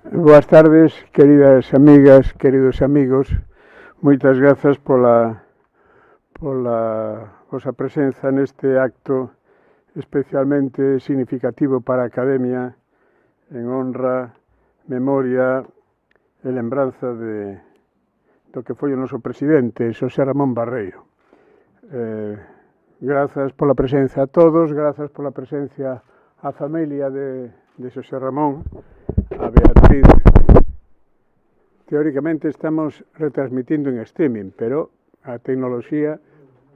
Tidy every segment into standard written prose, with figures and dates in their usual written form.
Boas tardes, queridas amigas, queridos amigos. Moitas grazas pola vosa presenza neste acto especialmente significativo para a Academia en honra, memoria e lembranza do que foi o noso presidente, Xosé Ramón Barreiro. Grazas pola presenza a todos, grazas pola presencia á familia de Xosé Ramón, a Beatriz. Teóricamente estamos retransmitindo en streaming, pero a tecnoloxía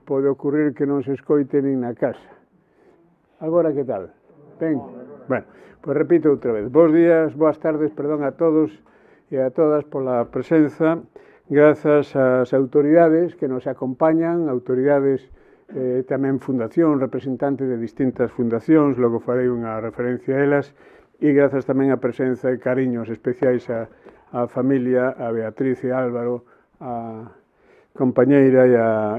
pode ocurrir que non se escoite nin na casa. Agora que tal? Ben? Bueno, pois repito outra vez. Bos días, boas tardes, perdón, a todos e a todas pola presenza. Grazas ás autoridades que nos acompañan, autoridades tamén fundación, representantes de distintas fundacións, logo farei unha referencia a elas, e grazas tamén a presenza e cariños especiais a familia, a Beatriz e Álvaro, a compañeira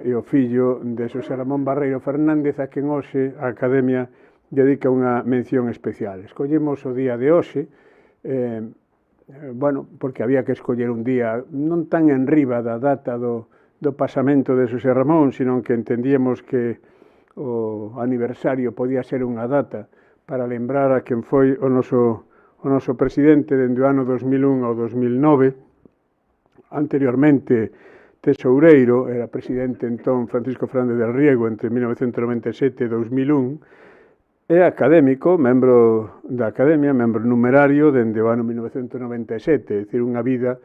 e o fillo de Xosé Ramón Barreiro Fernández, a quen hoxe a Academia dedica unha mención especial. Escollemos o día de hoxe, porque había que escoller un día non tan enriba da data do pasamento de Xosé Ramón, sino que entendíamos que o aniversario podía ser unha data para lembrar a quen foi o noso presidente dende o ano 2001 ao 2009. Anteriormente, tesoureiro, era presidente entón Francisco Fernández del Riego entre 1997 e 2001, e académico, membro da Academia, membro numerario dende o ano 1997, é dicir, unha vida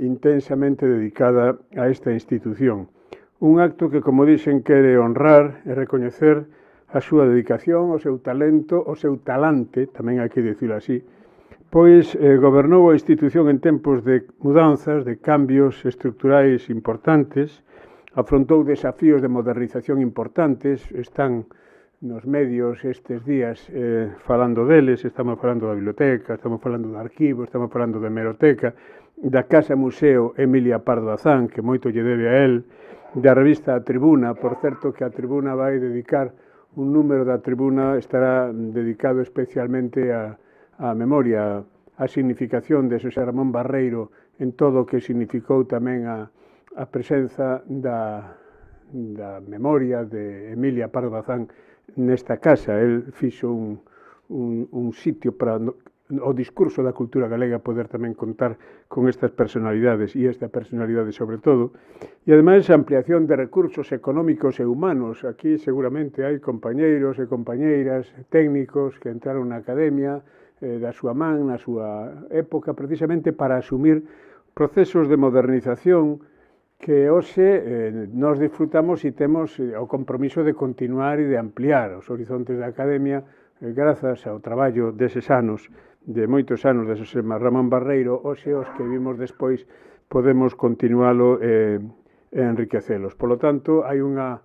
intensamente dedicada a esta institución. Un acto que, como dixen, quere honrar e recoñecer a súa dedicación, o seu talento, o seu talante, tamén hai que dicilo así, pois gobernou a institución en tempos de mudanzas, de cambios estructurais importantes, afrontou desafíos de modernización importantes, están nos medios estes días falando deles, estamos falando da biblioteca, estamos falando do arquivo, estamos falando da hemeroteca, da Casa Museo Emilia Pardo Azán, que moito lle debe a él, da revista A Tribuna, por certo que a Tribuna vai dedicar un número da Tribuna, estará dedicado especialmente a memoria, a significación de Xosé Ramón Barreiro en todo o que significou tamén a presenza da memoria de Emilia Pardo Bazán nesta casa. El fixo un sitio para o discurso da cultura galega poder tamén contar con estas personalidades e esta personalidade sobre todo, e ademais a ampliación de recursos económicos e humanos. Aquí seguramente hai compañeiros e compañeiras técnicos que entraron na Academia da súa man, na súa época, precisamente para asumir procesos de modernización que hoxe nos disfrutamos e temos o compromiso de continuar e de ampliar os horizontes da Academia grazas ao traballo deses anos, de moitos anos de Xosé Ramón Barreiro. Hoxe os que vimos despois podemos continualo e enriquecelos. Por lo tanto, hai unha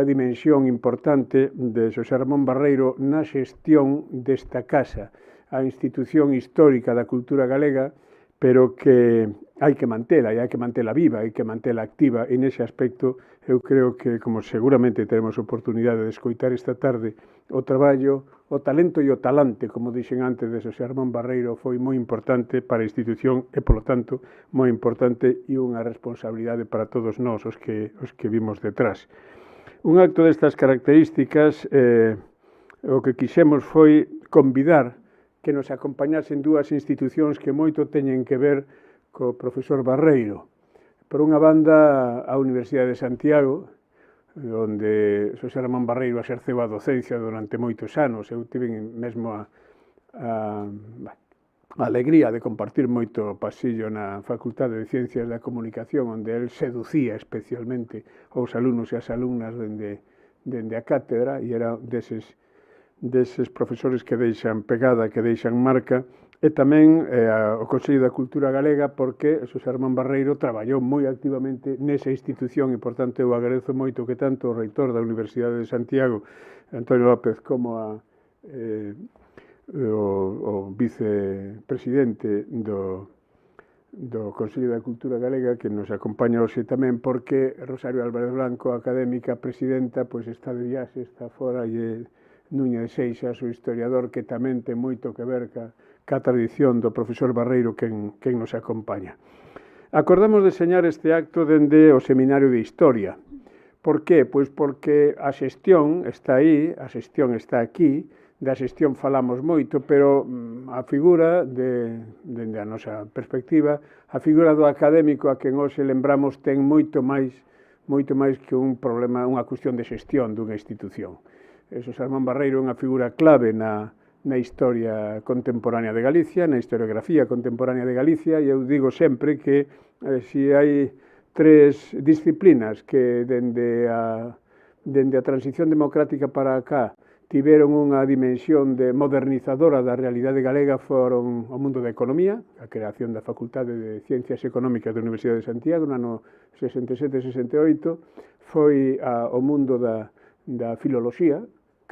dimensión importante de Xosé Ramón Barreiro na xestión desta casa, a institución histórica da cultura galega, pero que hai que mantela, e hai que mantela viva, hai que mantela activa, e nese aspecto eu creo que, como seguramente teremos oportunidade de escoitar esta tarde, o traballo, o talento e o talante, como dixen antes, de Xosé Ramón Barreiro foi moi importante para a institución e, polo tanto, moi importante e unha responsabilidade para todos nós, os que vimos detrás. Un acto destas características, o que quixemos foi convidar que nos acompañasen dúas institucións que moito teñen que ver co profesor Barreiro. Por unha banda, a Universidade de Santiago, onde Xosé Ramón Barreiro exerceu a docencia durante moitos anos. Eu tive mesmo a alegría de compartir moito pasillo na Facultade de Ciencias da Comunicación, onde el seducía especialmente aos alumnos e as alumnas dende a cátedra, e era deses profesores que deixan pegada, que deixan marca, e tamén o Consello da Cultura Galega, porque Xosé Ramón Barreiro traballou moi activamente nesa institución, e, por tanto, eu agradezo moito que tanto o reitor da Universidade de Santiago, Antonio López, como o vicepresidente do Consello da Cultura Galega, que nos acompaña hoxe tamén, porque Rosario Álvarez Blanco, académica presidenta, pois está de viaxe, está fora, e Núñez Seixas, o historiador que tamén ten moito que ver ca tradición do profesor Barreiro quen nos acompaña. Acordamos deseñar este acto dende o Seminario de Historia. Por qué? Pois porque a xestión está aí, a xestión está aquí, da xestión falamos moito, pero a figura, dende a nosa perspectiva, a figura do académico a quen hoxe lembramos ten moito máis que un problema, unha cuestión de xestión dunha institución. Xosé Ramón Barreiro é unha figura clave na historia contemporánea de Galicia, na historiografía contemporánea de Galicia, e eu digo sempre que se hai tres disciplinas que dende a transición democrática para acá tiveron unha dimensión de modernizadora da realidade galega foron o mundo da economía, a creación da Facultade de Ciencias Económicas da Universidade de Santiago no ano 67-68, foi o mundo da filoloxía,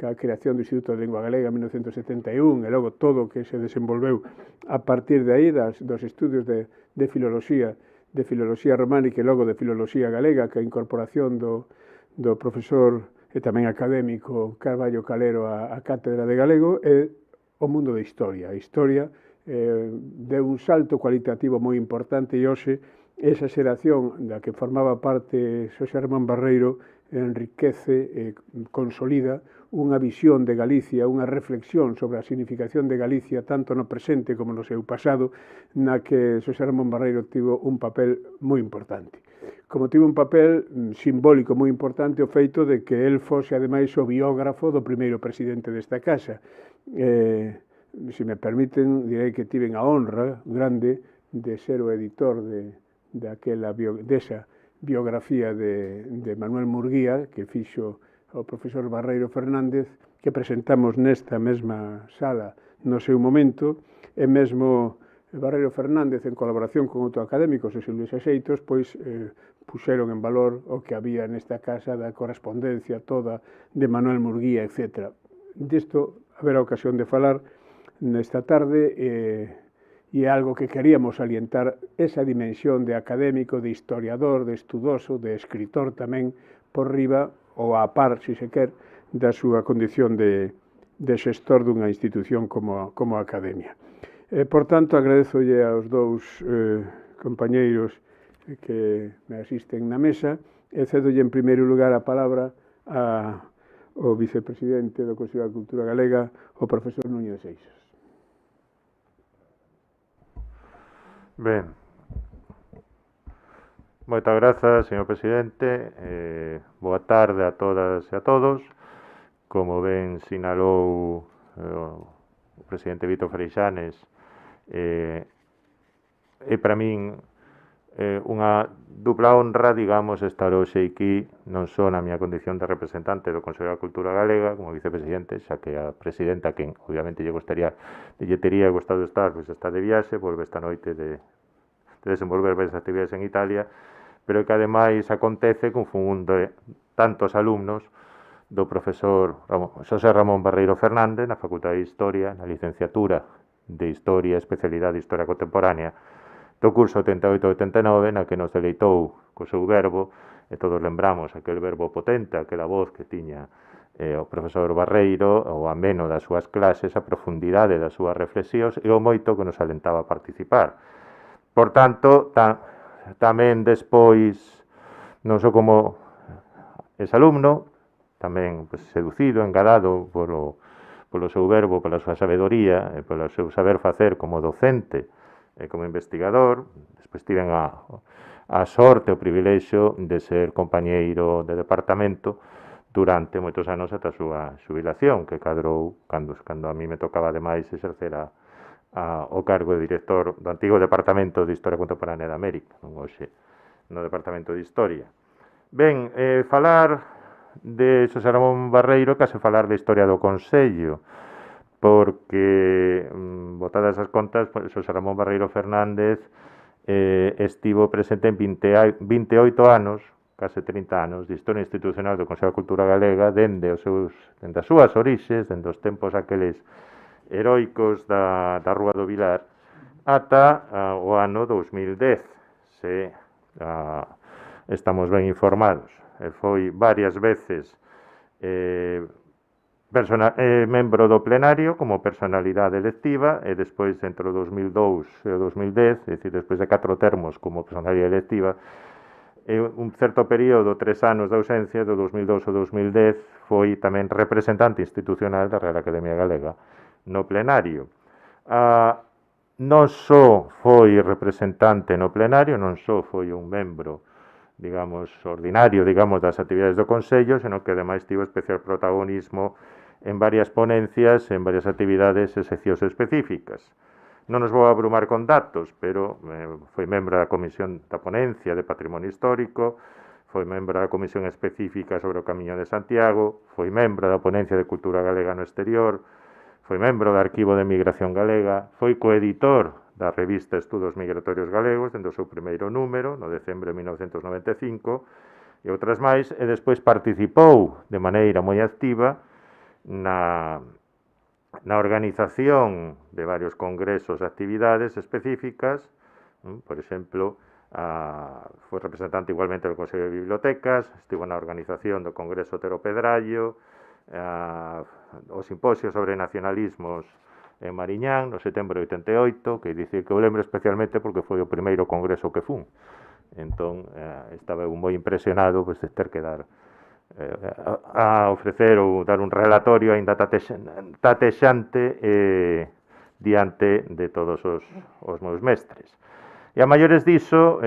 a creación do Instituto de Lingua Galega en 1971 e logo todo o que se desenvolveu a partir de aí dos estudios de filoloxía románica e logo de filoloxía galega, que a incorporación do profesor e tamén académico Carballo Calero a cátedra de galego e o mundo da historia. A historia deu un salto cualitativo moi importante e hoxe esa xeración da que formaba parte Xosé Ramón Barreiro enriquece e consolida unha visión de Galicia, unha reflexión sobre a significación de Galicia tanto no presente como no seu pasado, na que Xosé Ramón Barreiro tivo un papel moi importante. Como tivo un papel simbólico moi importante o feito de que el fose ademais o biógrafo do primeiro presidente desta casa. Se me permiten, direi que tiven a honra grande de ser o editor desa biografía de Manuel Murguía, que fixo o profesor Barreiro Fernández, que presentamos nesta mesma sala no seu momento, e mesmo Barreiro Fernández, en colaboración con outro académico, Xosé Luis Axeitos, pois puxeron en valor o que había nesta casa da correspondencia toda de Manuel Murguía, etc. Disto haberá ocasión de falar nesta tarde e é algo que queríamos salientar, esa dimensión de académico, de historiador, de estudoso, de escritor tamén, por riba ou a par, se quer, da súa condición de xestor dunha institución como a Academia. Por tanto, agradezolle aos dous compañeiros que me asisten na mesa e cedolle en primeiro lugar a palabra ao vicepresidente do Consello da Cultura Galega, o profesor Núñez Seixas. Ben, moitas grazas, señor presidente. Boa tarde a todas e a todos. Como ben sinalou o presidente Vítor Freixanes, é para min unha dupla honra, digamos, estar hoxe aquí, non só na miña condición de representante do Consello da Cultura Galega como vicepresidente, xa que a presidenta, quen obviamente lle tería gustado estar, pois está de viaxe, volve esta noite de desenvolver varias actividades en Italia, pero que ademais acontece con un de tantos alumnos do profesor Xosé Ramón Barreiro Fernández na Facultade de Historia, na licenciatura de Historia, especialidade de Historia Contemporánea, do curso 88-89, na que nos deleitou co seu verbo, e todos lembramos aquel verbo potente, aquela voz que tiña o profesor Barreiro, o ameno das súas clases, a profundidade das súas reflexións e o moito que nos alentaba a participar. Por tanto, tamén despois, non só como exalumno, tamén seducido, engadado polo seu verbo, pola súa sabedoría e polo seu saber facer como docente e como investigador. Despois tiven a sorte, o privilexio de ser compañeiro de departamento durante moitos anos ata a súa xubilación, que cadrou cando a mí me tocaba ademais exercer o cargo de director do antigo Departamento de Historia Contemporánea de América, non hoxe no Departamento de Historia. Ben, falar de Xosé Ramón Barreiro, case falar de historia do Consello, porque, botadas as contas, Xosé Ramón Barreiro Fernández estivo presente en 28 anos, case 30 anos, de historia institucional do Consello da Cultura Galega dende as súas orixes, dende os tempos aqueles heroicos da Rúa do Vilar, ata o ano 2010, se estamos ben informados. Foi varias veces membro do plenario como personalidade electiva e despois entre o 2002 e o 2010, é dicir, despois de 4 termos como personalidade electiva, e un certo período, 3 anos de ausencia, do 2002 ao 2010, foi tamén representante institucional da Real Academia Galega no plenario. Non só foi representante no plenario, non só foi un membro, digamos, ordinario, digamos, das actividades do Consello, senón que ademais tivo especial protagonismo en varias ponencias, en varias actividades e seccións específicas. Non nos vou abrumar con datos, pero foi membro da Comisión da Ponencia de Patrimonio Histórico, foi membro da Comisión Específica sobre o Camiño de Santiago, foi membro da Ponencia de Cultura Galega no Exterior, foi membro do Arquivo de Migración Galega, foi coeditor da revista Estudos Migratorios Galegos, dende o seu primeiro número, no decembro de 1995, e outras máis, e despois participou de maneira moi activa na organización de varios congresos e actividades específicas. Por exemplo, foi representante igualmente do Consello de Bibliotecas, estivo na organización do Congreso Otero Pedrallo, o simposio sobre nacionalismos en Mariñán, no setembro de 88, que dicir que eu lembro especialmente porque foi o primeiro congreso que fun. Entón, estaba eu moi impresionado de ter que dar a ofrecer ou dar un relatorio aínda tatexante diante de todos os meus mestres. E a maiores diso,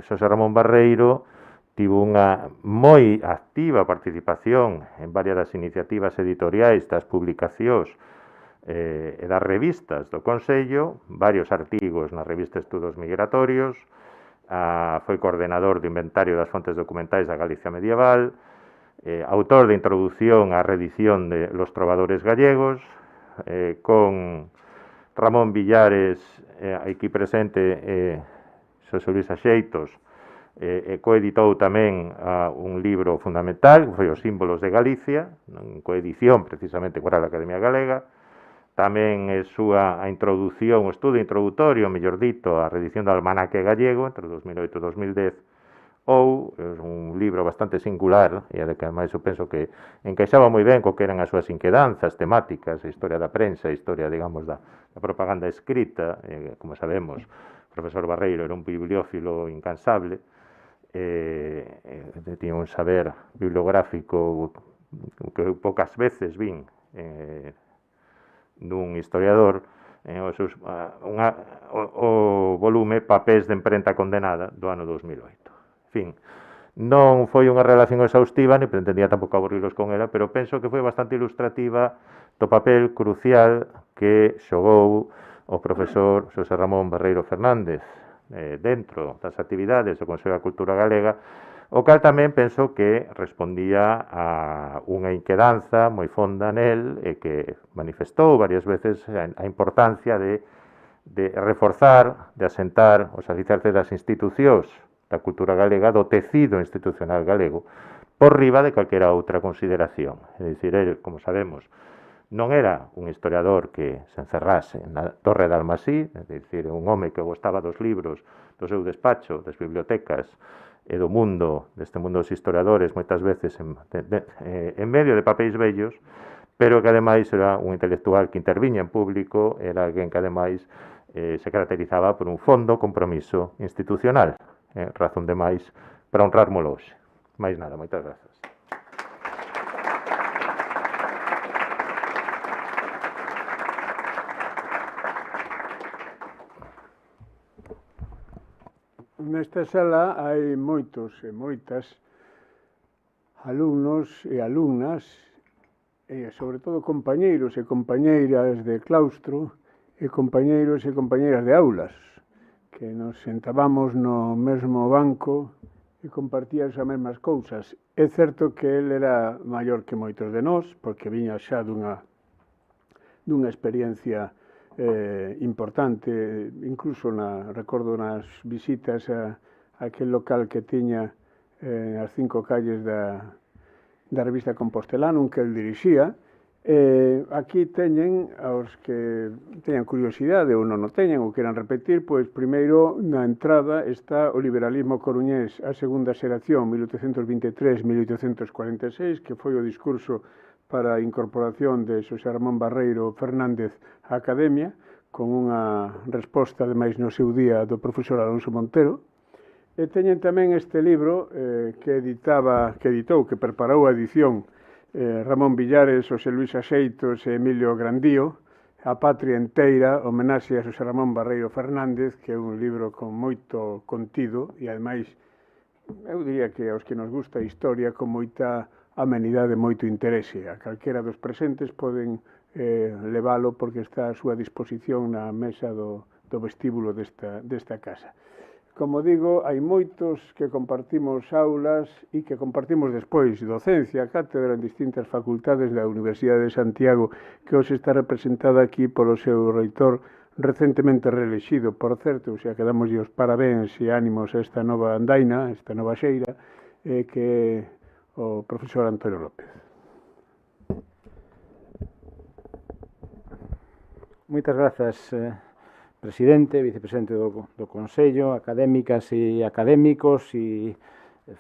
Xosé Ramón Barreiro tivo unha moi activa participación en varias das iniciativas editoriais, das publicacións e das revistas do Consello, varios artigos na revista Estudos Migratorios, foi coordenador do inventario das fontes documentais da Galicia medieval, autor de introducción á reedición de Los Trovadores Gallegos, con Ramón Villares aquí presente, Xosé Luis Axeitos, coeditou tamén un libro fundamental, que foi Os Símbolos de Galicia, en coedición precisamente coa Real Academia Galega, tamén a introducción, o estudo introdutorio, mellor dito, a reedición do Almanaque Gallego entre 2008 e 2010, ou un libro bastante singular, e que ademais eu penso que encaixaba moi ben co que eran as súas inquedanzas temáticas, a historia da prensa, a historia, digamos, da propaganda escrita. Como sabemos, o profesor Barreiro era un bibliófilo incansable, tiña un saber bibliográfico que poucas veces vin dun historiador, o volume Papéis de Imprenta Condenada do ano 2008. En fin, non foi unha relación exhaustiva, ni pretendía tampouco aburrilos con ela, pero penso que foi bastante ilustrativa do papel crucial que xogou o profesor Xosé Ramón Barreiro Fernández dentro das actividades do Consello da Cultura Galega, o cal tamén penso que respondía a unha inquedanza moi fonda nel e que manifestou varias veces a importancia de reforzar, de asentar os alicerces das institucións da cultura galega, do tecido institucional galego, por riba de calquera outra consideración. É dicir, el, como sabemos, non era un historiador que se encerrase na Torre de Almasí, é dicir, un home que gostaba dos libros do seu despacho, das bibliotecas e do mundo, deste mundo dos historiadores, moitas veces en medio de papéis vellos, pero que ademais era un intelectual que interviña en público, era alguén que ademais se caracterizaba por un fondo compromiso institucional. Razón de máis para honrármolo hoxe. Máis nada, moitas grazas. Nesta sala hai moitos e moitas alumnos e alumnas, e sobre todo compañeiros e compañeiras de claustro, e compañeiros e compañeiras de aulas, que nos sentábamos no mesmo banco e compartíamos as mesmas cousas. É certo que el era maior que moitos de nós, porque viña xa dunha experiencia importante, incluso recordo nas visitas a aquel local que tiña as 5 calles da revista Compostelano, que el dirixía. Aquí teñen, aos que teñan curiosidade ou non o teñen ou queran repetir, pois primeiro na entrada está o liberalismo coruñés, a segunda xeración, 1823-1846, que foi o discurso para a incorporación de Xosé Ramón Barreiro Fernández á Academia, con unha resposta, ademais, no seu día do profesor Alonso Montero. E teñen tamén este libro que preparou a edición Ramón Villares, Xosé Luis Axeitos e Emilio Grandío, A Patria Enteira, homenaxe a Xosé Ramón Barreiro Fernández, que é un libro con moito contido e, ademais, eu diría que aos que nos gusta a historia, con moita amenidade, moito interese. A calquera dos presentes poden leválo porque está a súa disposición na mesa do vestíbulo desta casa. Como digo, hai moitos que compartimos aulas e que compartimos despois docencia, cátedra en distintas facultades da Universidade de Santiago, que hoxe está representada aquí polo seu reitor recentemente reelexido, por certo, o sea, que damos os parabéns e ánimos a esta nova andaina, esta nova xeira, que é o profesor Antonio López. Moitas grazas, presidente, vicepresidente do Consello, académicas e académicos e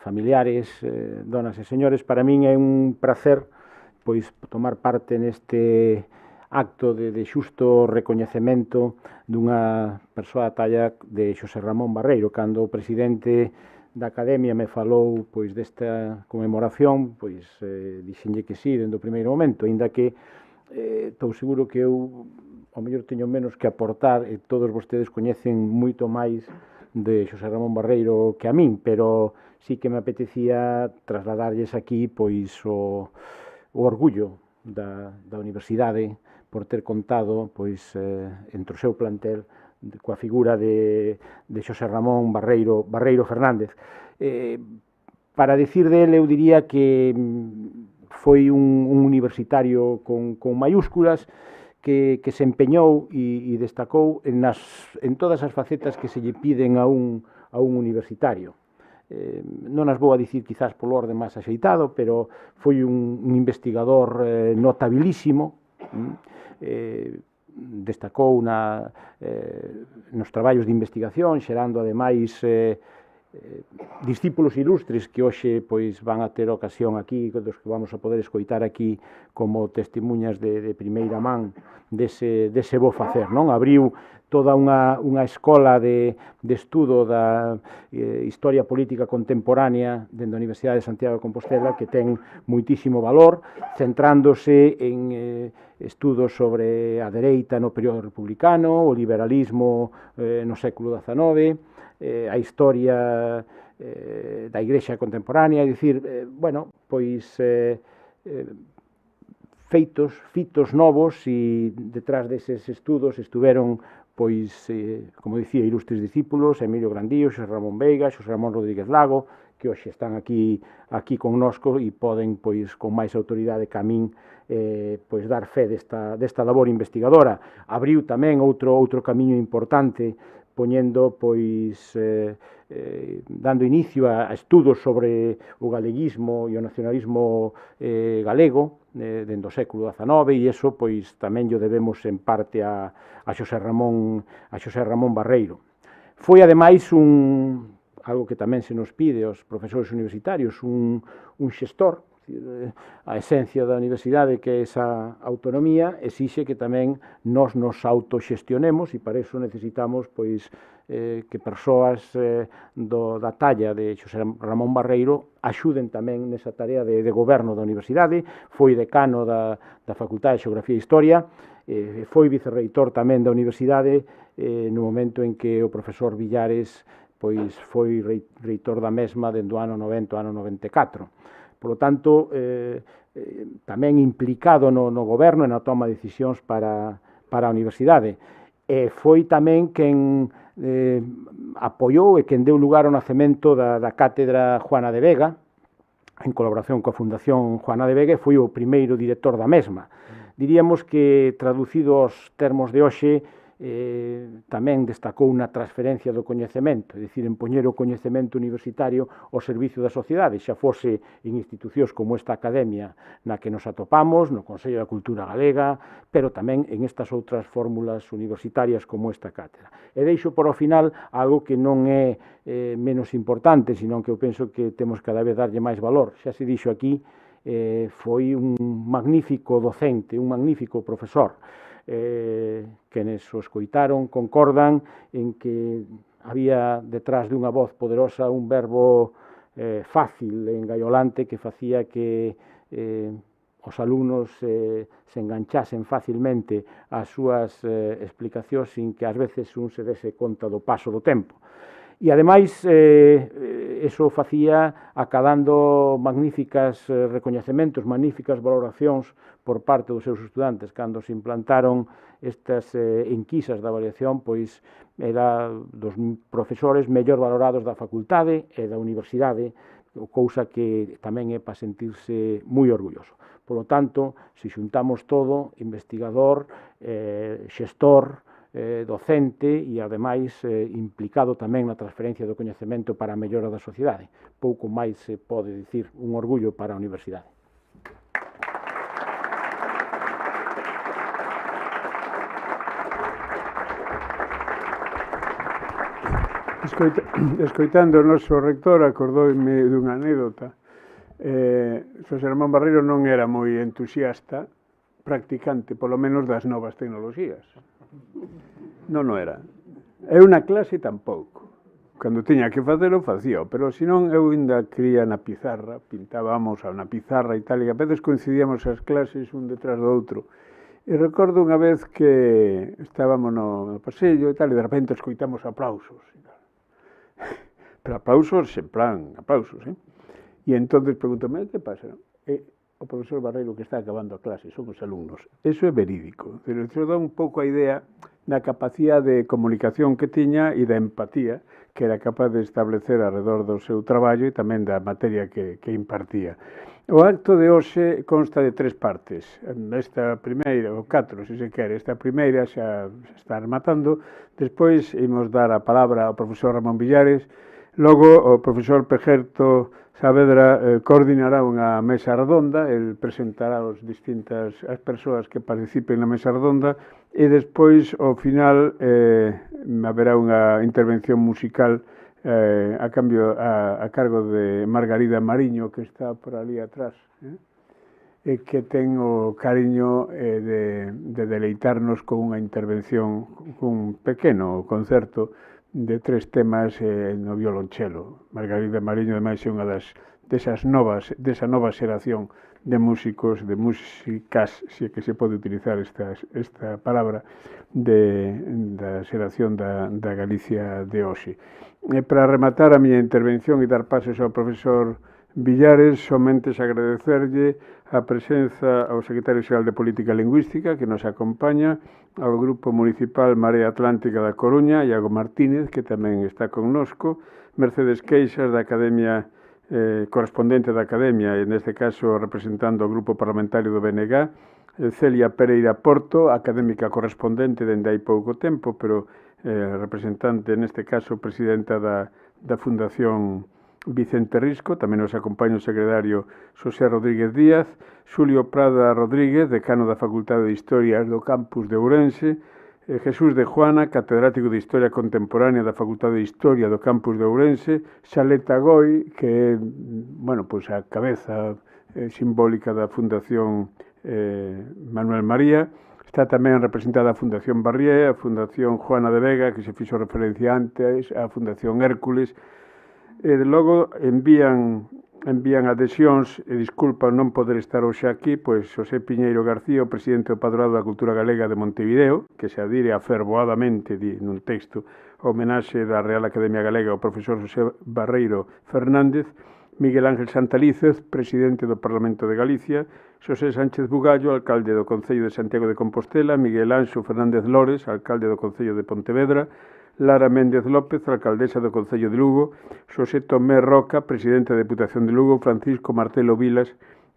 familiares, donas e señores. Para min é un prazer pois tomar parte neste acto de xusto recoñecemento dunha persoa da talla de Xosé Ramón Barreiro. Cando o presidente da Academia me falou pois desta conmemoración, pois dixenlle que sí dende o primeiro momento, aínda que estou seguro que eu ao mellor teño menos que aportar e todos vostedes coñecen moito máis de Xosé Ramón Barreiro que a min, pero sí que me apetecía trasladarlles aquí pois o orgullo da universidade por ter contado pois entre o seu plantel coa figura de Xosé Ramón Barreiro Fernández. Para dicir dele, eu diría que foi un universitario con maiúsculas, que se empeñou e destacou en todas as facetas que se lle piden a un universitario. Non as vou a dicir quizás polo orde máis axeitado, pero foi un investigador notabilísimo, destacou nos traballos de investigación, xerando ademais discípulos ilustres que hoxe pois van a ter ocasión aquí, dos que vamos a poder escoitar aquí como testemunhas de primeira man dese bo facer, non? Abriu toda unha escola de estudo da historia política contemporánea dentro da Universidade de Santiago de Compostela que ten moitísimo valor, centrándose en estudos sobre a dereita no período republicano, o liberalismo no século XIX, a historia da Igrexa contemporánea, é dicir, pois fitos novos, e detrás deses estudos estuveron, pois, como dicía, ilustres discípulos, Emilio Grandío, Xosé Ramón Veiga, Xosé Ramón Rodríguez Lago, que hoxe están aquí connosco e poden, pois, con máis autoridade que a min, pois, dar fe desta labor investigadora. Abriu tamén outro camiño importante, poñendo, pois, dando inicio a estudos sobre o galeguismo e o nacionalismo galego dentro do século XIX, e iso, pois, tamén lle debemos en parte a Xosé Ramón Barreiro. Foi, ademais, algo que tamén se nos pide aos profesores universitarios, un xestor. A esencia da universidade, que é esa autonomía, exixe que tamén nos autoxestionemos, e para iso necesitamos pois que persoas da talla de Xosé Ramón Barreiro axuden tamén nesa tarea de goberno da universidade. Foi decano da Facultade de Xeografía e Historia, foi vicerreitor tamén da universidade no momento en que o profesor Villares pois foi reitor da mesma dende o ano 90 ao ano 94. Por lo tanto, tamén implicado no goberno e na toma de decisións para a universidade. Foi tamén quen apoiou e quen deu lugar ao nacemento da Cátedra Juana de Vega, en colaboración coa Fundación Juana de Vega, e foi o primeiro director da mesma. Diríamos que, traducido aos termos de hoxe, tamén destacou na transferencia do coñecemento, é dicir, en poñer o coñecemento universitario ao servicio da sociedade, xa fose en institucións como esta Academia na que nos atopamos, no Consello da Cultura Galega, pero tamén en estas outras fórmulas universitarias como esta cátedra. E deixo por ao final algo que non é menos importante, senón que eu penso que temos cada vez darlle máis valor. Xa se dixo aquí, foi un magnífico docente, un magnífico profesor. Quenes o escoitaron concordan en que había detrás dunha voz poderosa un verbo fácil, engaiolante, que facía que os alumnos se enganchasen facilmente ás súas explicacións sin que ás veces un se dese conta do paso do tempo. E, ademais, eso facía acadando magníficas recoñecementos, magníficas valoracións por parte dos seus estudantes. Cando se implantaron estas enquisas da avaliación, pois era dos profesores mellor valorados da facultade e da universidade, cousa que tamén é para sentirse moi orgulloso. Por lo tanto, se xuntamos todo, investigador, xestor, docente e, ademais, implicado tamén na transferencia do coñecemento para a mellora da sociedade. Pouco máis se pode dicir, un orgullo para a universidade. Escoitando o noso rector, acordoume dunha anécdota. Xosé Ramón Barreiro non era moi entusiasta, practicante, polo menos, das novas tecnoloxías. Non o era. Eu na clase tampouco. Cando tiña que facelo, facía, pero senón eu ainda cría na pizarra, pintábamos na pizarra e tal, e a veces coincidíamos as clases un detrás do outro. E recordo unha vez que estábamos no pasillo e tal, e de repente escoitamos aplausos. Pero aplausos en plan, aplausos, E entonces pregúntame, que pasa? O profesor Barreiro que está acabando a clase, son os alumnos. Eso é verídico. Iso dá un pouco a idea da capacidade de comunicación que tiña e da empatía que era capaz de establecer alrededor do seu traballo e tamén da materia que impartía. O acto de hoxe consta de 3 partes. Esta primeira, ou 4, se se quere. Esta primeira xa está rematando. Despois imos dar a palabra ao profesor Ramón Villares. Logo, o profesor Pejerto Saavedra coordinará unha mesa redonda, el presentará as persoas que participen na mesa redonda e despois, ao final, haberá unha intervención musical a cargo de Margarida Mariño, que está por ali atrás, e que ten o cariño de deleitarnos con unha intervención, cun pequeno concerto de 3 temas no violonchelo. Margarida Mariño, ademais, é unha desa nova xeración de músicos, de músicas, se que se pode utilizar esta palabra, da xeración da Galicia de hoxe. Para rematar a miña intervención e dar pasos ao profesor Villares, somente agradecerlle a presenza ao secretario xeral de Política Lingüística que nos acompaña, ao Grupo Municipal Marea Atlántica da Coruña, Iago Martínez, que tamén está connosco, Mercedes Queixas, da Academia, correspondente da Academia, e neste caso representando o Grupo Parlamentario do BNG, Celia Pereira Porto, académica correspondente dende hai pouco tempo, pero representante, neste caso, presidenta da Fundación Vicente Risco, tamén nos acompaña o secretario Xosé Rodríguez Díaz, Xulio Prada Rodríguez, decano da Facultade de Historia do Campus de Ourense, Jesús de Juana, catedrático de Historia Contemporánea da Facultade de Historia do Campus de Ourense, Xaleta Goi, que é, a cabeza simbólica da Fundación Manuel María. Está tamén representada a Fundación Barrié, a Fundación Juana de Vega, que se fixo referencia antes, a Fundación Hércules. E logo envían adhesións e disculpan non poder estar hoxe aquí, pois Xosé Piñeiro García, o presidente do Padroado da Cultura Galega de Montevideo, que se adire afervoadamente nun texto a homenaxe da Real Academia Galega ao profesor Xosé Barreiro Fernández, Miguel Ángel Santalízez, presidente do Parlamento de Galicia, Xosé Sánchez Bugallo, alcalde do Concello de Santiago de Compostela, Miguel Anxo Fernández Lores, alcalde do Concello de Pontevedra, Lara Méndez López, alcaldesa do Concello de Lugo, Xosé Tomé Roca, presidente da Deputación de Lugo, Francisco Martelo Vilas,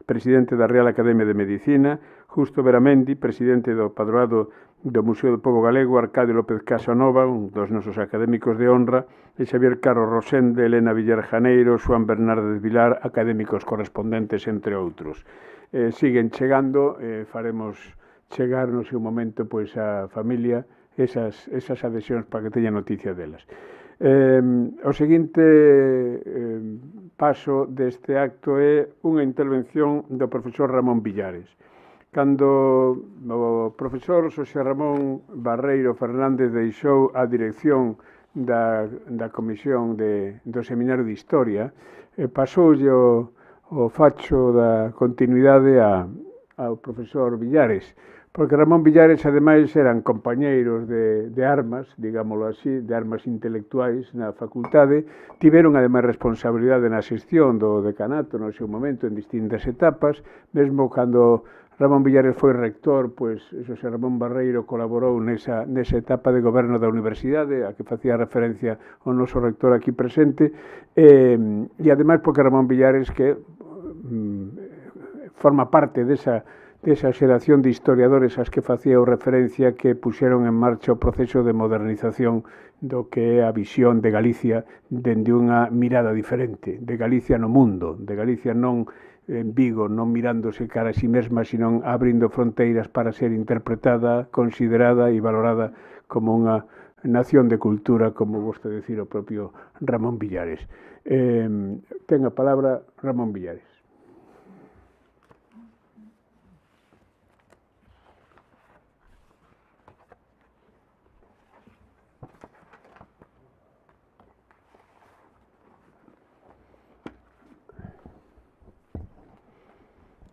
presidente da Real Academia de Medicina, Justo Veramendi, presidente do Padroado do Museo do Pobo Galego, Arcadio López Casanova, un dos nosos académicos de honra, e Xavier Carro Rosende, Elena Villar Janeiro, Xoán Bernárdez Vilar, académicos correspondentes, entre outros. Siguen chegando, faremos chegar no seu momento pois a familia esas adhesións para que teña noticia delas. O seguinte paso deste acto é unha intervención do profesor Ramón Villares. Cando o profesor Xosé Ramón Barreiro Fernández deixou a dirección da comisión do Seminario de Historia, pasoulle o facho da continuidade ao profesor Villares, porque Ramón Villares, ademais, eran compañeiros de armas, digámoslo así, de armas intelectuais na facultade, tiveron, ademais, responsabilidade na xestión do decanato no seu momento, en distintas etapas, mesmo cando Ramón Villares foi rector, pois Xosé Ramón Barreiro colaborou nesa etapa de goberno da universidade, a que facía referencia o noso rector aquí presente, e ademais porque Ramón Villares que forma parte desa xeración de historiadores ás que facía referencia que puxeron en marcha o proceso de modernización do que é a visión de Galicia dende unha mirada diferente, de Galicia no mundo, de Galicia non en Vigo, non mirándose cara a si mesma, sino abrindo fronteiras para ser interpretada, considerada e valorada como unha nación de cultura, como gosta de decir o propio Ramón Villares. Ten a palabra Ramón Villares.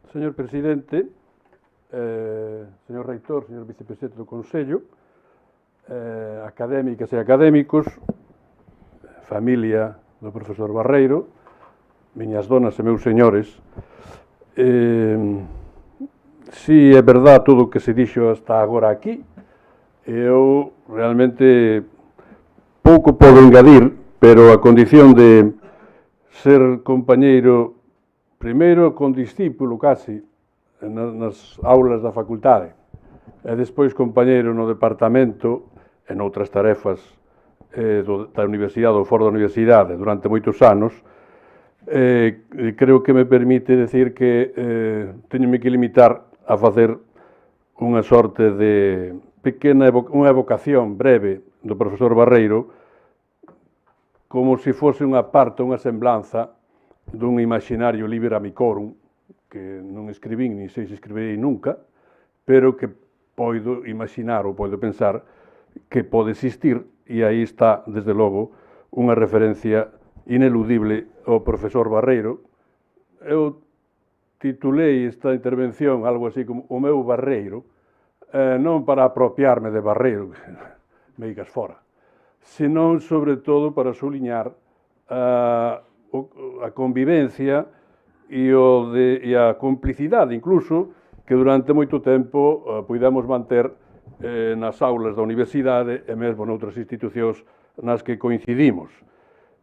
Señor Presidente, señor Reitor, señor Vicepresidente do Consello, académicas e académicos, familia do profesor Barreiro, miñas donas e meus señores, si é verdad todo o que se dixo hasta agora aquí, eu realmente pouco podo engadir, pero a condición de ser compañeiro primeiro con discípulo casi nas aulas da facultade e despois compañeiro no departamento e noutras tarefas da universidade ou fora da universidade durante moitos anos, creo que me permite decir que teñome que limitar a facer unha sorte de pequena unha evocación breve do profesor Barreiro como se fose unha parte, unha semblanza dun imaginario liber amicorum, que non escribín, nin sei se escribirei nunca, pero que poido imaginar ou poido pensar que pode existir, e aí está, desde logo, unha referencia ineludible ao profesor Barreiro. Eu titulei esta intervención algo así como o meu Barreiro, non para apropiarme de Barreiro, meigas fora, senón, sobre todo, para suliñar a convivencia e a complicidade, incluso, que durante moito tempo puidemos manter nas aulas da universidade e mesmo noutras institucións nas que coincidimos.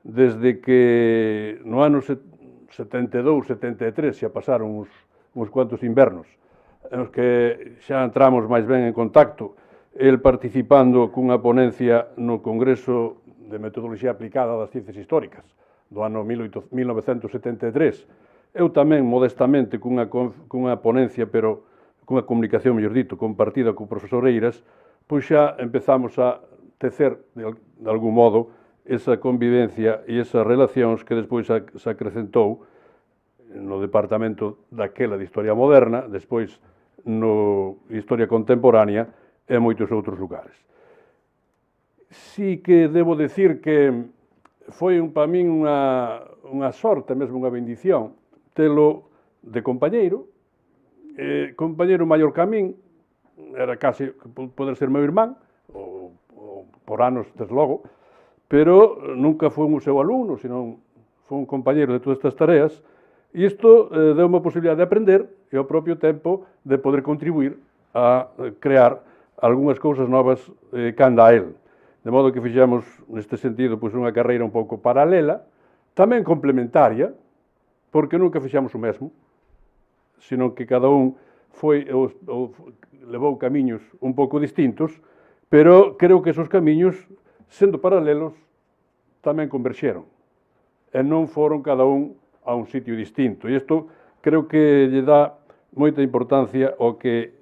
Desde que no ano 72, 73, xa pasaron uns cuantos invernos, nos que xa entramos máis ben en contacto, el participando cunha ponencia no Congreso de Metodoloxía Aplicada das Ciencias Históricas, do ano 1973. Eu tamén, modestamente, cunha ponencia, pero cunha comunicación, mellor dito, compartida co profesor Eiras, pois xa empezamos a tecer, de algún modo, esa convivencia e esas relacións que despois se acrecentou no departamento daquela de Historia Moderna, despois no Historia Contemporánea e moitos outros lugares. Si que debo decir que foi para min unha sorte, mesmo unha bendición, telo de compañeiro, compañeiro maior que a min, era casi poder ser meu irmán, ou por anos, desde logo, pero nunca foi un seu alumno, senón foi un compañeiro de todas estas tareas, e isto deu unha posibilidade de aprender e ao propio tempo de poder contribuir a crear algunhas cousas novas canda a él. De modo que fixemos, neste sentido, pois unha carreira un pouco paralela, tamén complementaria, porque nunca fixemos o mesmo, senón que cada un levou camiños un pouco distintos, pero creo que esos camiños, sendo paralelos, tamén converxeron, e non foron cada un a un sitio distinto. E isto creo que lle dá moita importancia ao que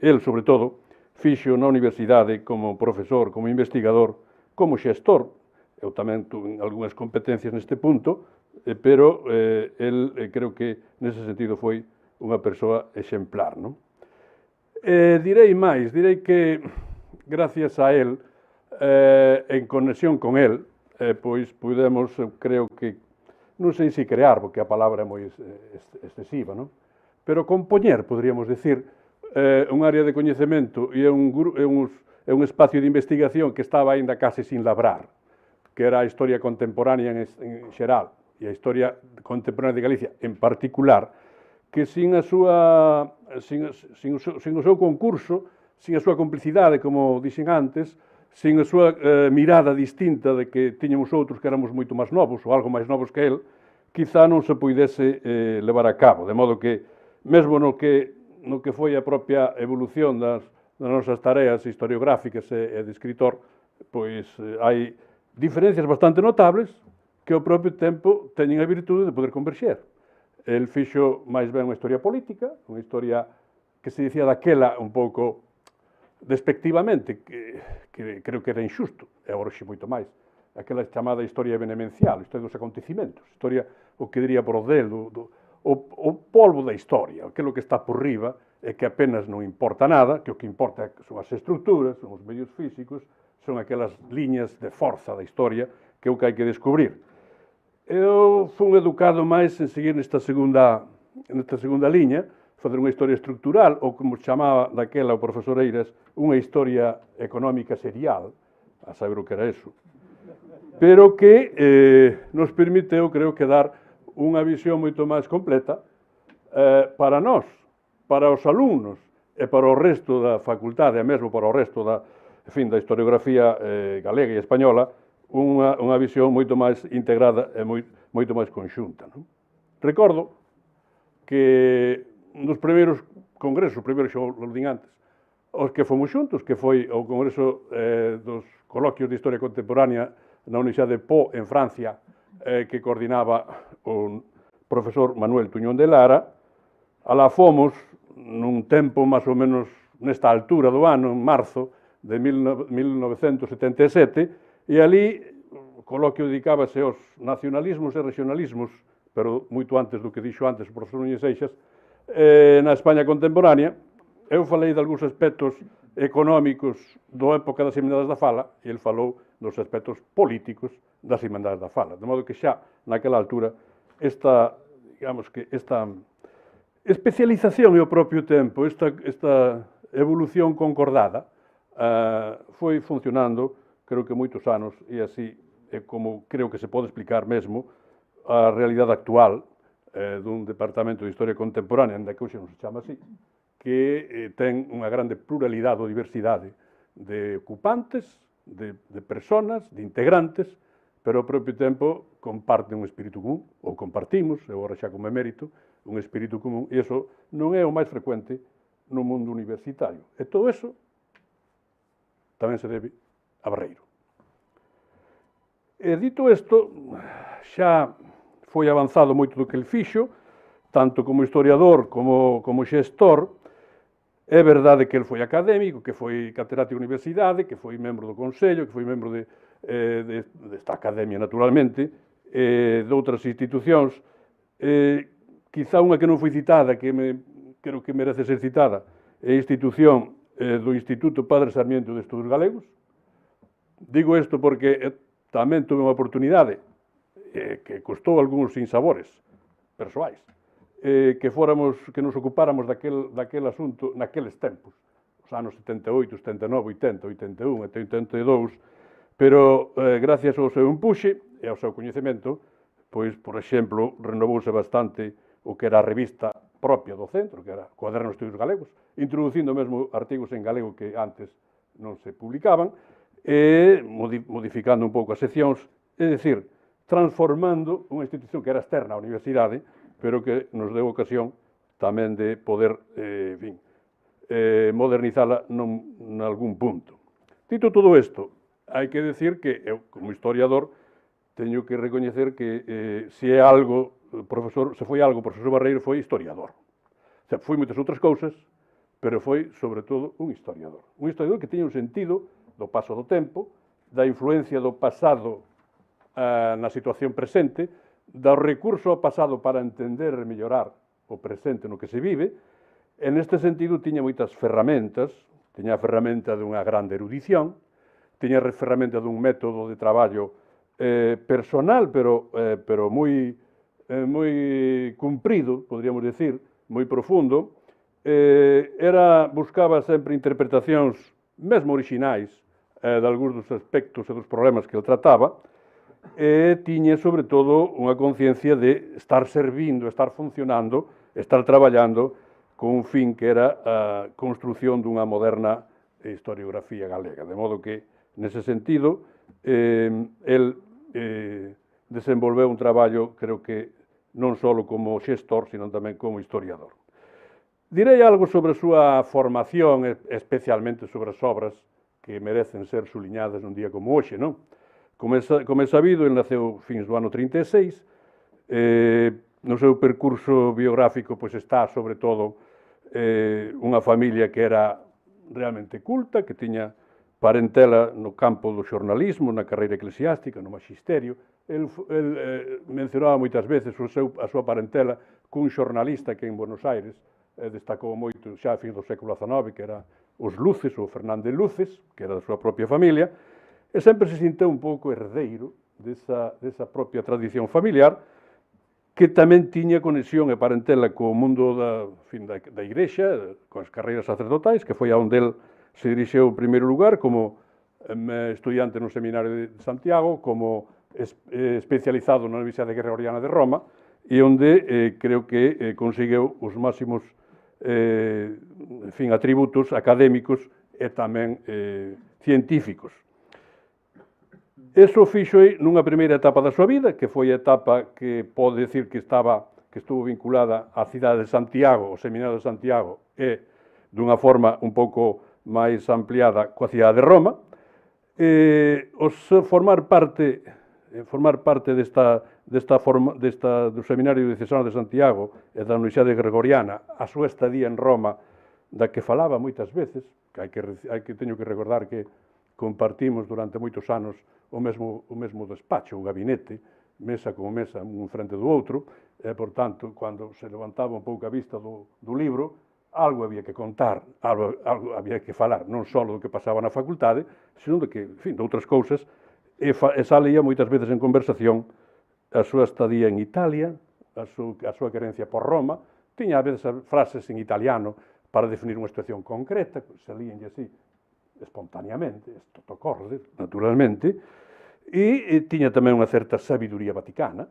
el, sobre todo, fixo na universidade como profesor, como investigador, como xestor. Eu tamén tuve algunhas competencias neste punto, pero el creo que nese sentido foi unha persoa exemplar, non? Direi máis, direi que gracias a él, en conexión con él, pois pudemos, creo que, non sei se crear, porque a palabra é moi excesiva, non? Pero compoñer, podríamos decir, un área de coñecemento e un espacio de investigación que estaba aínda case sin labrar, que era a historia contemporánea en xeral e a historia contemporánea de Galicia en particular, que sin o seu concurso, sin a súa complicidade, como dixen antes, sin a súa mirada distinta de que tiñamos outros que éramos moito máis novos ou algo máis novos que el, quizá non se puidese levar a cabo. De modo que, mesmo no que foi a propia evolución das nosas tareas historiográficas e de escritor, pois hai diferencias bastante notables que ao propio tempo teñen a virtude de poder converxer. El fixo máis ben unha historia política, unha historia que se dicía daquela un pouco despectivamente, que creo que era injusto, e agora xe moito máis, aquela chamada historia benemencial, historia dos acontecimentos, historia, o que diría Brodel, o polvo da historia, aquilo que está por riba e que apenas non importa nada, que o que importa son as estruturas, son os medios físicos, son aquelas liñas de forza da historia que é o que hai que descubrir. Eu fui educado máis en seguir nesta segunda liña, fazer unha historia estructural, ou como chamaba daquela o profesor Eiras, unha historia económica serial, a saber o que era eso, pero que nos permiteu, creo que, dar unha visión moito máis completa para nós, para os alumnos e para o resto da facultade, e mesmo para o resto da historiografía galega e española, unha visión moito máis integrada e moito máis conxunta. Recordo que nos primeiros congresos, primeiros xa o din antes, os que fomos xuntos, que foi o congreso dos coloquios de historia contemporánea na Universidade de Pau, en Francia, que coordinaba o profesor Manuel Tuñón de Lara. Alá fomos nun tempo máis ou menos nesta altura do ano, en marzo de 1977, e ali o coloquio dedicábase aos nacionalismos e regionalismos, pero moito antes do que dixo antes o profesor Núñez Seixas, na España contemporánea. Eu falei de algúns aspectos económicos da época das Irmandades da Fala e ele falou dos aspectos políticos das Irmandades da Fala. De modo que xa naquela altura esta especialización e ao propio tempo, esta evolución concordada foi funcionando, creo que moitos anos, e así é como creo que se pode explicar mesmo a realidade actual dun departamento de historia contemporánea, ainda que hoxe non se chama así, que ten unha grande pluralidade ou diversidade de ocupantes, de personas, de integrantes, pero ao propio tempo comparten un espírito común, ou compartimos, e agora xa como emérito, un espírito común, e iso non é o máis frecuente no mundo universitario. E todo eso tamén se debe a Barreiro. E dito isto, xa foi avanzado moito do que el fixo, tanto como historiador como xestor. É verdade que el foi académico, que foi catedrático de universidade, que foi membro do Consello, que foi membro desta academia, naturalmente, de outras institucións. Quizá unha que non foi citada, que creo que merece ser citada, é a institución do Instituto Padre Sarmiento de Estudos Galegos. Digo isto porque tamén tuve unha oportunidade que custou algúns sinsabores persoais, que nos ocupáramos daquel asunto naqueles tempos, os anos 78, 79, 80, 81 e 82, pero gracias ao seu empuxe e ao seu coñecemento, pois, por exemplo, renovouse bastante o que era a revista propia do centro, que era Cuadernos de Estudos Galegos, introducindo mesmo artigos en galego que antes non se publicaban, e modificando un pouco as seccións, é dicir, transformando unha institución que era externa á universidade, pero que nos deu ocasión tamén de poder modernizala nalgún punto. Dito todo isto, hai que decir que eu, como historiador, teño que recoñecer que se foi algo, o profesor Barreiro foi historiador. O sea, foi moitas outras cousas, pero foi, sobre todo, un historiador. Un historiador que tiña un sentido do paso do tempo, da influencia do pasado na situación presente, do recurso ao pasado para entender e mellorar o presente no que se vive. E neste sentido tiña moitas ferramentas, tiña a ferramenta dunha grande erudición, tiña a ferramenta dun método de traballo personal, pero moi cumprido, podríamos decir, moi profundo. Buscaba sempre interpretacións mesmo orixinais de algúns dos aspectos e dos problemas que ele trataba, e tiña, sobre todo, unha conciencia de estar servindo, estar funcionando, estar traballando con un fin que era a construción dunha moderna historiografía galega. De modo que, nese sentido, el desenvolveu un traballo, creo que, non só como xestor, sino tamén como historiador. Direi algo sobre a súa formación, especialmente sobre as obras que merecen ser suliñadas nun día como hoxe, non? Como é sabido, ele naceu fins do ano 36, no seu percurso biográfico pois está, sobre todo, unha familia que era realmente culta, que tiña parentela no campo do xornalismo, na carreira eclesiástica, no magisterio. El mencionaba moitas veces a súa parentela cun xornalista que en Buenos Aires destacou moito xa a fin do século XIX, que era os Luces, ou Fernández Luces, que era da súa propia familia, e sempre se sinteu un pouco herdeiro desa propia tradición familiar, que tamén tiña conexión e parentela co mundo da Igrexa, con as carreiras sacerdotais, que foi a onde el se dirixeu en primeiro lugar como estudiante no Seminario de Santiago, como especializado na Universidade Gregoriana de Roma, e onde creo que conseguiu os máximos atributos académicos e tamén científicos. Eso fixo nunha primeira etapa da súa vida, que foi a etapa que pode decir que estuvo vinculada á cidade de Santiago, ao Seminario de Santiago, e dunha forma un pouco máis ampliada coa cidade de Roma. Formar parte do Seminario Diocesano de Santiago e da Universidade Gregoriana, a súa estadía en Roma, da que falaba moitas veces, que teño que recordar que compartimos durante moitos anos o mesmo despacho, o gabinete, mesa como mesa, un frente do outro, e, por tanto, cando se levantaba un pouco a vista do libro, algo había que contar, algo había que falar, non só do que pasaba na facultade, sino de outras cousas, e salía moitas veces en conversación a súa estadía en Italia, a súa querencia por Roma, tiña a veces frases en italiano para definir unha situación concreta, salíanlle así espontaneamente, isto ocorre, naturalmente, e tiña tamén unha certa sabiduría vaticana,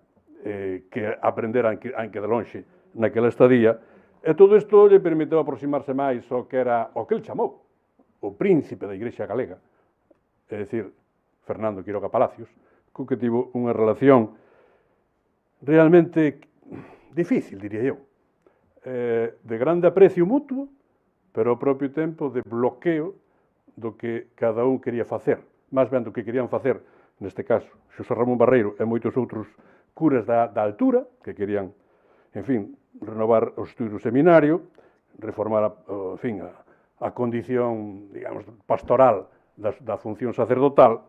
que aprendera anque de lonxe naquela estadía, e todo isto lle permitiu aproximarse máis ao que el chamou o príncipe da Igrexa galega, é dicir, Fernando Quiroga Palacios, co que tivo unha relación realmente difícil, diría eu, de grande aprecio mutuo, pero ao propio tempo de bloqueo do que cada un quería facer, máis ben do que querían facer, neste caso, Xosé Ramón Barreiro e moitos outros curas da altura, que querían, en fin, renovar os estudos do seminario, reformar a condición, digamos, pastoral da función sacerdotal,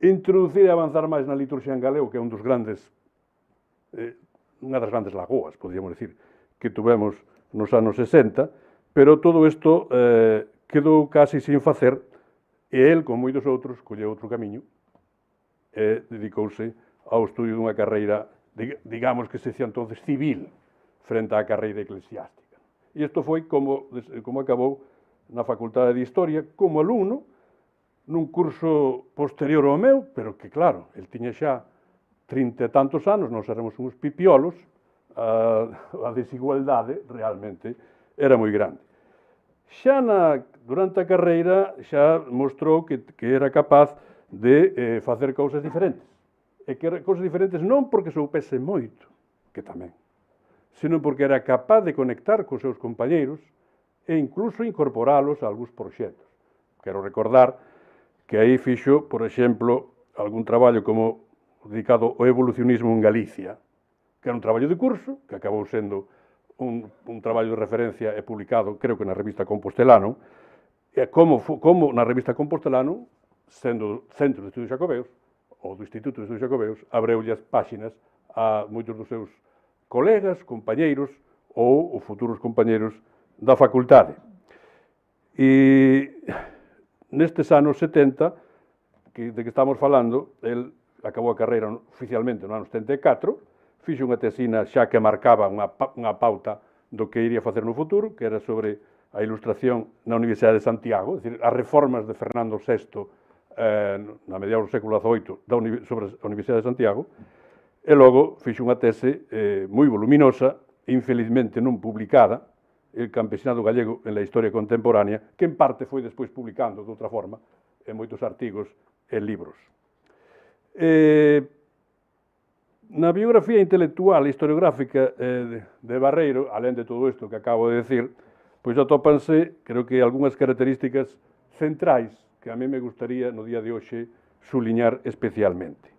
introducir e avanzar máis na liturxia en galego, que é unha das grandes lagoas, podríamos decir, que tuvemos nos anos 60, pero todo isto quedou casi sin facer, e el, como moitos outros, colleu outro camiño e dedicouse ao estudio dunha carreira, digamos que se decía entonces civil, frente á carreira eclesiástica. E isto foi como acabou na Facultade de Historia, como alumno, nun curso posterior ao meu, pero que, claro, el tiña xa 30 e tantos anos, nós éramos uns pipiolos, a desigualdade realmente era moi grande. Xa durante a carreira xa mostrou que era capaz de facer cousas diferentes. E que cousas diferentes non porque soupese moito, que tamén, sino porque era capaz de conectar cos seus compañeiros e incluso incorporalos a algúns proxectos. Quero recordar que aí fixo, por exemplo, algún traballo como dedicado ao evolucionismo en Galicia, que era un traballo de curso, que acabou sendo un traballo de referencia e publicado, creo que na revista Compostelano, e como na revista Compostelano, sendo Centro de Estudios Xacobeos, ou do Instituto de Estudios Xacobeos, abreulle as páxinas a moitos dos seus colegas, compañeiros ou os futuros compañeiros da facultade. E nestes anos 70, de que estamos falando, el acabou a carreira oficialmente no ano 74, fixo unha tesina xa que marcaba unha pauta do que iría facer no futuro, que era sobre a ilustración na Universidade de Santiago, é dicir, as reformas de Fernando VI na mediados do século XVIII sobre a Universidade de Santiago, e logo fixo unha tese moi voluminosa, infelizmente non publicada, El campesinado gallego en la historia contemporánea, que en parte foi despois publicando de outra forma en moitos artigos e libros. Na biografía intelectual e historiográfica de Barreiro, alén de todo isto que acabo de decir, pois atópanse, creo que, algunhas características centrais que a mí me gustaría no día de hoxe suliñar especialmente.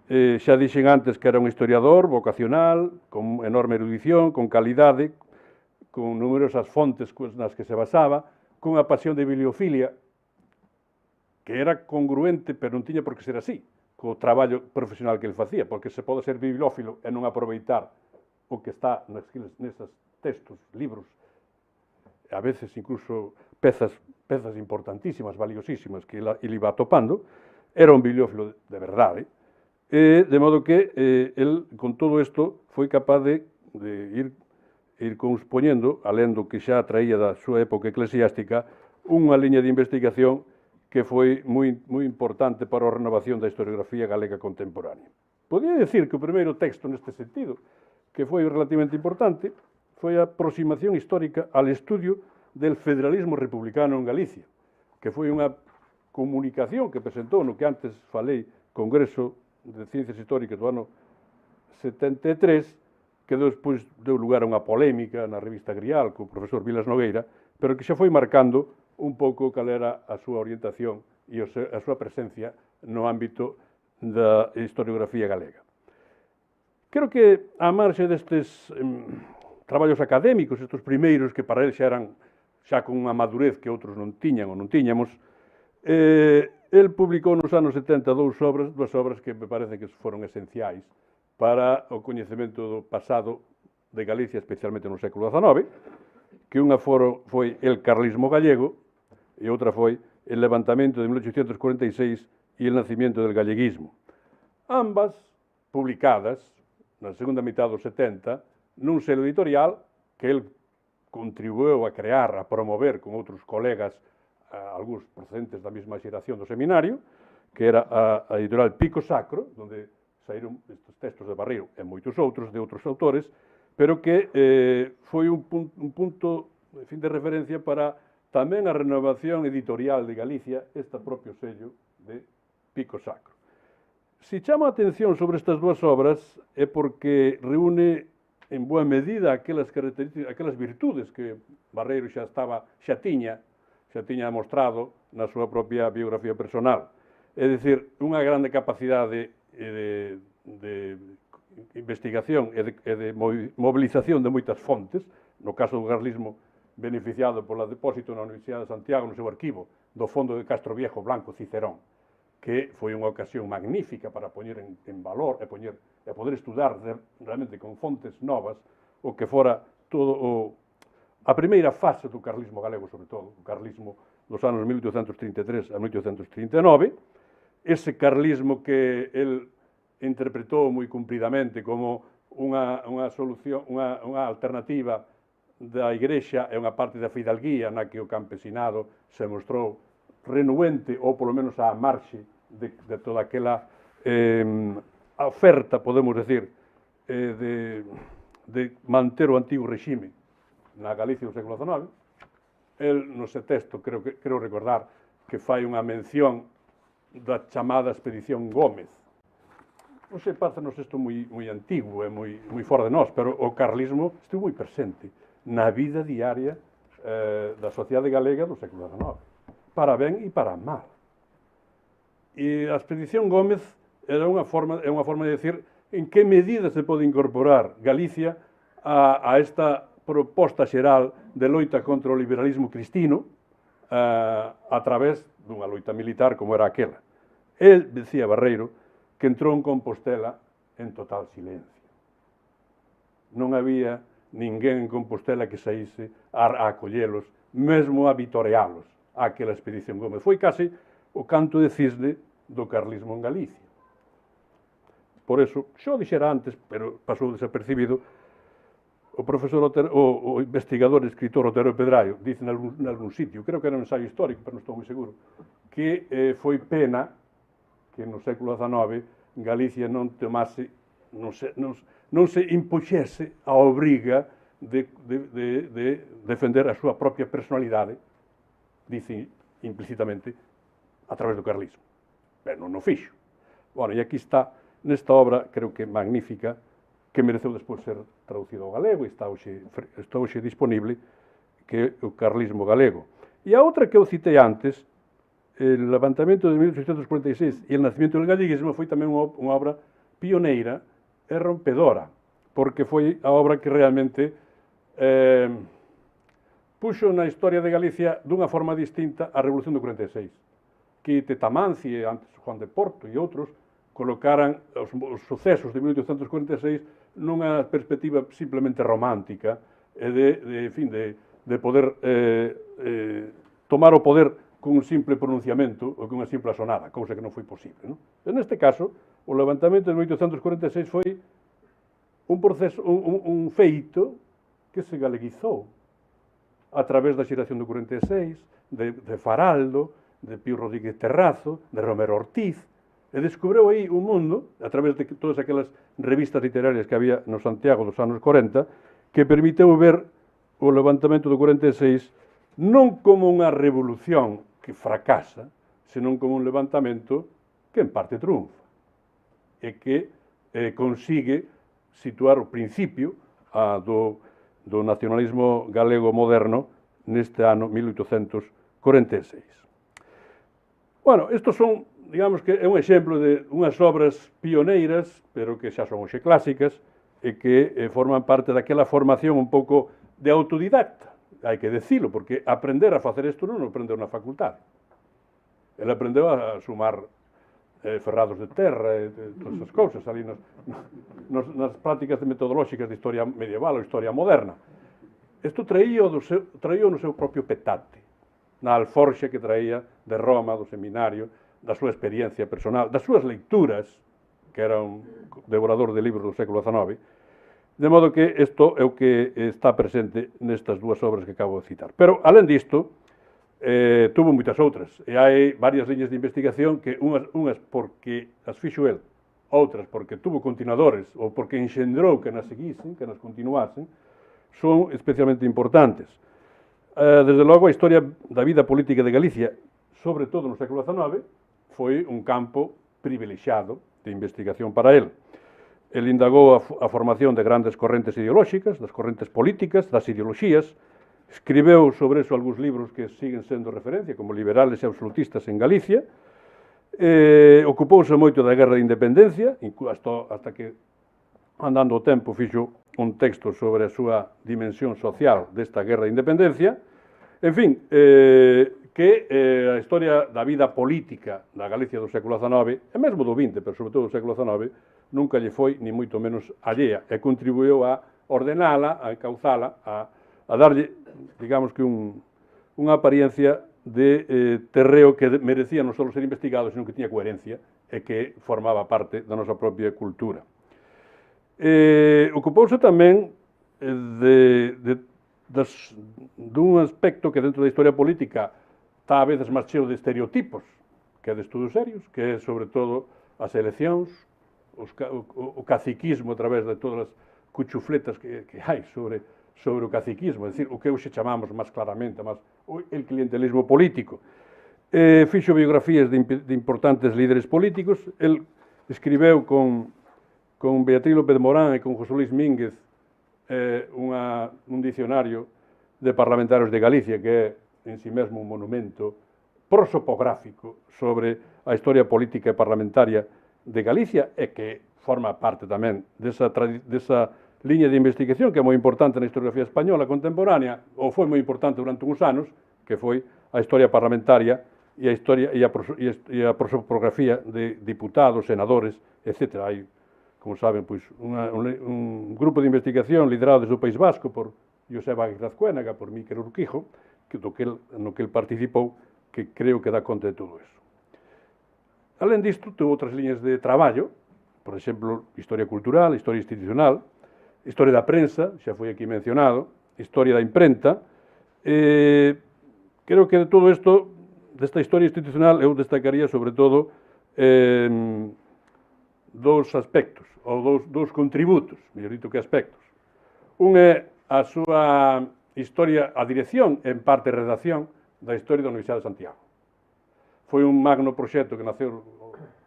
Xa dixen antes que era un historiador vocacional, con enorme erudición, con calidade, con numerosas fontes nas que se basaba, con a pasión de bibliofilia, que era congruente, pero non tiña por que ser así, co traballo profesional que ele facía, porque se pode ser bibliófilo e non aproveitar o que está neses textos, libros, a veces incluso pezas importantísimas, valiosísimas, que ele iba atopando, era un bibliófilo de verdade, de modo que el, con todo isto, foi capaz de ir conspoñendo, alén do que xa traía da súa época eclesiástica, unha liña de investigación que foi moi importante para a renovación da historiografía galega contemporánea. Podía decir que o primeiro texto neste sentido, que foi relativamente importante, foi a aproximación histórica al estudio del federalismo republicano en Galicia, que foi unha comunicación que presentou no que antes falei, Congreso de Ciencias Históricas do ano 73, que despois deu lugar a unha polémica na revista Grial co profesor Vilas Nogueira, pero que xa foi marcando un pouco cal era a súa orientación e a súa presencia no ámbito da historiografía galega. Creo que, á marxe destes traballos académicos, estes primeiros que para el xa eran xa con unha madurez que outros non tiñan ou non tiñamos, el publicou nos anos 70 dúas obras que me parece que foron esenciais para o coñecemento do pasado de Galicia, especialmente no século XIX, que unha foi El carlismo gallego e outra foi El levantamento de 1846 e El nacimiento del galleguismo. Ambas publicadas na segunda mitad dos 70 nun selo editorial que el contribuiu a crear, a promover con outros colegas, algúns procedentes da mesma xeración do seminario, que era a editorial Pico Sacro, onde saíron estes textos de Barreiro e moitos outros de outros autores, pero que foi un punto de referencia para tamén a renovación editorial de Galicia, este propio sello de Pico Sacro. Se chama a atención sobre estas dúas obras é porque reúne en boa medida aquelas virtudes que Barreiro xa tiña mostrado na súa propia biografía personal. É dicir, unha grande capacidade de investigación e de mobilización de moitas fontes, no caso do carlismo beneficiado polo depósito na Universidade de Santiago no seu arquivo do fondo de Castro Viejo Blanco Cicerón, que foi unha ocasión magnífica para poñer en valor e poder estudar realmente con fontes novas o que fora todo a primeira fase do carlismo galego, sobre todo, o carlismo dos anos 1833 a 1839, ese carlismo que el interpretou moi cumpridamente como unha solución, unha alternativa da Igrexa e unha parte da fidalguía na que o campesinado se mostrou renuente ou polo menos á marxe de toda aquela oferta, podemos decir, de manter o antigo regime na Galicia do século XIX. El, no seu texto, creo recordar que fai unha mención da chamada Expedición Gómez. Non sei, parece-nos isto moi antigo e moi fora de nós, pero o carlismo estivo moi presente na vida diaria da sociedade galega do século XIX, para ben e para mal. E a Expedición Gómez era unha forma de decir en que medida se pode incorporar Galicia a esta proposta xeral de loita contra o liberalismo cristino a través dunha loita militar como era aquela. El, decía Barreiro, que entrou en Compostela en total silencio. Non había ninguén en Compostela que saíse a acollelos, mesmo a vitorealos, aquela expedición Gómez. Foi case o canto de cisne do carlismo en Galicia. Por eso, xo dixera antes, pero pasou desapercibido, o profesor o investigador e escritor Otero Pedraio dice nalgún sitio, creo que era un ensayo histórico, pero non estou moi seguro, que foi pena que no século XIX Galicia non tomase, non se impuxese a obriga de defender a súa propia personalidade, dice implícitamente, a través do carlismo. Pero non o fixo. Bueno, e aquí está, nesta obra, creo que magnífica, que mereceu despois ser traducido ao galego e está hoxe disponible, que é o carlismo galego. E a outra que eu citei antes, el levantamento de 1846 e el nacimiento del galleguismo, foi tamén unha obra pioneira e rompedora, porque foi a obra que realmente puxo na historia de Galicia dunha forma distinta a Revolución do 46, que Tetamanci, antes Juan de Porto e outros, colocaran os sucesos de 1846 nunha perspectiva simplemente romántica e de poder tomar o poder cun simple pronunciamento ou cunha simple asonada, cousa que non foi posible. Non? E neste caso, o levantamento de 1846 foi un proceso, un feito que se galeguizou a través da xeración do 46, de Faraldo, de Pío Rodríguez Terrazo, de Romero Ortiz, e descubreu aí un mundo, a través de todas aquelas revistas literarias que había no Santiago dos anos 40, que permiteu ver o levantamento do 46 non como unha revolución que fracasa, senón como un levantamento que en parte triunfa e que consigue situar o principio do nacionalismo galego moderno neste ano 1846. Bueno, estos son, digamos que é un exemplo de unhas obras pioneiras, pero que xa son hoxe clásicas, e que forman parte daquela formación un pouco de autodidacta, hai que decilo, porque aprender a facer isto non o aprendeu na facultade. Ele aprendeu a sumar ferrados de terra e todas esas cousas ali nas prácticas metodolóxicas de historia medieval ou historia moderna. Isto traía no seu propio petate, na alforxa que traía de Roma, do seminario, da súa experiencia personal, das súas leituras, que era un devorador de libros do século XIX, de modo que isto é o que está presente nestas dúas obras que acabo de citar. Pero, alén disto, tuvo moitas outras, e hai varias liñas de investigación que unhas porque as fixo el, outras porque tuvo continuadores ou porque enxendrou que nas seguisen, que nas continuasen, son especialmente importantes. Desde logo, a historia da vida política de Galicia, sobre todo no século XIX, foi un campo privilexiado de investigación para el. El indagou a formación de grandes correntes ideolóxicas, das correntes políticas, das ideoloxías, escribeu sobre eso algúns libros que siguen sendo referencia, como Liberales e Absolutistas en Galicia, ocupouse moito da Guerra de Independencia, hasta que, andando o tempo, fixo un texto sobre a súa dimensión social desta Guerra de Independencia. En fin, que a historia da vida política da Galicia do século XIX, e mesmo do XX, pero sobre todo do século XIX, nunca lle foi, ni moito menos, allea, e contribuiu a ordenala, a encauzala, a darlle, digamos que unha apariencia de terreo que merecía non só ser investigado, senón que tiña coherencia e que formaba parte da nosa propia cultura. Ocupouse tamén dun aspecto que dentro da historia política está a veces máis cheo de estereotipos que de estudos serios, que é sobre todo as eleccións, o caciquismo a través de todas as cuchufletas que hai sobre o caciquismo, é dicir, o que hoxe chamamos máis claramente el clientelismo político. Fixo biografías de importantes líderes políticos. El escribeu con Beatriz López Morán e con José Luis Mínguez un dicionario de parlamentarios de Galicia que é en si mesmo un monumento prosopográfico sobre a historia política e parlamentaria de Galicia e que forma parte tamén desa liña de investigación que é moi importante na historiografía española contemporánea, ou foi moi importante durante uns anos, que foi a historia parlamentaria e a prosopografía de diputados, senadores, etc. Hai como saben, pois, un grupo de investigación liderado desde o País Vasco por Joseba Aguirre-Azcuénaga, por Miquel Urquijo, no que el participou, que creo que dá conta de todo eso. Alén disto, tuvo outras liñas de traballo, por exemplo, historia cultural, historia institucional, historia da prensa, xa foi aquí mencionado, historia da imprenta. Creo que de todo isto, desta historia institucional, eu destacaría sobre todo dous aspectos, ou dous contributos, mellor dito que aspectos. Un é a súa historia, a dirección, en parte redacción, da historia da Universidade de Santiago. Foi un magno proxecto que naceu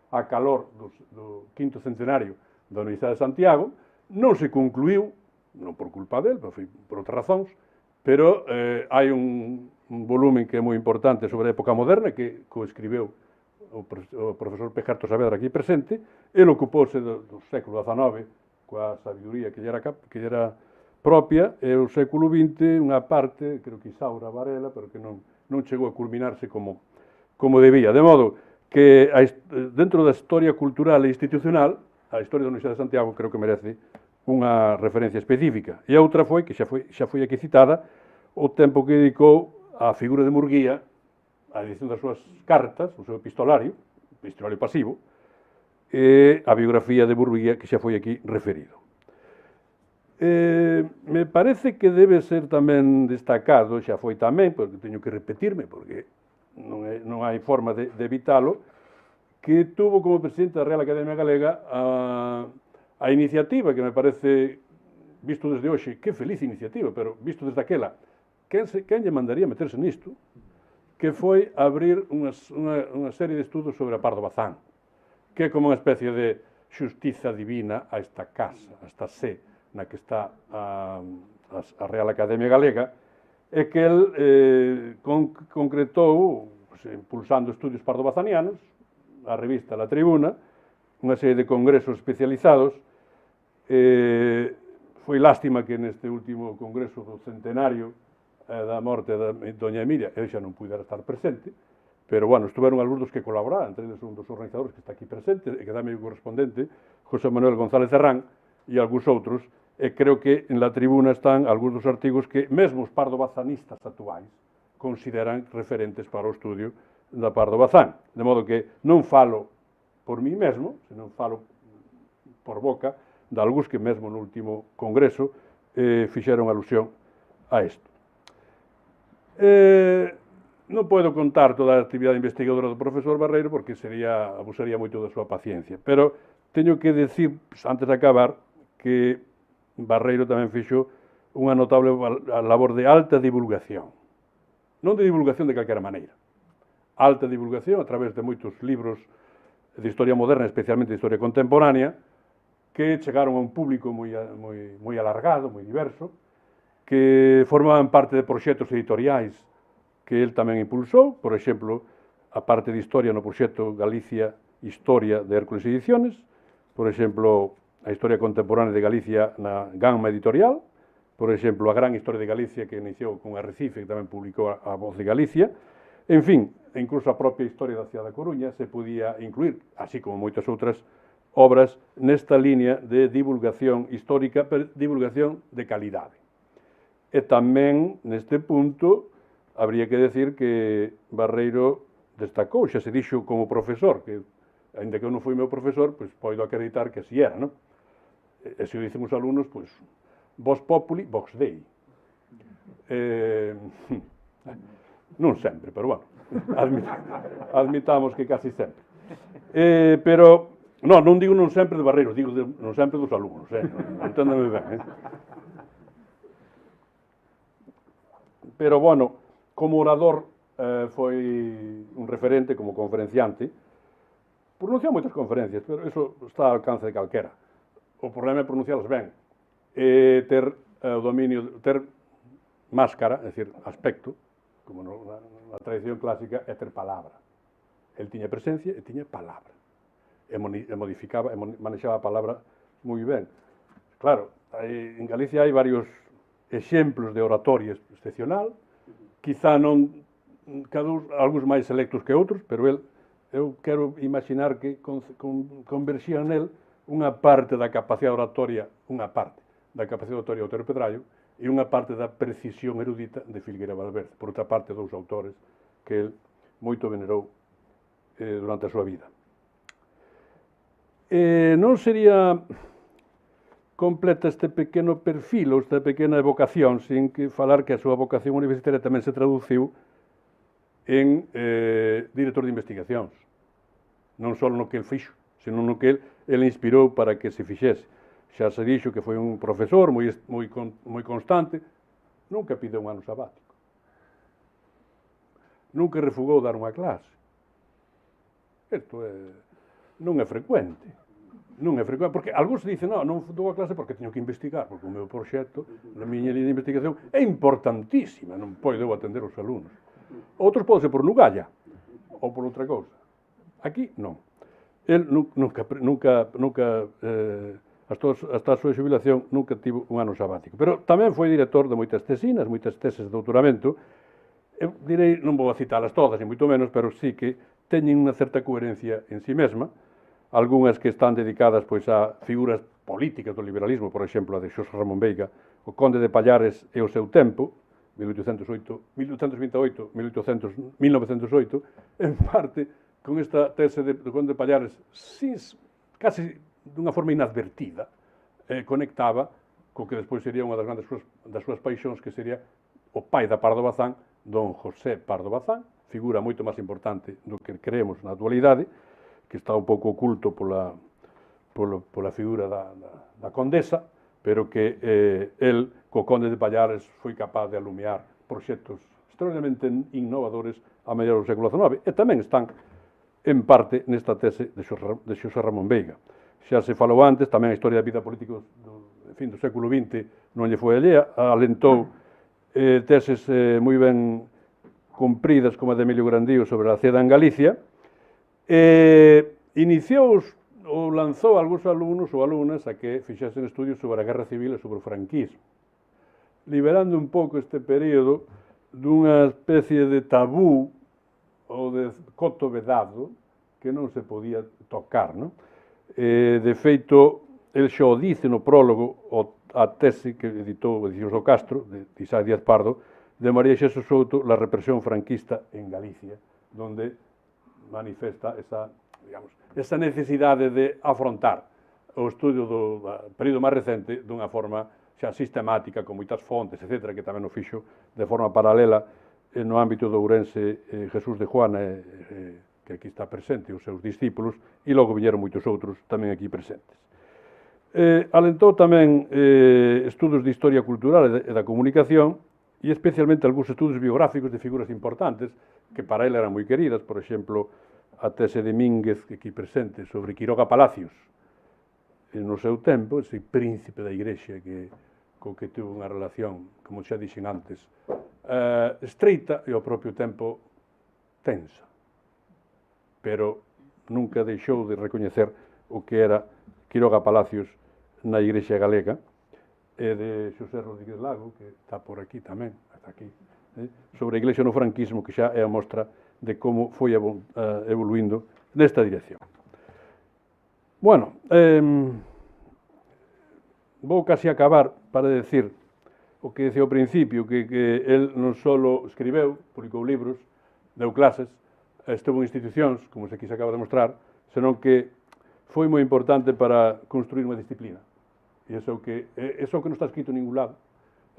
a calor do quinto centenario da Universidade de Santiago, non se concluiu, non por culpa del, foi por outras razóns, pero hai un volumen que é moi importante sobre a época moderna, que coescribeu o profesor Pejarto Saavedra aquí presente. Ele ocupouse do século XIX coa sabiduría que lle era propia, e o século XX unha parte, creo que Isaura Varela, pero que non chegou a culminarse como debía. De modo que dentro da historia cultural e institucional, a historia da Universidade de Santiago creo que merece unha referencia específica. E a outra foi, que xa foi aquí citada, o tempo que dedicou á figura de Murguía, a edición das súas cartas, o seu epistolario pasivo, e a biografía de Murguía, que xa foi aquí referido. Me parece que debe ser tamén destacado, xa foi tamén, porque teño que repetirme, porque non hai forma de evitalo, que tuvo como presidente da Real Academia Galega a iniciativa, que me parece, visto desde hoxe, que feliz iniciativa, pero visto desde aquela, quen lle mandaría meterse nisto, que foi abrir unha serie de estudos sobre a Pardo Bazán, que é como unha especie de xustiza divina a esta casa, a esta sé na que está a Real Academia Galega, e que el concretou, impulsando estudios pardobazanianos, a revista La Tribuna, unha serie de congresos especializados. Foi lástima que neste último congreso do centenario da morte da doña Emilia, ele xa non pudera estar presente, pero, bueno, estuveron algúns dos que colaboraron, entre eles un dos organizadores que está aquí presente, e que dá meu correspondente, José Manuel González Serrán, e algúns outros, e creo que en La Tribuna están algúns dos artigos que mesmo os pardobazanistas actuais consideran referentes para o estudio da Pardo Bazán. De modo que non falo por mí mesmo, senón falo por boca de algúns que mesmo no último congreso fixeron alusión a isto. Non podo contar toda a actividade investigadora do profesor Barreiro porque abusaría moito da súa paciencia, pero teño que decir, antes de acabar, que Barreiro tamén fixo unha notable labor de alta divulgación. Non de divulgación de calquera maneira. Alta divulgación a través de moitos libros de historia moderna, especialmente de historia contemporánea, que chegaron a un público moi alargado, moi diverso, que formaban parte de proxectos editoriais que el tamén impulsou, por exemplo, a parte de historia no proxecto Galicia Historia de Hércules Ediciones, por exemplo, a historia contemporánea de Galicia na Gamma Editorial, por exemplo, a gran historia de Galicia que iniciou con Arrecife, que tamén publicou a Voz de Galicia, en fin, incluso a propia historia da cidade da Coruña se podía incluir, así como moitas outras obras, nesta línea de divulgación histórica, pero divulgación de calidade. E tamén, neste punto, habría que decir que Barreiro destacou, xa se dixo como profesor, que, ainda que eu non fui meu profesor, pois podo acreditar que así era, non? E se o dicen os alumnos, pois, vos populi, vox dei. Non sempre, pero, bueno, admitamos que casi sempre. Pero, non digo non sempre de Barreiro, digo non sempre dos alumnos, enténdame ben, Pero, bueno, como orador foi un referente, como conferenciante, pronunciou moitas conferencias, pero iso está ao alcance de calquera. O problema é pronuncialas ben, ter o dominio, ter máscara, é dicir, aspecto, como na tradición clásica, é ter palabra. El tiña presencia e tiña palabra. E modificaba, e manexaba a palabra moi ben. Claro, en Galicia hai varios exemplos de oratoria excepcional, quizá non algúns máis selectos que outros, pero eu quero imaginar que converxían nel unha parte da capacidade oratoria, Otero Pedrallo, e unha parte da precisión erudita de Filgueira Valverde. Por outra parte, dous autores que el moito venerou durante a súa vida. Non sería completa este pequeno perfil ou esta pequena evocación sin que falar que a súa vocación universitaria tamén se traduciu en director de investigacións. Non só no que el fixo, senón no que el inspirou para que se fixese. Xa se dixo que foi un profesor moi constante, nunca pideu un ano sabático. Nunca refugou dar unha clase. Isto non é frecuente. Non é frecuente, porque algúns dicen, non dou a clase porque teño que investigar, porque o meu proxecto, na miña línea de investigación, é importantísima, non podo atender os alumnos. Outros pode ser por nugalla, ou por outra cousa. Aquí, non. El nunca hasta a súa xubilación, nunca tivo un ano sabático. Pero tamén foi director de moitas tesinas, moitas teses de doutoramento. Eu direi, non vou a citalas todas, ni moito menos, pero sí que teñen unha certa coherencia en sí mesma, algunhas que están dedicadas pois a figuras políticas do liberalismo, por exemplo, a de Xosé Ramón Veiga, o conde de Pallares e o seu tempo, 1828, 1908, en parte, con esta tese do conde de Pallares, casi dunha forma inadvertida, conectaba co que despois sería unha das súas paixóns, que sería o pai da Pardo Bazán, don José Pardo Bazán, figura moito máis importante do que creemos na actualidade, que está un pouco oculto pola figura da condesa, pero que el, co conde de Pallares, foi capaz de alumiar proxectos extraordinariamente innovadores a mediados do século XIX, e tamén están en parte nesta tese de Xosé Ramón Veiga. Xa se falou antes, tamén a historia da vida política do fin do século XX non lle foi allea, alentou teses moi ben cumpridas como a de Emilio Grandío sobre a ceda en Galicia, iniciou ou lanzou algúns alumnos ou alumnas a que fixesen estudios sobre a Guerra Civil e sobre o franquismo, liberando un pouco este período dunha especie de tabú ou de coto vedado que non se podía tocar, non? De feito, el xa o dice no prólogo a tese que editou Edicións do Castro, de Isaac Díaz Pardo, de María Xeso Souto, La represión franquista en Galicia, donde manifesta esa necesidade de afrontar o estudio do período máis recente dunha forma xa sistemática, con moitas fontes, etc., que tamén o fixo de forma paralela no ámbito do Ourense Jesús de Juana, que aquí está presente, os seus discípulos, e logo viñeron moitos outros tamén aquí presentes. Alentou tamén estudos de historia cultural e da comunicación, e especialmente algúns estudos biográficos de figuras importantes, que para ele eran moi queridas, por exemplo, a tese de Mínguez, que aquí presente, sobre Quiroga Palacios, no seu tempo, ese príncipe da Igrexa co que tuvo unha relación, como xa dixen antes, estreita e ao propio tempo tensa, pero nunca deixou de recoñecer o que era Quiroga Palacios na Igrexa galega, e de Xosé Rodríguez Lago, que está por aquí tamén, está aquí, sobre a Iglesia no franquismo, que xa é a mostra de como foi evoluindo nesta dirección. Bueno, vou casi acabar para decir o que decía ao principio, que el non só escribeu, publicou libros, deu clases, estivo en institucións, como aquí se acaba de mostrar, senón que foi moi importante para construir unha disciplina. E iso que non está escrito en ningún lado,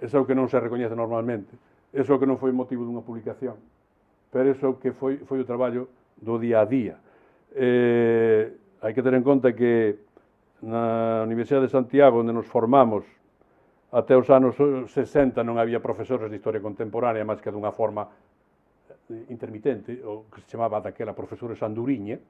iso que non se recoñece normalmente, iso que non foi motivo dunha publicación, pero iso que foi o traballo do día a día. Hai que ter en conta que na Universidade de Santiago, onde nos formamos, até os anos 60 non había profesores de historia contemporánea, máis que dunha forma intermitente, o que se chamaba daquela profesores anduriña,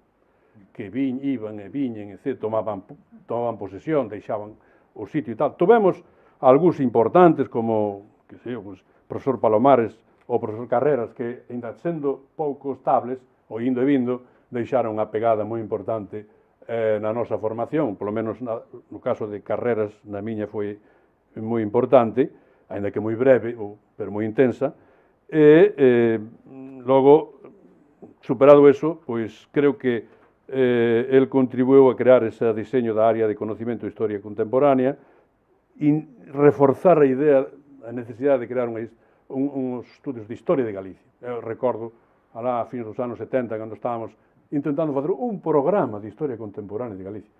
que iban e viñen, etc., tomaban posesión, deixaban o sitio e tal. Tuvemos algúns importantes, como, que sei, o profesor Palomares ou o profesor Carreras, que, ainda sendo pouco estables, ou indo e vindo, deixaron unha pegada moi importante na nosa formación, polo menos no caso de Carreras, na miña foi moi importante, aínda que moi breve, pero moi intensa, e logo, superado eso, pois creo que el contribuiu a crear ese diseño da área de conocimento de historia contemporánea e reforzar a idea, a necesidade de crear uns estudios de historia de Galicia. Eu recordo, alá a fins dos anos 70, cando estábamos intentando facer un programa de historia contemporánea de Galicia.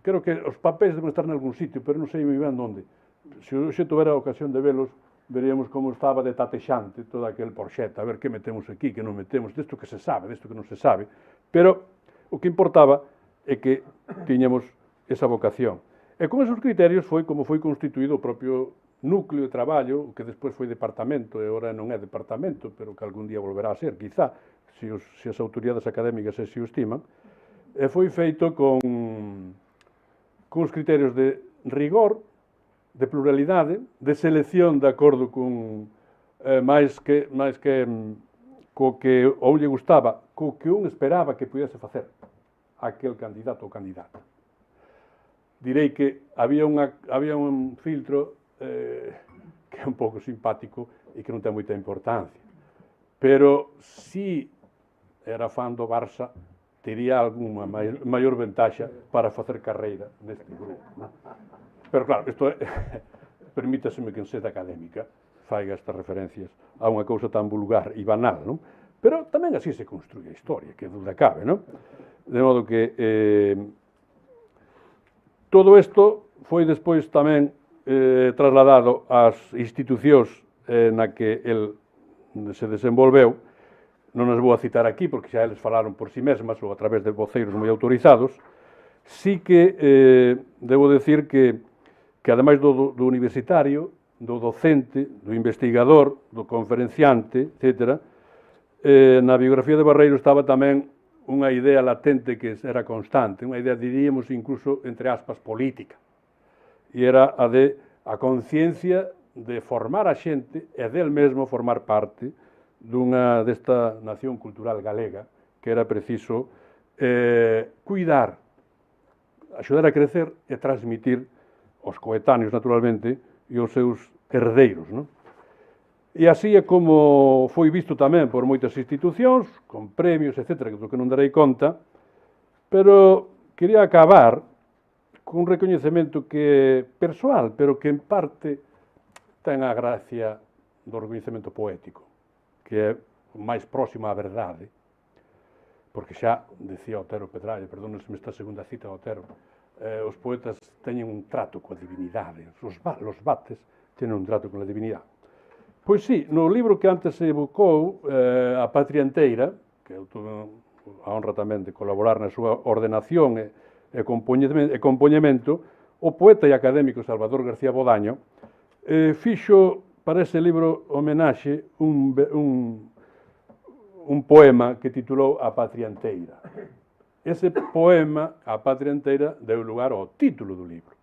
Creo que os papéis deben estar en algún sitio, pero non sei moi ben onde. Se hoxe tuvera a ocasión de velos, veríamos como estaba de tatexante todo aquel proxecto, a ver que metemos aquí, que non metemos, desto que se sabe, desto que non se sabe. Pero o que importaba é que tiñamos esa vocación. E con esos criterios foi como foi constituído o propio núcleo de traballo, que despois foi departamento, e agora non é departamento, pero que algún día volverá a ser, quizá, se as autoridades académicas se o estiman, e foi feito con os criterios de rigor, de pluralidade, de selección de acordo con máis que co que ou lle gustaba, co que un esperaba que pudese facer aquel candidato ou candidata. Direi que había un filtro que é un pouco simpático e que non ten moita importancia. Pero si era fan do Barça, tería algunha maior ventaxa para facer carreira neste grupo. Pero claro, isto é, permítaseme que en sede académica faiga estas referencias a unha cousa tan vulgar e banal, non? Pero tamén así se construye a historia, que duda cabe, non? De modo que todo isto foi despois tamén trasladado ás institucións na que el se desenvolveu. Non as vou a citar aquí, porque xa eles falaron por si mesmas ou a través de voceiros moi autorizados. Sí que debo decir que ademais do universitario, do docente, do investigador, do conferenciante, etc., na biografía de Barreiro estaba tamén unha idea latente que era constante, unha idea, diríamos, incluso, entre aspas, política. E era a conciencia de formar a xente e del mesmo formar parte desta nación cultural galega que era preciso cuidar, axudar a crecer e transmitir aos coetáneos, naturalmente, e aos seus herdeiros, non? E así é como foi visto tamén por moitas institucións, con premios, etc., do que non darei conta, pero quería acabar cun recoñecemento que é persoal, pero que en parte ten a gracia do recoñecemento poético, que é máis próximo á verdade, porque xa decía Otero Pedralla, perdónenseme esta segunda cita de Otero, os poetas teñen un trato coa divinidade, os bates teñen un trato con a divinidade. Pois sí, no libro que antes se evocou, A Patria Enteira, que eu tuve a honra tamén de colaborar na súa ordenación e compoñemento, o poeta e académico Salvador García Bodaño fixo para ese libro homenaxe un poema que titulou A Patria Enteira. Ese poema, A Patria Enteira, deu lugar ao título do libro.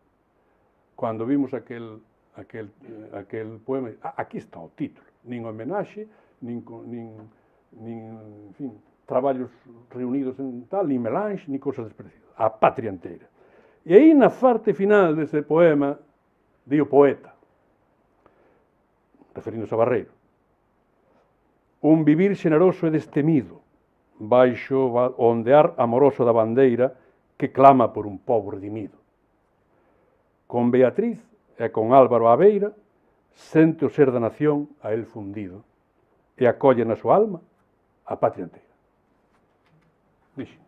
Cando vimos aquel poema, aquí está o título, nin homenaxe, nin traballos reunidos en tal, nin melange, nin cosas despreciadas. A Patria Enteira. E aí, na parte final dese poema, di o poeta, referíndose a Barreiro, un vivir xeneroso e destemido, baixo o ondear amoroso da bandeira que clama por un pobo redimido. Con Beatriz e con Álvaro á beira, sente o ser da nación a el fundido e acolle na súa alma a patria enteira. Dixe.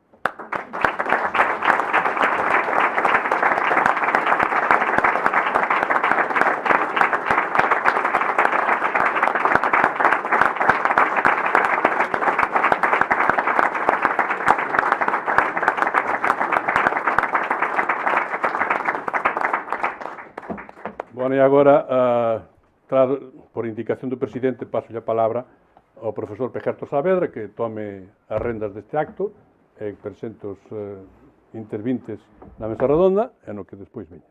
Bueno, e agora, por indicación do presidente, paso a palabra ao profesor Pejerto Saavedra que tome as rendas deste acto e presente os intervintes na mesa redonda e no que despois veña.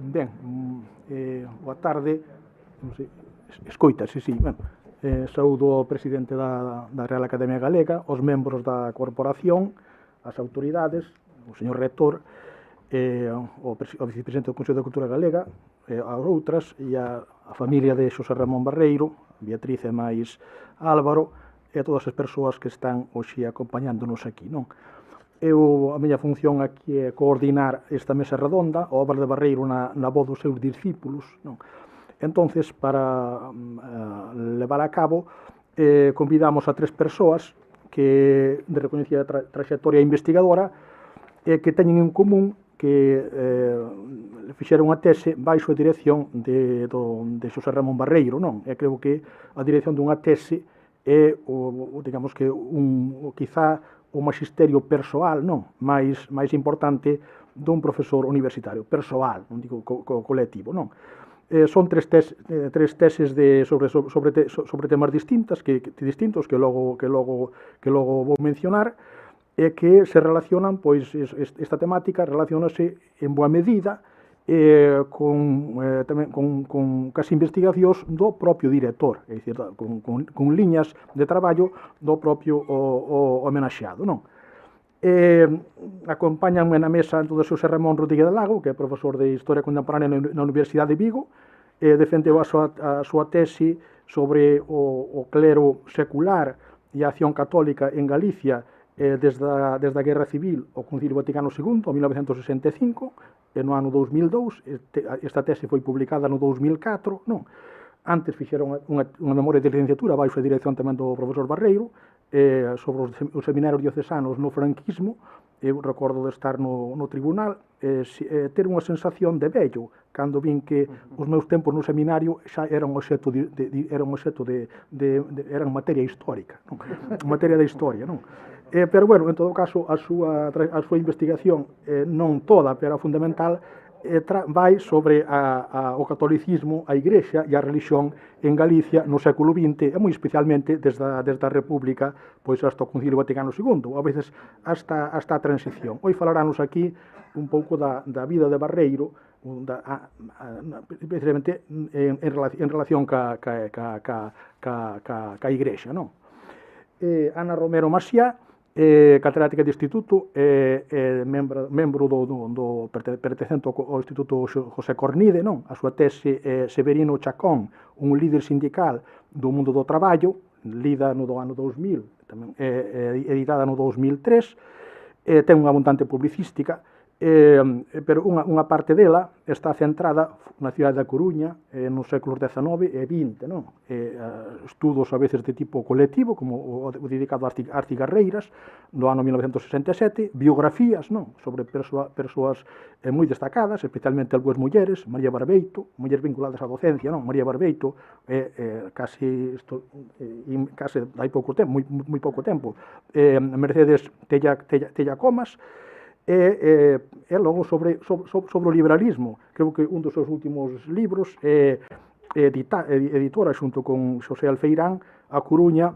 Ben, boa tarde, escoitase, sí, bueno, saúdo o presidente da Real Academia Galega, os membros da corporación, as autoridades, o señor rector, o vicepresidente do Consello da Cultura Galega, as outras, e a familia de Xosé Ramón Barreiro, Beatriz e máis Álvaro, e a todas as persoas que están hoxe acompañándonos aquí, non? A miña función aquí é coordinar esta mesa redonda, a obra de Barreiro na voz dos seus discípulos, non? Entonces, para levar a cabo, convidamos a 3 persoas que de recoñecida traxectoria investigadora que teñen en común que fixeron unha tese baixo a dirección de Xosé Ramón Barreiro, non? E creo que a dirección dunha tese é, digamos que, quizá o magisterio persoal, non? máis importante dun profesor universitario, persoal, non digo colectivo, non? Son 3 teses sobre temas distintos que logo vou mencionar, e que se relacionan, pois, esta temática relacionase en boa medida con as investigacións do propio director, é dicir, con liñas de traballo do propio homenaxeado, non? Acompáñanme na mesa do Xosé Ramón Rodríguez Lago, que é profesor de Historia Contemporánea na Universidade de Vigo, defendeu a súa tesi sobre o clero secular e a acción católica en Galicia desde a Guerra Civil ao Concilio Vaticano II, en 1965, e no ano 2002, esta tese foi publicada no 2004, non? Antes fixeron unha memoria de licenciatura baixo a dirección tamén do profesor Barreiro, sobre os seminarios diocesanos no franquismo. Eu recordo de estar no tribunal, ter unha sensación de vello, cando vin que os meus tempos no seminario xa eran eran materia histórica, non? Materia de historia, non? Pero, bueno, en todo caso, a súa investigación, non toda, pero fundamental, vai sobre o catolicismo, a Igrexa e a religión en Galicia no século XX, e moi especialmente desde a República, pois hasta o Concilio Vaticano II, a veces hasta a transición. Hoy falarános aquí un pouco da vida de Barreiro, especialmente en relación ca Igrexa, non? Ana Romero Maxiá, catedrática de instituto, membro pertencente ao Instituto José Cornide, non? A súa tese é Severino Chacón, un líder sindical do mundo do traballo, lida no ano 2000, tamén editada no 2003, ten unha abundante publicística, pero unha parte dela está centrada na cidade da Coruña nos séculos XIX e XX, non? Estudos a veces de tipo colectivo, como o dedicado a Arcigarreiras no ano 1967, biografías, non? Sobre persoas moi destacadas, especialmente algunhas mulleres, María Barbeito, mulleres vinculadas á docencia, non? María Barbeito, case hai pouco tempo, moi pouco tempo, Mercedes Tella Comas, e logo sobre o liberalismo. Creo que un dos seus últimos libros é editora xunto con Xosé Alfeirán, A Coruña,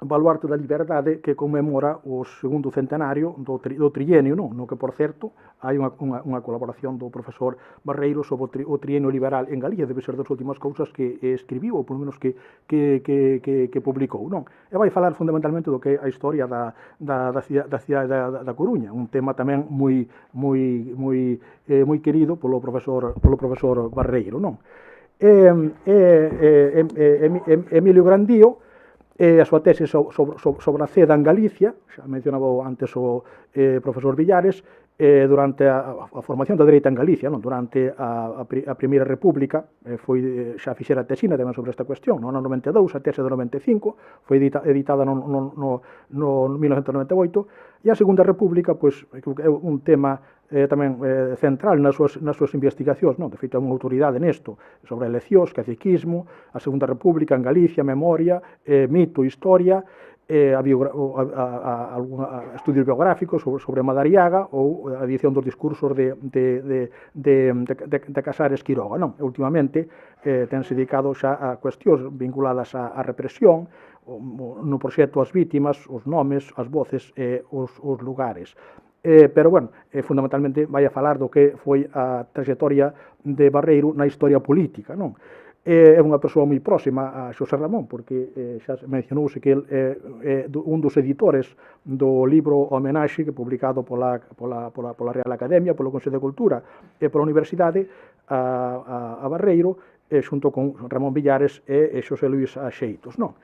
Baluarte da Liberdade, que conmemora o segundo centenario do trienio, no que, por certo, hai unha colaboración do profesor Barreiro sobre o trienio liberal en Galicia. Debe ser das últimas cousas que escribiu, ou polo menos que publicou, non? E vai falar fundamentalmente do que é a historia da cidade da Coruña, un tema tamén moi querido polo profesor Barreiro, non? Emilio Grandío, a súa tese sobre a ceda en Galicia, xa mencionaba antes o profesor Villares, durante a formación da dereita en Galicia, durante a Primeira República, xa fixera tesina tamén sobre esta cuestión, no ano 92, a tese do 95, foi editada no 1998, e a Segunda República, pois, é un tema tamén central nas súas investigacións, de feito é unha autoridade nesto, sobre eleccións, caciquismo, a Segunda República en Galicia, memoria, mito, historia, estudios biográficos sobre Madariaga ou a edición dos discursos de Casares Quiroga. Últimamente tense dedicado xa a cuestións vinculadas á represión, no proxecto As Vítimas, os nomes, as voces e os lugares. pero, bueno, fundamentalmente vai a falar do que foi a trayectoria de Barreiro na historia política, non? É unha persoa moi próxima a Xosé Ramón, porque xa mencionouse que ele é un dos editores do libro Homenaxe, que publicado pola Real Academia, polo Consello de Cultura e pola Universidade a Barreiro, xunto con Ramón Villares e Xosé Luís Axeitos, non?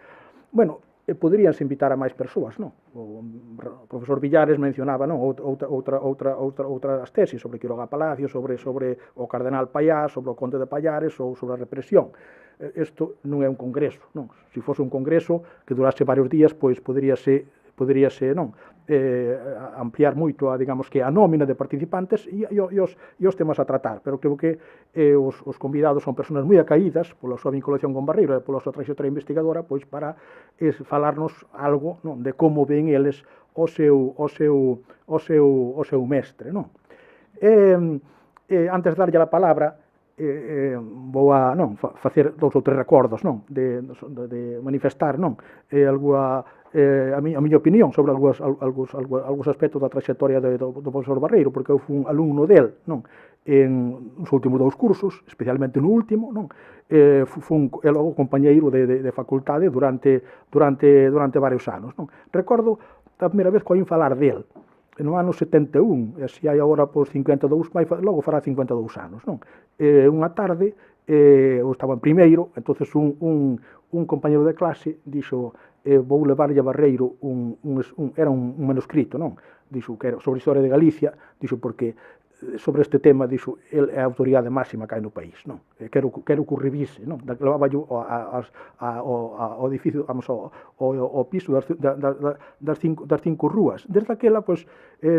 Bueno, poderíanse invitar a máis persoas, non? O profesor Villares mencionaba, non, outras tesis sobre Quiroga Palacio, sobre o cardenal Paiás, sobre o conde de Pallares ou sobre a represión. Isto non é un congreso, non? Se fose un congreso que durase varios días, pois poderíase non, ampliar moito digamos que a nómina de participantes e os temas a tratar, pero creo que os convidados son personas moi acaídas pola súa vinculación con Barreiro e pola súa trayectoria investigadora, pois para falarnos algo, non, de como ven eles o seu mestre, non? Antes de darlle a palabra, vou a facer 2 ou 3 recordos, non, de manifestar, non, a miña opinión sobre algúns aspectos da trayectoria do profesor Barreiro, porque eu fui un alumno del, non, nos últimos 2 cursos, especialmente no último, non, fui logo compañeiro de facultade durante varios anos, non. Recordo a primeira vez que oín falar del, no ano 71, e se hai agora por 52, logo fará 52 anos, non? Unha tarde, eu estaba en primeiro, entonces un compañero de clase dixo, vou levarlle a Barreiro era un manuscrito, non? Dixo que era sobre a historia de Galicia, dixo porque sobre este tema, dixo, ele é a autoridade máxima que hai no país, non? Quero que o revise, non? Levaba yo ao edificio, vamos, ao piso das 5 rúas. Desde aquela, pois,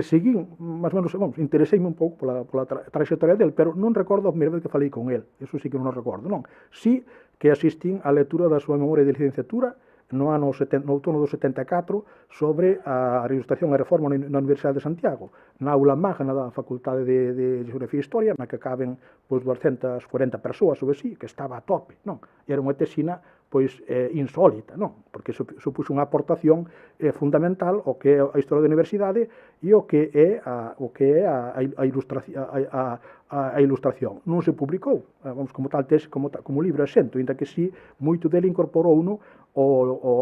seguín, máis ou menos, intereseime un pouco pola trayectoria del, pero non recordo a primeira vez que falei con el, eso sí que non recordo, non? Sí que asistín á lectura da súa memoria de licenciatura no outono do 74 sobre a ilustración e reforma na Universidade de Santiago, na aula magna da Facultade de Geografía e Historia, na que caben pois 240 persoas sobre sí, que estaba a tope, non? E era unha tesina pois insólita, non? Porque supuxo unha aportación fundamental ao que é a historia da universidade e o que é a ilustración. Non se publicou, vamos, como tal tese, como libro exento, ainda que si moito dele incorporou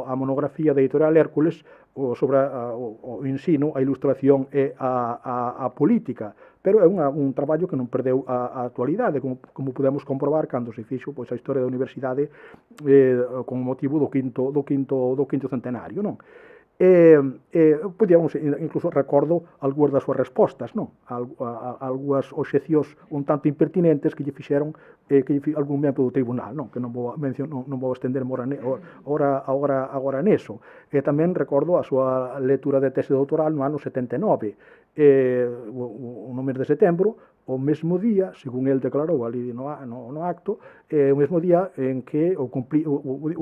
a monografía da editorial Hércules sobre o ensino, a ilustración e a política, pero é un traballo que non perdeu a actualidade, como podemos comprobar cando se fixo pois a historia da universidade con motivo do quinto centenario, non? Podíamos, incluso recordo algunhas das súas respostas, non? Algunhas obxeccións un tanto impertinentes que lle fixeron algún membro do tribunal, non? Que non vou estenderme agora neso. Tamén recordo a súa lectura de tese doutoral no ano 79, no mes de setembro, o mesmo día, según el declarou ali no acto, o mesmo día en que o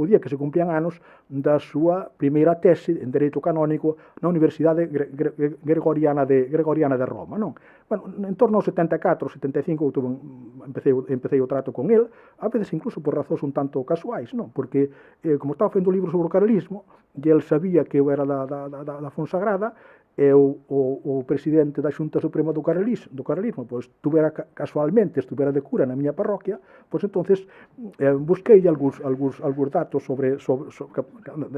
día que se cumplían anos da súa primeira tese en Dereito Canónico na Universidade Gregoriana de Roma, non? Bueno, en torno ao 74, 75 empecei o trato con el, a veces incluso por razóns un tanto casuais, non? Porque como estaba facendo libros sobre o carlismo, e el sabía que eu era da Fonsagrada, e o presidente da Xunta Suprema do Carlismo, pois casualmente estuvera de cura na miña parroquia, pois entonces busquei algúns datos sobre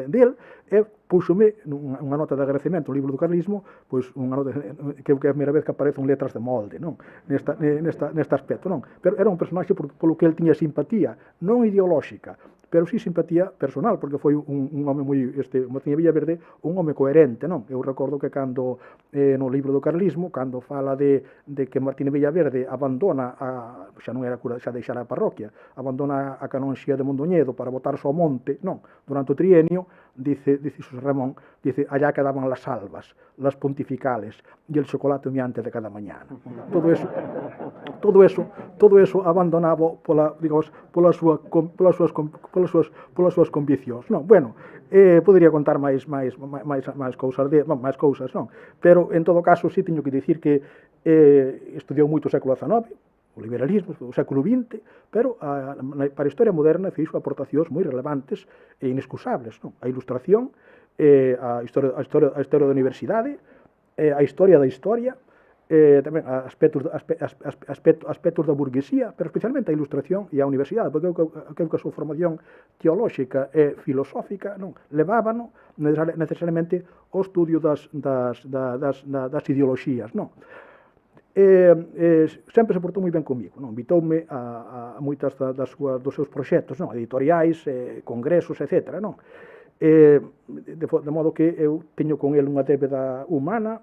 del e púxome unha nota de agradecemento ao libro do Carlismo, pois unha nota que é a primeira vez que aparece en letras de molde, non? Neste aspecto, non? Pero era un personaxe polo que el tiña simpatía, non ideolóxica, pero sí simpatía personal, porque foi un home moi, Martínez Villaverde, un home coherente, non? Eu recordo que cando, no libro do Carlismo, cando fala de que Martínez Villaverde abandona, xa non era cura, xa deixara a parroquia, abandona a canonxía de Mondoñedo para botarse ao monte, non? Durante o trienio, dice Xosé Ramón, dice, allá quedaban las salvas, las pontificales e el chocolate humeante de cada mañana. Todo eso abandonado polas súas conviccións, non? Bueno, podería contar máis cousas, non? Pero, en todo caso, sí teño que dicir que estudiou moito o século XIX, o liberalismo do século XX, pero para a historia moderna fixo aportacións moi relevantes e inexcusables, non? A ilustración, a historia da universidade, a historia da historia, tamén aspectos da burguesía, pero especialmente a ilustración e a universidade, porque creo que a súa formación teolóxica e filosófica non levábano necesariamente ao estudio das ideoloxías, non? Sempre se portou moi ben comigo, non? Invitoume a moitas dos seus proxectos, non? Editoriais, congresos, etc., non? De modo que eu teño con el unha débeda humana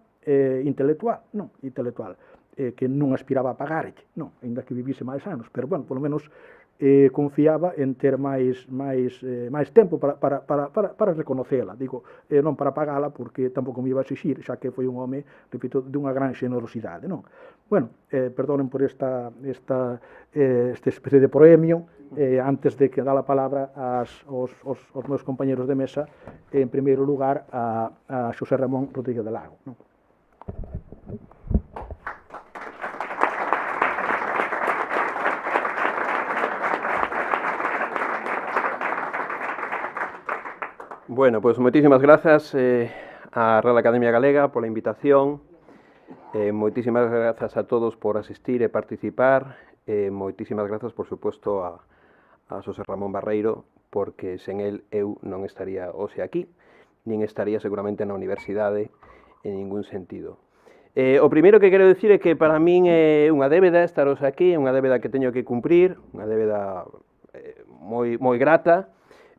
intelectual, non, que non aspiraba a pagarlle, non, ainda que vivise máis anos, pero, bueno, polo menos confiaba en ter máis tempo para reconocela, digo, non para pagala, porque tampouco me iba a exixir, xa que foi un home, repito, dunha gran xenerosidade, non. Bueno, perdonen por este especie de proemio, antes de que dá a palabra aos meus compañeros de mesa, en primeiro lugar a Xosé Ramón Rodríguez de Lago, non. Bueno, pues moitísimas grazas á Real Academia Galega pola invitación, moitísimas grazas a todos por asistir e participar, moitísimas grazas, por suposto, a Xosé Ramón Barreiro, porque sen el eu non estaría hoxe aquí, nin estaría seguramente na universidade en ningún sentido. O primeiro que quero dicir é que para min é unha débeda estaros aquí, é unha débeda que teño que cumprir, unha débeda moi grata,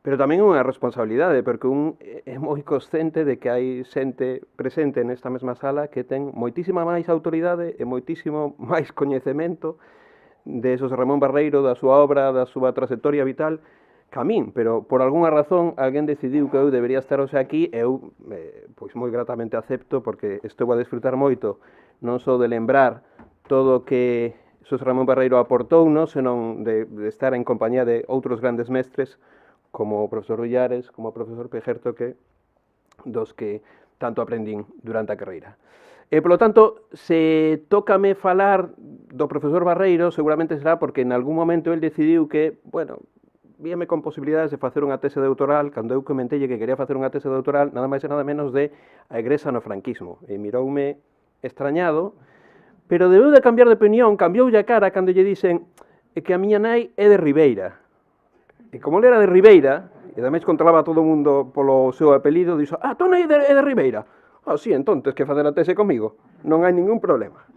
pero tamén unha responsabilidade, porque un é moi consciente de que hai xente presente nesta mesma sala que ten moitísima máis autoridade e moitísimo máis coñecemento de Xosé Ramón Barreiro, da súa obra, da súa trayectoria vital, que a min, pero por algunha razón alguén decidiu que eu debería estar hoxe aquí e eu pois moi gratamente acepto, porque estou a desfrutar moito non só de lembrar todo o que Xosé Ramón Barreiro aportou, senón de estar en compañía de outros grandes mestres como o profesor Villares, como o profesor Pejerto, dos que tanto aprendín durante a carreira. Polo tanto, se tócame falar do profesor Barreiro, seguramente será porque en algún momento el decidiu que, bueno, víame con posibilidades de facer unha tese doutoral, cando eu comentelle que quería facer unha tese doutoral, nada máis e nada menos de a Igrexa no franquismo. E miroume extrañado, pero debeu de cambiar de opinión, cambioulle a cara cando lle dicen que a miña nai é de Ribeira. E como ele era de Ribeira, e ademais controlaba a todo o mundo polo seu apelido, dixo, tu nai é de Ribeira. Sí, entón, tens que facer a tese comigo. Non hai ningún problema.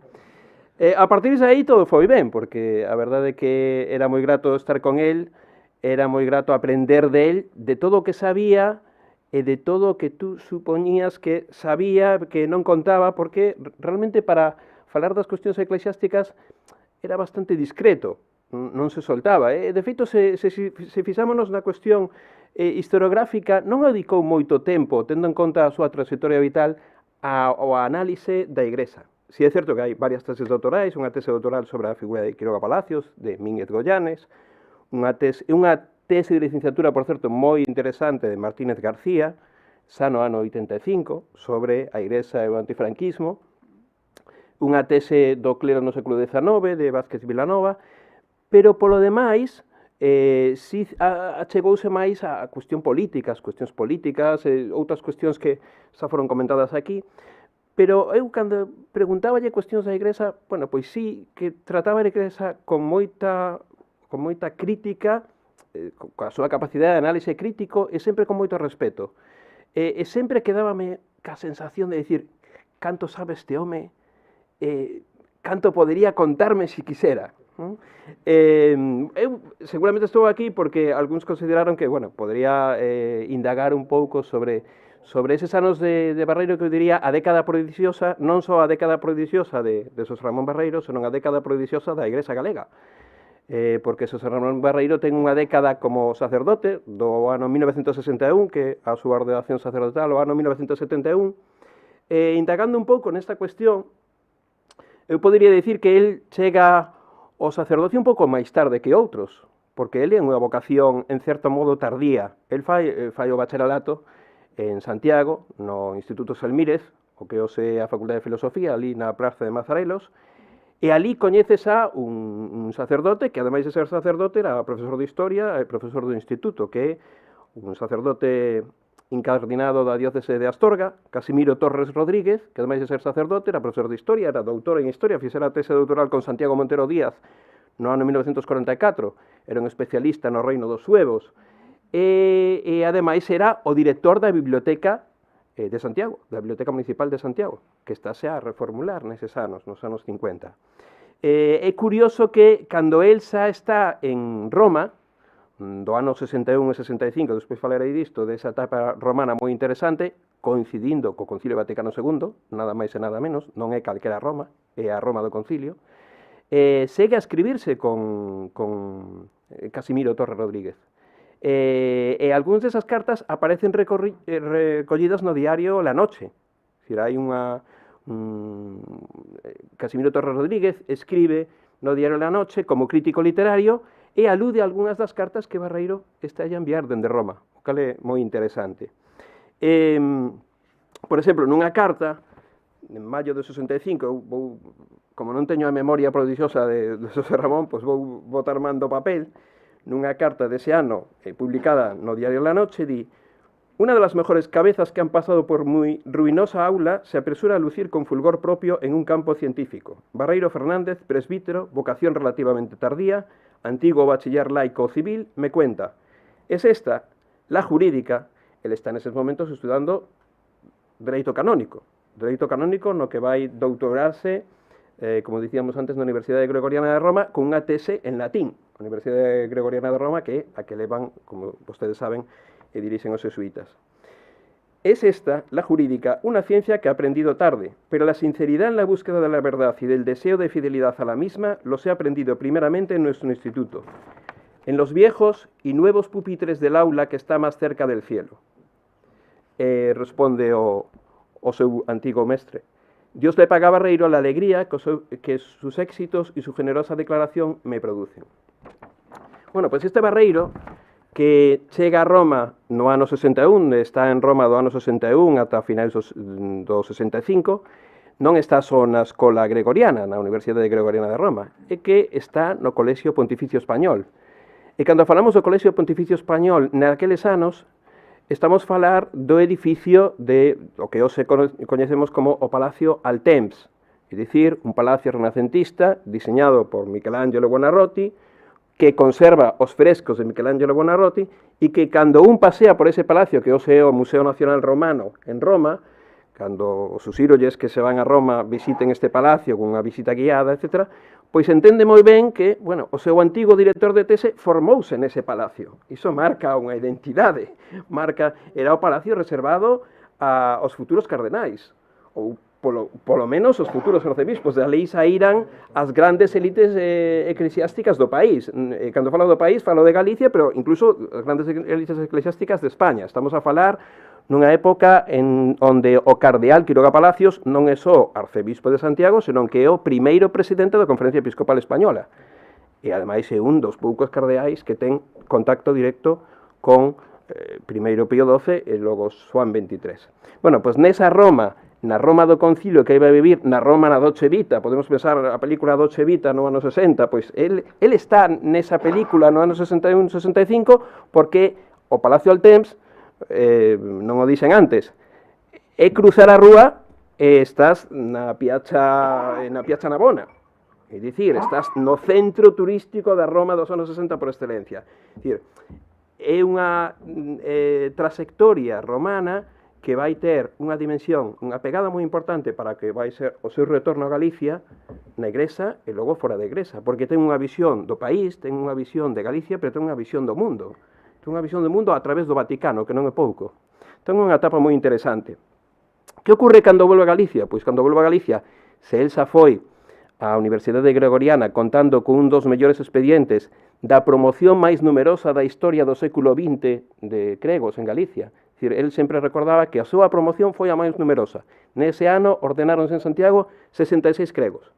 A partir de aí todo foi ben, porque a verdade é que era moi grato estar con el, era moi grato aprender del, de todo o que sabía e de todo o que tú supoñías que sabía, que non contaba, porque realmente para falar das cuestións eclesiásticas era bastante discreto. Non se soltaba. De feito, se fixámonos na cuestión historiográfica, non dedicou moito tempo, tendo en conta a súa trayectoria vital, ao análise da Igrexa. Si é certo que hai varias teses doutorais, unha tese doutoral sobre a figura de Quiroga Palacios, de Mínguez Goyanes, unha tese de licenciatura, por certo, moi interesante de Martínez García, xa no ano 85, sobre a Igrexa e o antifranquismo, unha tese do clero no século XIX, de Vázquez Vilanova, pero polo demais, si achegouse máis a cuestión política, as cuestións políticas, outras cuestións que xa foron comentadas aquí, pero eu, cando preguntáballe cuestións da Igrexa, bueno, pois sí, que trataba a Igrexa con moita crítica, coa súa capacidade de análise crítico, e sempre con moito respeto. E sempre quedábame ca sensación de dicir, canto sabe este home, canto podería contarme se quisera. Eu seguramente estou aquí porque algúns consideraron que, bueno, podría indagar un pouco sobre eses anos de Barreiro, que eu diría a década prodigiosa, non só a década prodigiosa de Xosé Ramón Barreiro, senón a década prodigiosa da Igrexa Galega. Porque Xosé Ramón Barreiro ten unha década como sacerdote, do ano 1961, que a súa ordenación sacerdotal, o ano 1971, indagando un pouco nesta cuestión, eu podería dicir que el chega o sacerdocio un pouco máis tarde que outros, porque ele é unha vocación, en certo modo, tardía. El fai o bacharelato en Santiago, no Instituto Salmírez, o que hoxe é a Facultade de Filosofía, ali na Praza de Mazarelos, e ali coñeces a un sacerdote, que ademais de ser sacerdote, era profesor de Historia e profesor do Instituto, que é un sacerdote incardinado da diócese de Astorga, Casimiro Torres Rodríguez, que ademais de ser sacerdote, era profesor de Historia, era doutor en Historia, fixera a tese doutoral con Santiago Montero Díaz no ano 1944, era un especialista no reino dos suevos, e ademais era o director da biblioteca de Santiago, da Biblioteca Municipal de Santiago, que estáse a reformular neses anos, nos anos 50. É curioso que, cando el xa está en Roma, do ano 61 e 65, despois falarei disto, desa etapa romana moi interesante, coincidindo co Concilio Vaticano II, nada máis e nada menos, non é calquera Roma, é a Roma do Concilio, segue a escribirse con Casimiro Torres Rodríguez. E algúns desas cartas aparecen recollidas no diario La Noche. Es decir, hai unha... Casimiro Torres Rodríguez escribe no diario La Noche como crítico literario e alude a algunhas das cartas que Barreiro está a enviar dende Roma, o cal é moi interesante. Por exemplo, nunha carta, en maio de 65, como non teño a memoria prodigiosa de José Ramón, pois vou botar mando papel, nunha carta dese ano, publicada no diario La Noche, di: una de las mejores cabezas que han pasado por muy ruinosa aula se apresura a lucir con fulgor propio en un campo científico. Barreiro Fernández, presbítero, vocación relativamente tardía, antiguo bachiller laico civil, me cuenta: es esta, la jurídica. Él está en esos momentos estudiando Dereito Canónico no que vai doutorarse, como dicíamos antes, na Universidade Gregoriana de Roma, con unha tese en latín. A Universidade Gregoriana de Roma, que é a que levan, como vostedes saben, e dirixen os jesuitas. Es esta, la jurídica, una ciencia que he aprendido tarde, pero la sinceridad en la búsqueda de la verdad y del deseo de fidelidad a la misma los he aprendido primeramente en nuestro instituto, en los viejos y nuevos pupitres del aula que está más cerca del cielo. Responde o seu antigo mestre. Dios le paga a Barreiro la alegría que sus éxitos y su generosa declaración me producen. Bueno, pues este Barreiro, que chega a Roma no ano 61, está en Roma do ano 61 ata finais do 65, non está só na Escola Gregoriana, na Universidade Gregoriana de Roma, é que está no Colexio Pontificio Español. E cando falamos do Colexio Pontificio Español naqueles anos, estamos a falar do edificio de o que hoxe coñecemos como o Palacio Altemps, é dicir, un palacio renacentista diseñado por Michelangelo Buonarroti, que conserva os frescos de Michelangelo Buonarroti e que cando un pasea por ese palacio, que hoxe é o Museo Nacional Romano en Roma, cando os usírolles que se van a Roma visiten este palacio con unha visita guiada, etc., pois entende moi ben que, bueno, o seu antigo director de tese formouse nese palacio. Iso marca unha identidade, era o palacio reservado aos futuros cardenais, ou polo menos os futuros arcebispos. De ali saíran as grandes élites eclesiásticas do país. Cando falo do país, falo de Galicia, pero incluso as grandes élites eclesiásticas de España. Estamos a falar nunha época onde o cardeal Quiroga Palacios non é só arcebispo de Santiago, senón que é o primeiro presidente da Conferencia Episcopal Española. E ademais é un dos poucos cardeais que ten contacto directo con primeiro Pío XII e logo Xoán XXIII. Bueno, pois nesa Roma, na Roma do Concilio que iba a vivir, na Roma na Dolce Vita, podemos pensar a película Dolce Vita no ano 60, pois el está nesa película no ano 61-65 porque o Palacio Altemps, non o dixen antes, é cruzar a rúa e estás na Piazza Navona. É dicir, estás no centro turístico da Roma dos anos 60 por excelencia. É dicir, é unha trayectoria romana que vai ter unha dimensión, unha pegada moi importante para que vai ser o seu retorno a Galicia na Igrexa e logo fora da Igrexa, porque ten unha visión do país, ten unha visión de Galicia, pero ten unha visión do mundo. Ten unha visión do mundo a través do Vaticano, que non é pouco. Ten unha etapa moi interesante. Que ocorre cando volve a Galicia? Pois cando volve a Galicia, se el xa foi á Universidade Gregoriana contando con un dos mellores expedientes da promoción máis numerosa da historia do século XX de cregos en Galicia. É dicir, el sempre recordaba que a súa promoción foi a máis numerosa. Nese ano ordenáronse en Santiago 66 cregos.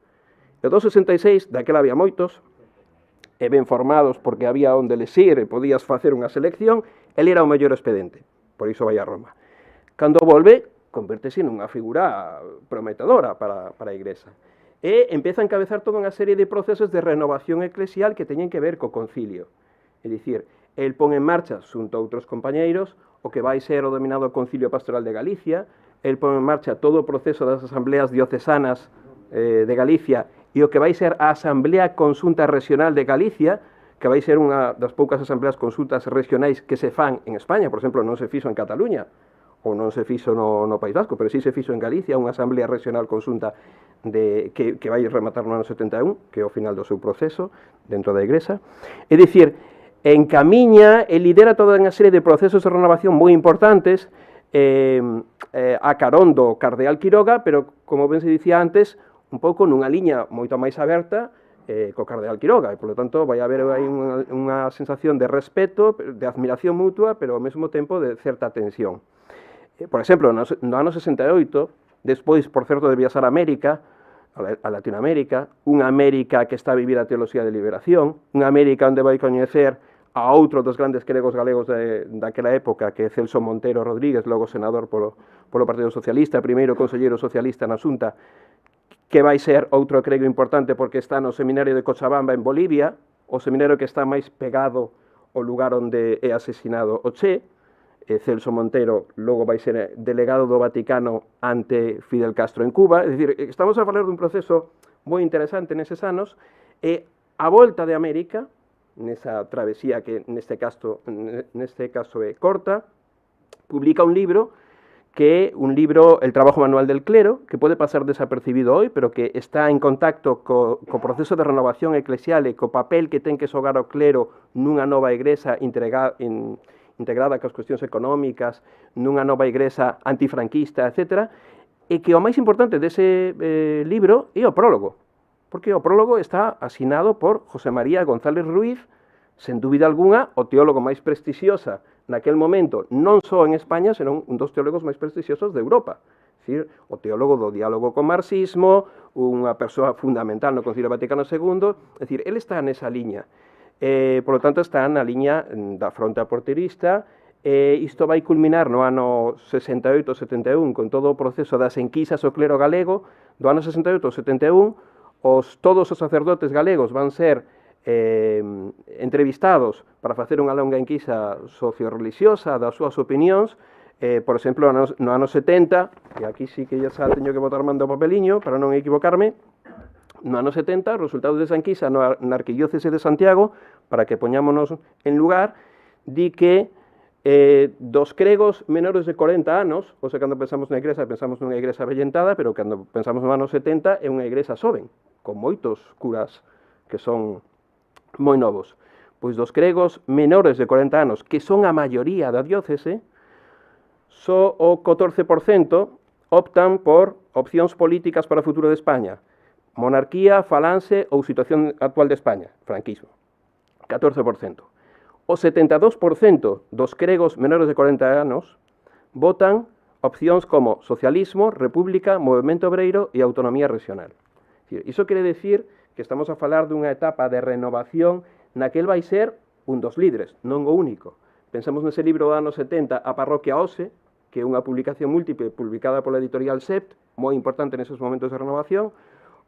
E dos 66, daquela había moitos, e ben formados porque había onde lesir e podías facer unha selección, el era o mellor expediente. Por iso vai a Roma. Cando volve, convértese nunha figura prometedora para a Igrexa. E empeza a encabezar toda unha serie de procesos de renovación eclesial que teñen que ver co concilio. É dicir, el pon en marcha, xunto a outros compañeiros, o que vai ser o denominado Concilio Pastoral de Galicia, el pon en marcha todo o proceso das asambleas diocesanas de Galicia e o que vai ser a Asamblea Consulta Regional de Galicia, que vai ser unha das poucas asambleas consultas regionais que se fan en España. Por exemplo, non se fixo en Cataluña, ou non se fixo no País Vasco, pero sí se fixo en Galicia, unha asamblea regional consulta que vai rematar no ano 71, que é o final do seu proceso dentro da Igrexa. É dicir, encamiña e lidera toda unha serie de procesos de renovación moi importantes a carón do Cardeal Quiroga, pero, como ben se dicía antes, un pouco nunha liña moito máis aberta co Cardeal Quiroga, e, polo tanto, vai haber aí unha sensación de respeto, de admiración mutua, pero ao mesmo tempo de certa tensión. Por exemplo, no ano 68, despois, por certo, de viaxar a América, a Latinoamérica, unha América que está a vivir a teoloxía de liberación, unha América onde vai coñecer a outro dos grandes cregos galegos daquela época, que é Celso Montero Rodríguez, logo senador polo Partido Socialista, primeiro conselleiro socialista na Xunta, que vai ser outro crego importante porque está no seminario de Cochabamba en Bolivia, o seminario que está máis pegado ao lugar onde é asesinado o Che. Celso Montero logo vai ser delegado do Vaticano ante Fidel Castro en Cuba. É dicir, estamos a falar dun proceso moi interesante neses anos, e a volta de América, nesa travesía que neste caso é corta, publica un libro que é un libro, El trabajo manual del clero, que pode pasar desapercibido hoy, pero que está en contacto co proceso de renovación eclesial e co papel que ten que xogar o clero nunha nova igrexa integrada coas cuestións económicas, nunha nova igrexa antifranquista, etc. E que o máis importante dese libro é o prólogo, porque o prólogo está asinado por José María González Ruiz, sen dúbida algunha, o teólogo máis prestixiosa naquel momento, non só en España, senón un dos teólogos máis prestixiosos de Europa. É dicir, o teólogo do diálogo co marxismo, unha persoa fundamental no Concilio Vaticano II, é dicir, ele está nesa liña. Por lo tanto, está na liña da fronte aporterista. Isto vai culminar no ano 68-71 con todo o proceso das enquisas ao clero galego. Do ano 68-71, todos os sacerdotes galegos van ser entrevistados para facer unha longa enquisa socio-religiosa das súas opinións. Por exemplo, no ano 70, e aquí sí que xa teño que botar mando o papeliño para non equivocarme, no ano 70, os resultados desa enquisa na Arquidiócese de Santiago, para que poñámonos en lugar, di que dos cregos menores de 40 anos, ou sea, cando pensamos na igrexa, pensamos nunha igrexa avellentada, pero cando pensamos no ano 70 é unha igrexa xoven, con moitos curas que son moi novos. Pois dos cregos menores de 40 anos, que son a maioría da diócese, só o 14% optan por opcións políticas para o futuro de España: monarquía, falanxe ou situación actual de España, franquismo. 14%. O 72% dos cregos menores de 40 anos votan opcións como socialismo, república, movemento obreiro e autonomía regional. Iso quere decir que estamos a falar dunha etapa de renovación na que el vai ser un dos líderes, non o único. Pensamos nese libro do ano 70, A Parroquia Ose, que é unha publicación múltiple publicada pola editorial Sept, moi importante neses momentos de renovación,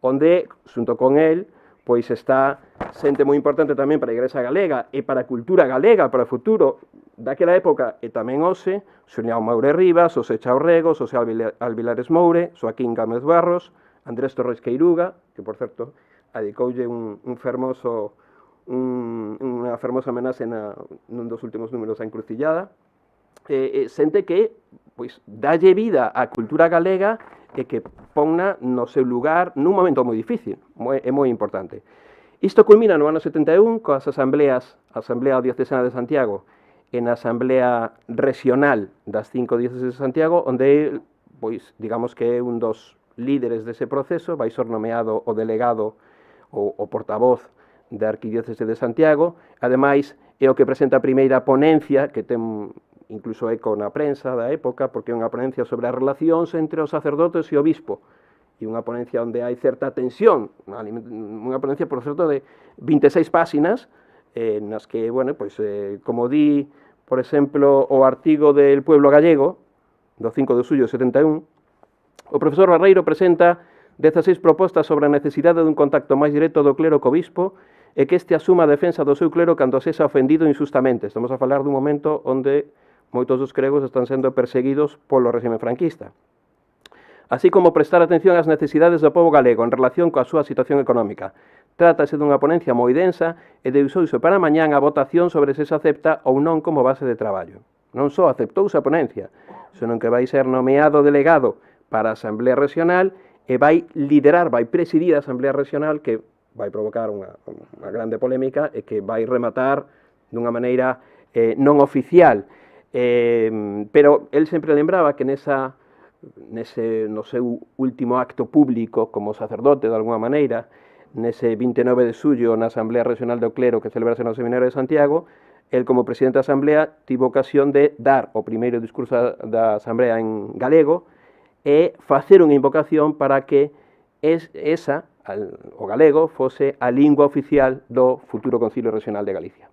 onde, xunto con el, pois está xente moi importante tamén para a Igrexa Galega e para a cultura galega, para o futuro daquela época, e tamén Ose, Xulián Moure Rivas, Xosé Chaurrego, Xosé Alvilares Moure, Xoaquín Gámez Barros, Andrés Torres Queiruga, que, por certo, adicoulle unha fermosa homenaxe nun dos últimos números da Encrucillada, xente que pois dalle vida á cultura galega e que ponna no seu lugar nun momento moi difícil, é moi importante. Isto culmina no ano 71 coas asambleas, a Asamblea Diocesana de Santiago e na Asamblea Regional das 5 dióceses de Santiago, onde, pois, digamos que é un dos líderes dese proceso, vai ser nomeado o delegado ou o portavoz da Arquidiócese de Santiago. Ademais, é o que presenta a primeira ponencia, que ten incluso eco na prensa da época, porque é unha ponencia sobre as relacións entre os sacerdotes e o bispo, e unha ponencia onde hai certa tensión, unha ponencia, por certo, de 26 páxinas, nas que, bueno, pois, como di, por exemplo, o artigo del Pueblo Gallego, do 5 de xullo de 71, o profesor Barreiro presenta 16 propostas sobre a necesidade dun contacto máis directo do clero co bispo e que este asuma a defensa do seu clero cando sexa ofendido injustamente. Estamos a falar dun momento onde moitos dos cregos están sendo perseguidos polo réxime franquista. Así como prestar atención ás necesidades do pobo galego en relación coa súa situación económica. Trátase dunha ponencia moi densa e deixouse para mañán a votación sobre se acepta ou non como base de traballo. Non só aceptouse a ponencia, senón que vai ser nomeado delegado para a Asamblea Regional e vai liderar, vai presidir a Asamblea Regional, que vai provocar unha grande polémica e que vai rematar dunha maneira non oficial. Pero el sempre lembraba que no seu último acto público como sacerdote, de alguna maneira, nese 29 de xullo na Asamblea Regional do Clero que celebrase no Seminario de Santiago, el como presidente da Asamblea tivo ocasión de dar o primeiro discurso da Asamblea en galego e facer unha invocación para que o galego fose a lingua oficial do futuro Concilio Regional de Galicia.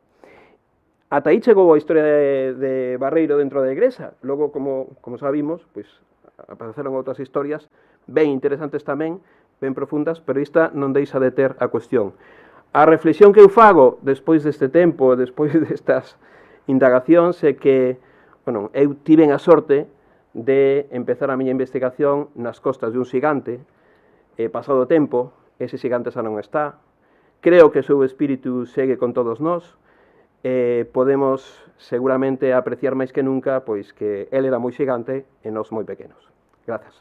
Ata aí chegou a historia de Barreiro dentro da Igrexa. Logo, como sabimos, pois apareceron outras historias ben interesantes tamén, ben profundas, pero esta non deixa de ter a cuestión. A reflexión que eu fago despois deste tempo, despois destas indagacións, é que, bueno, eu tiven a sorte de empezar a miña investigación nas costas de un xigante, pasado o tempo, ese xigante xa non está, creo que o seu espírito segue con todos nós, podemos seguramente apreciar máis que nunca pois que el era moi xigante e nós moi pequenos. Grazas.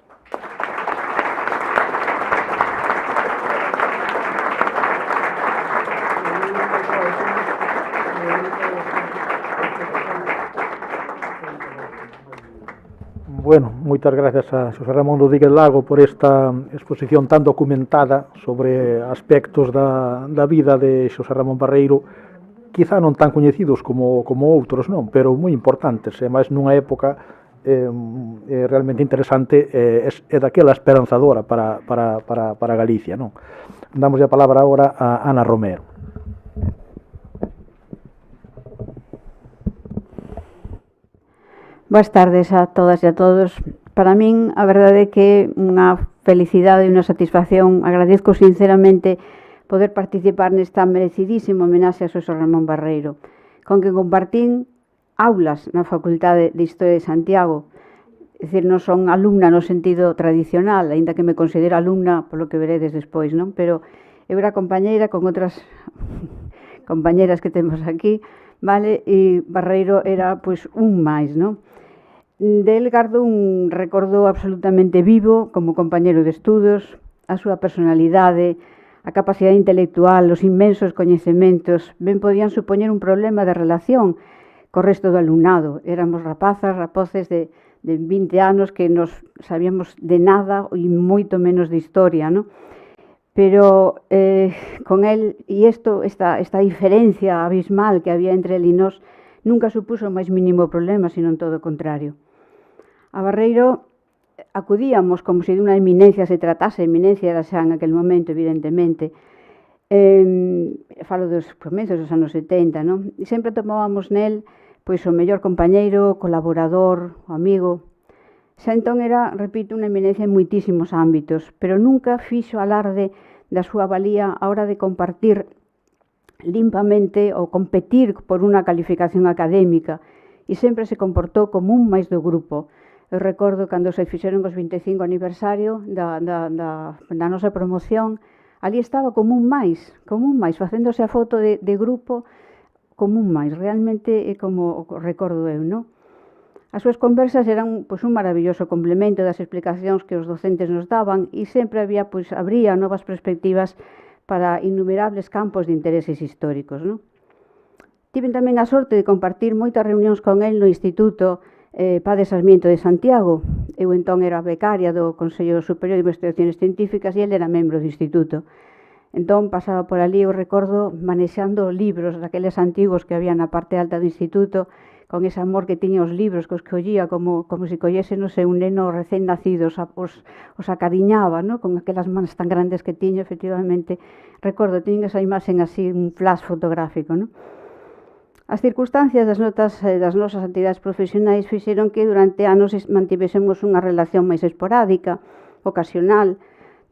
Bueno, moitas gracias a Xosé Ramón Rodríguez Lago por esta exposición tan documentada sobre aspectos da vida de Xosé Ramón Barreiro, quizá non tan coñecidos como outros, non, pero moi importantes, e máis nunha época realmente interesante e daquela esperanzadora para Galicia, non? Damos a palabra agora a Ana Romero. Boas tardes a todas e a todos. Para min, a verdade é que unha felicidade e unha satisfacción. Agradezco sinceramente poder participar nesta merecidísima homenaxe a Xosé Ramón Barreiro, con que compartín aulas na Facultade de Historia de Santiago. É dicir, non son alumna no sentido tradicional, aínda que me considero alumna polo que veredes despois, non? Pero eu era compañeira con outras compañeras que temos aquí, vale? E Barreiro era, pois, un máis, non? Del gardo un recordo absolutamente vivo como compañeiro de estudos, a súa personalidade, a capacidade intelectual, os inmensos coñecementos, ben podían supoñer un problema de relación co resto do alumnado. Éramos rapaces de 20 anos que nos sabíamos de nada e moito menos de historia, non? Pero con el, e esta diferencia abismal que había entre el e nós, nunca supuso o máis mínimo problema, sino todo o contrario. A Barreiro acudíamos como se de unha eminencia se tratase, eminencia era xa en aquel momento, evidentemente. Falo dos comezos dos anos 70, non? E sempre tomábamos nel pois o mellor compañeiro, colaborador, amigo. Xa entón era, repito, unha eminencia en moitísimos ámbitos, pero nunca fixo alarde da súa valía a hora de compartir limpamente ou competir por unha calificación académica e sempre se comportou como un máis do grupo. Eu recordo cando se fixeron os 25 aniversario da nosa promoción, ali estaba como un máis, facéndose a foto de grupo como un máis, realmente é como recordo eu, non? As súas conversas eran pois, un maravilloso complemento das explicacións que os docentes nos daban e sempre abría novas perspectivas para innumerables campos de intereses históricos, non? Tiven tamén a sorte de compartir moitas reunións con el no Instituto Padre Sarmiento de Santiago. Eu entón era becaria do Consello Superior de Investigaciones Científicas e ele era membro do Instituto. Entón pasaba por ali, eu recordo, manexando libros daqueles antigos que había na parte alta do Instituto, con ese amor que tiña os libros, que os collía como se collese, non sei, un neno recén nacido, os acariñaba, non? Con aquelas mans tan grandes que tiña, efectivamente. Recordo, tiña esa imaxen así, un flash fotográfico, non? As circunstancias das nosas actividades profesionais fixeron que durante anos mantivésemos unha relación máis esporádica, ocasional,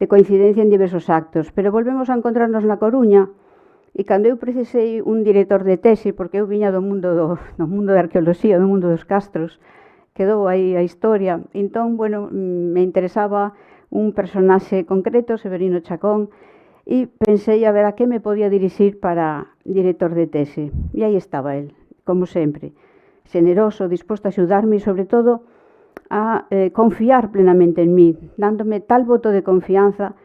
de coincidencia en diversos actos, pero volvemos a encontrarnos na Coruña E cando eu precisei un director de tese, porque eu viña do mundo da arqueoloxía, do mundo dos castros, quedou aí a historia. Entón, bueno, me interesaba un personaxe concreto, Severino Chacón, e pensei a ver a que me podía dirixir para director de tese. E aí estaba el, como sempre, xeneroso, disposto a axudarme e, sobre todo, a confiar plenamente en mí, dándome tal voto de confianza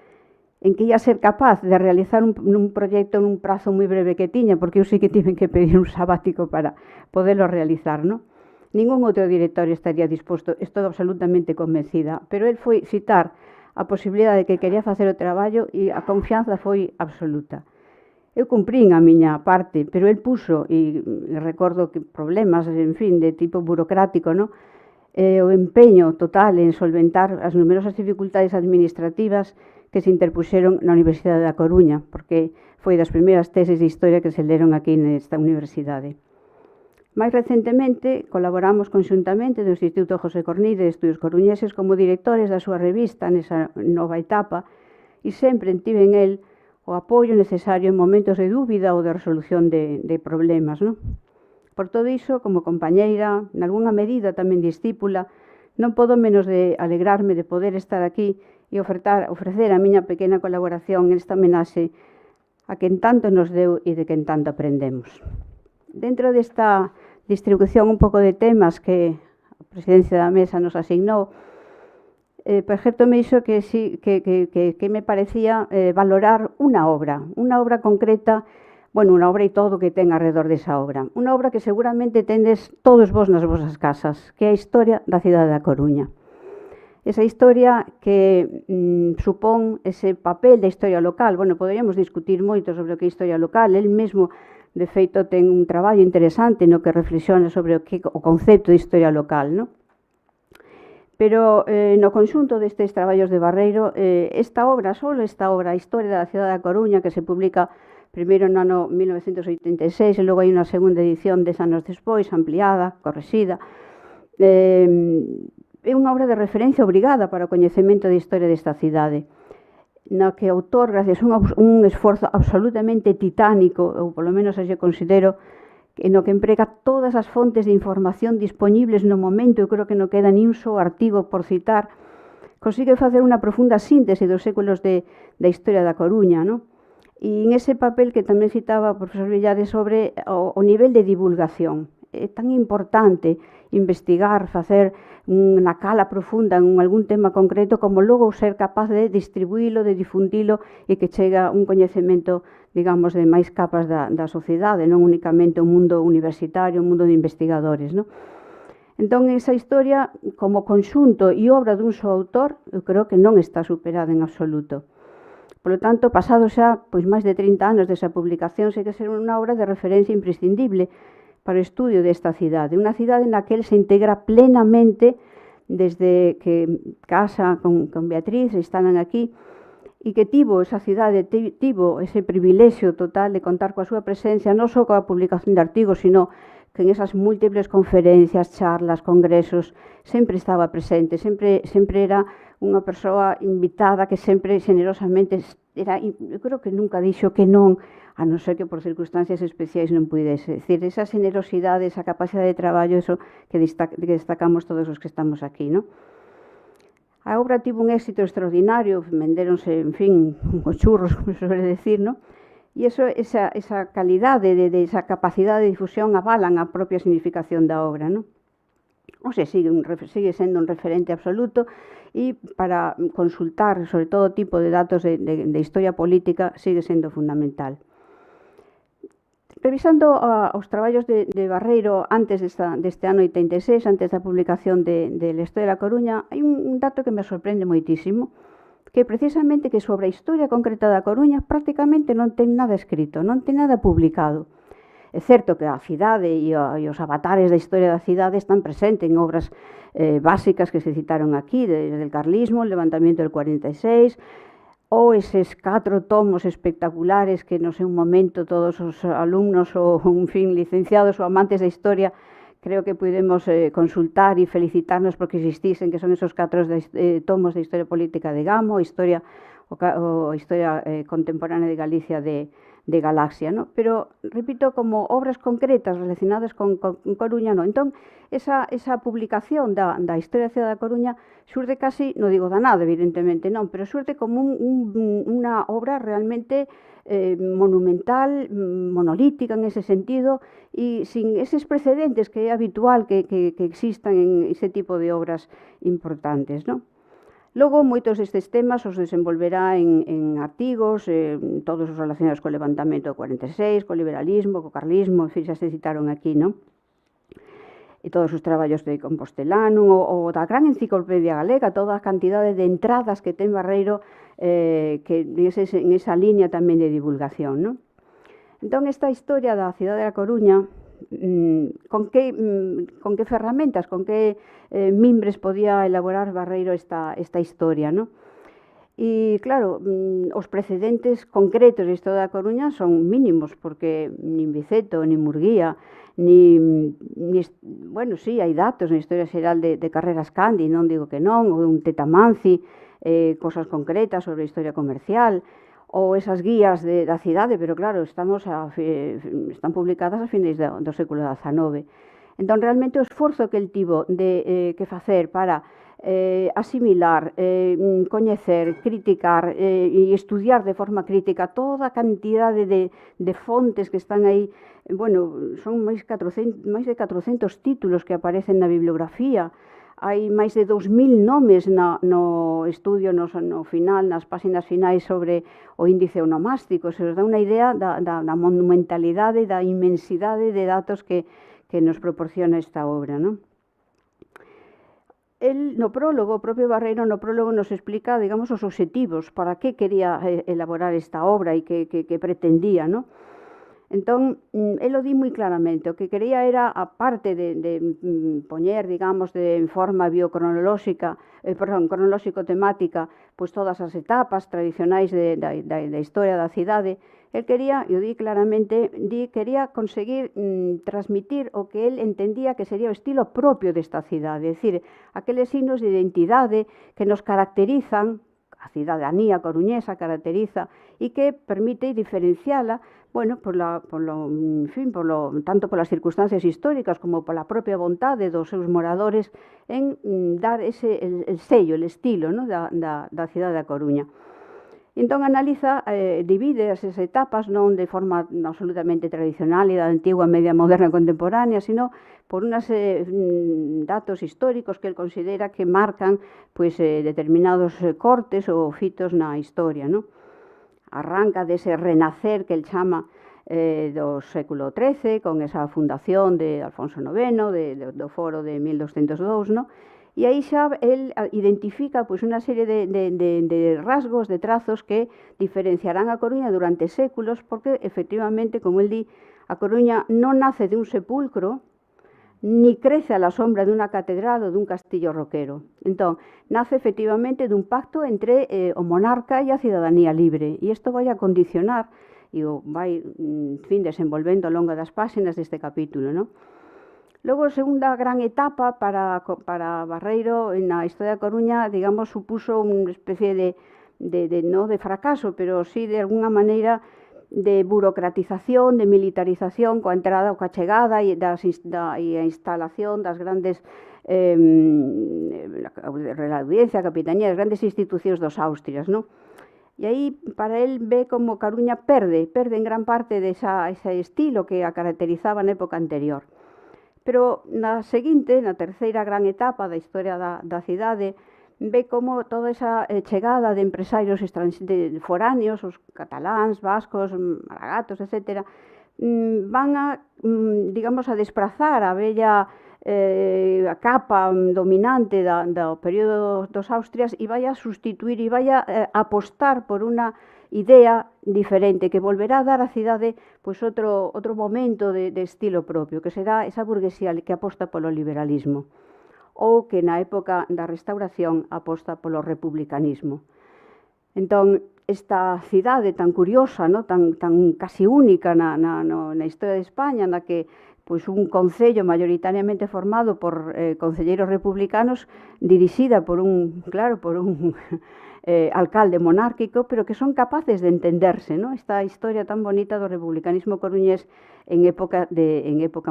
en que ia ser capaz de realizar un proxecto nun prazo moi breve que tiña, porque eu sí que tiven que pedir un sabático para poderlo realizar, non? Ningún outro director estaría disposto, estou absolutamente convencida, pero el foi citar a posibilidade de que quería facer o traballo e a confianza foi absoluta. Eu cumprín a miña parte, pero el puxo, e recordo que problemas, en fin, de tipo burocrático, non? O empeño total en solventar as numerosas dificultades administrativas que se interpuxeron na Universidade da Coruña, porque foi das primeiras teses de historia que se leron aquí nesta universidade. Mais recentemente, colaboramos conxuntamente do Instituto José Cornide de Estudios Coruñeses como directores da súa revista nesa nova etapa e sempre tiven el o apoio necesario en momentos de dúbida ou de resolución de problemas, non? Por todo iso, como compañeira, nalgúna medida tamén discípula, non podo menos de alegrarme de poder estar aquí e ofrecer a miña pequena colaboración nesta homenaxe a quen tanto nos deu e de quen tanto aprendemos. Dentro desta distribución un pouco de temas que a presidencia da mesa nos asignou, perjétome iso que me parecía valorar unha obra concreta, bueno, unha obra e todo que ten alrededor desa obra. Unha obra que seguramente tendes todos vos nas vosas casas, que é a historia da cidade da Coruña. Esa historia que supón ese papel da historia local. Bueno, poderíamos discutir moito sobre o que é historia local. El mesmo, de feito, ten un traballo interesante no que reflexiona sobre o concepto de historia local, non? Pero no conxunto destes traballos de Barreiro, esta obra, a Historia da cidade da Coruña, que se publica primeiro no ano 1986 e logo hai unha segunda edición 10 anos despois, ampliada, correxida, é unha obra de referencia obrigada para o coñecemento da historia desta cidade, na que o autor, gracias a un esforzo absolutamente titánico, ou polo menos así considero, no que emprega todas as fontes de información disponibles no momento, eu creo que non queda ni un só artigo por citar, consigue facer unha profunda síntese dos séculos da historia da Coruña, non? E en ese papel que tamén citaba o profesor Villares sobre o nivel de divulgación. É tan importante investigar, facer unha cala profunda en algún tema concreto como logo ser capaz de distribuílo, de difundilo e que chega un coñecemento, digamos, de máis capas da sociedade, non únicamente o mundo universitario, o mundo de investigadores, non? Entón, esa historia, como conxunto e obra dun só autor, eu creo que non está superada en absoluto. Por lo tanto, pasado xa máis de 30 anos desa publicación, sei que ser unha obra de referencia imprescindible para o estudio desta cidade. Unha cidade na que el se integra plenamente desde que casa con Beatriz, instalan aquí, e que esa cidade tivo ese privilexio total de contar coa súa presencia, non só coa publicación de artigos, sino que en esas múltiples conferencias, charlas, congresos, sempre estaba presente, sempre era unha persoa invitada que sempre generosamente era, eu creo que nunca dixo que non, a non ser que por circunstancias especiais non puidese. É dicir, esa generosidade, esa capacidade de traballo, eso que destacamos todos os que estamos aquí, non? A obra tivo un éxito extraordinario, vendéronse, en fin, os churros, como se suele decir, non? E esa calidade, esa capacidade de difusión avalan a propia significación da obra, non? O sea, sigue sendo un referente absoluto e para consultar sobre todo tipo de datos de historia política sigue sendo fundamental. Revisando os traballos de Barreiro antes deste ano 86, antes da publicación de La Historia da Coruña, hai un dato que me sorprende moitísimo, que precisamente que sobre a historia concreta da Coruña prácticamente non ten nada escrito, non ten nada publicado. É certo que a cidade e os avatares da historia da cidade están presentes en obras básicas que se citaron aquí, desde el carlismo, el levantamiento del 46, ou eses 4 tomos espectaculares que no seu momento todos os alumnos ou, en fin, licenciados ou amantes da historia creo que podemos consultar e felicitarnos porque existisen, que son esos 4 tomos de historia política de Gamo, historia contemporánea de Galicia de galaxia, ¿no? Pero, repito, como obras concretas relacionadas con Coruña, non. Entón, esa publicación da historia da cidade da Coruña xurde casi, non digo da nada, evidentemente non, pero xurde como unha obra realmente monumental, monolítica en ese sentido, e sin eses precedentes que é habitual que existan en ese tipo de obras importantes, non? Logo, moitos destes temas os desenvolverá en artigos, todos os relacionados co levantamento do 46, co liberalismo, co carlismo, en fin, xa se citaron aquí, non? E todos os traballos de Compostelano, o da gran enciclopedia galega, toda a cantidade de entradas que ten Barreiro que en esa línea tamén de divulgación, non? Entón, esta historia da cidade da Coruña, con que ferramentas, con que mimbres podía elaborar Barreiro esta historia, non? E, claro, os precedentes concretos da historia da Coruña son mínimos, porque nin Biceto, nin Murguía, bueno, sí, hai datos na historia xeral de Carreras Candi, non digo que non, ou un Tetamanci, cosas concretas sobre a historia comercial, ou esas guías da cidade, pero claro, están publicadas a finais do século XIX. Entón, realmente, o esforzo que el tivo de que facer para asimilar, coñecer, criticar e estudiar de forma crítica toda a cantidade de fontes que están aí, bueno, son máis de 400 títulos que aparecen na bibliografía, hai máis de 2000 nomes no estudio, no final, nas páxinas finais sobre o índice onomástico. Se nos dá unha idea da monumentalidade, da inmensidade de datos que nos proporciona esta obra, non? El, no prólogo, o propio Barreiro no prólogo nos explica, digamos, os obxectivos, para que quería elaborar esta obra e que pretendía, non? Entón, el o di moi claramente, o que quería era, aparte de poñer, digamos, en forma cronolóxico-temática, pois todas as etapas tradicionais da historia da cidade, el quería, e o di claramente, quería conseguir transmitir o que el entendía que sería o estilo propio desta cidade, é dicir, aqueles signos de identidade que nos caracterizan, a cidadanía coruñesa caracteriza, e que permite diferenciala, bueno, tanto polas circunstancias históricas como pola propia vontade dos seus moradores en dar el sello, el estilo, ¿no?, da cidade da Coruña. Entón, analiza, divide esas etapas non de forma absolutamente tradicional e da antigua, media, moderna, contemporánea, sino por unos datos históricos que el considera que marcan determinados cortes ou fitos na historia, non? Arranca dese renacer que el chama do século XIII, con esa fundación de Alfonso IX, do foro de 1202, non? E aí xa el identifica unha serie de rasgos, de trazos que diferenciarán a Coruña durante séculos, porque, efectivamente, como el di, a Coruña non nace de un sepulcro, ni crece a la sombra dunha catedral ou dun castillo roquero. Entón, nace efectivamente dun pacto entre o monarca e a cidadanía libre, e isto vai a condicionar e o vai, desenvolvendo ao longo das páxinas deste capítulo, non? Logo, a segunda gran etapa para Barreiro na historia da Coruña, digamos, supuso unha especie non de fracaso, pero sí de alguna maneira de burocratización, de militarización, coa entrada, coa chegada e a instalación das grandes la audiencia, a capitanía, das grandes institucións dos Austrias, non? E aí, para el, ve como Coruña perde en gran parte ese estilo que a caracterizaba na época anterior. Pero na seguinte, na terceira gran etapa da historia da cidade, ve como toda esa chegada de empresarios foráneos, os cataláns, vascos, maragatos, etc., van a, digamos, a desprazar a bella a capa dominante do período dos Austrias e vai a sustituir e vai a apostar por unha idea diferente que volverá a dar á cidade outro momento de estilo propio, que será esa burguesía que aposta polo liberalismo, ou que na época da Restauración aposta polo republicanismo. Entón, esta cidade tan curiosa, tan casi única na historia de España, na que un concello maioritariamente formado por concelleiros republicanos, dirixida por un alcalde monárquico, pero que son capaces de entenderse, ¿no? Esta historia tan bonita do republicanismo coruñés en época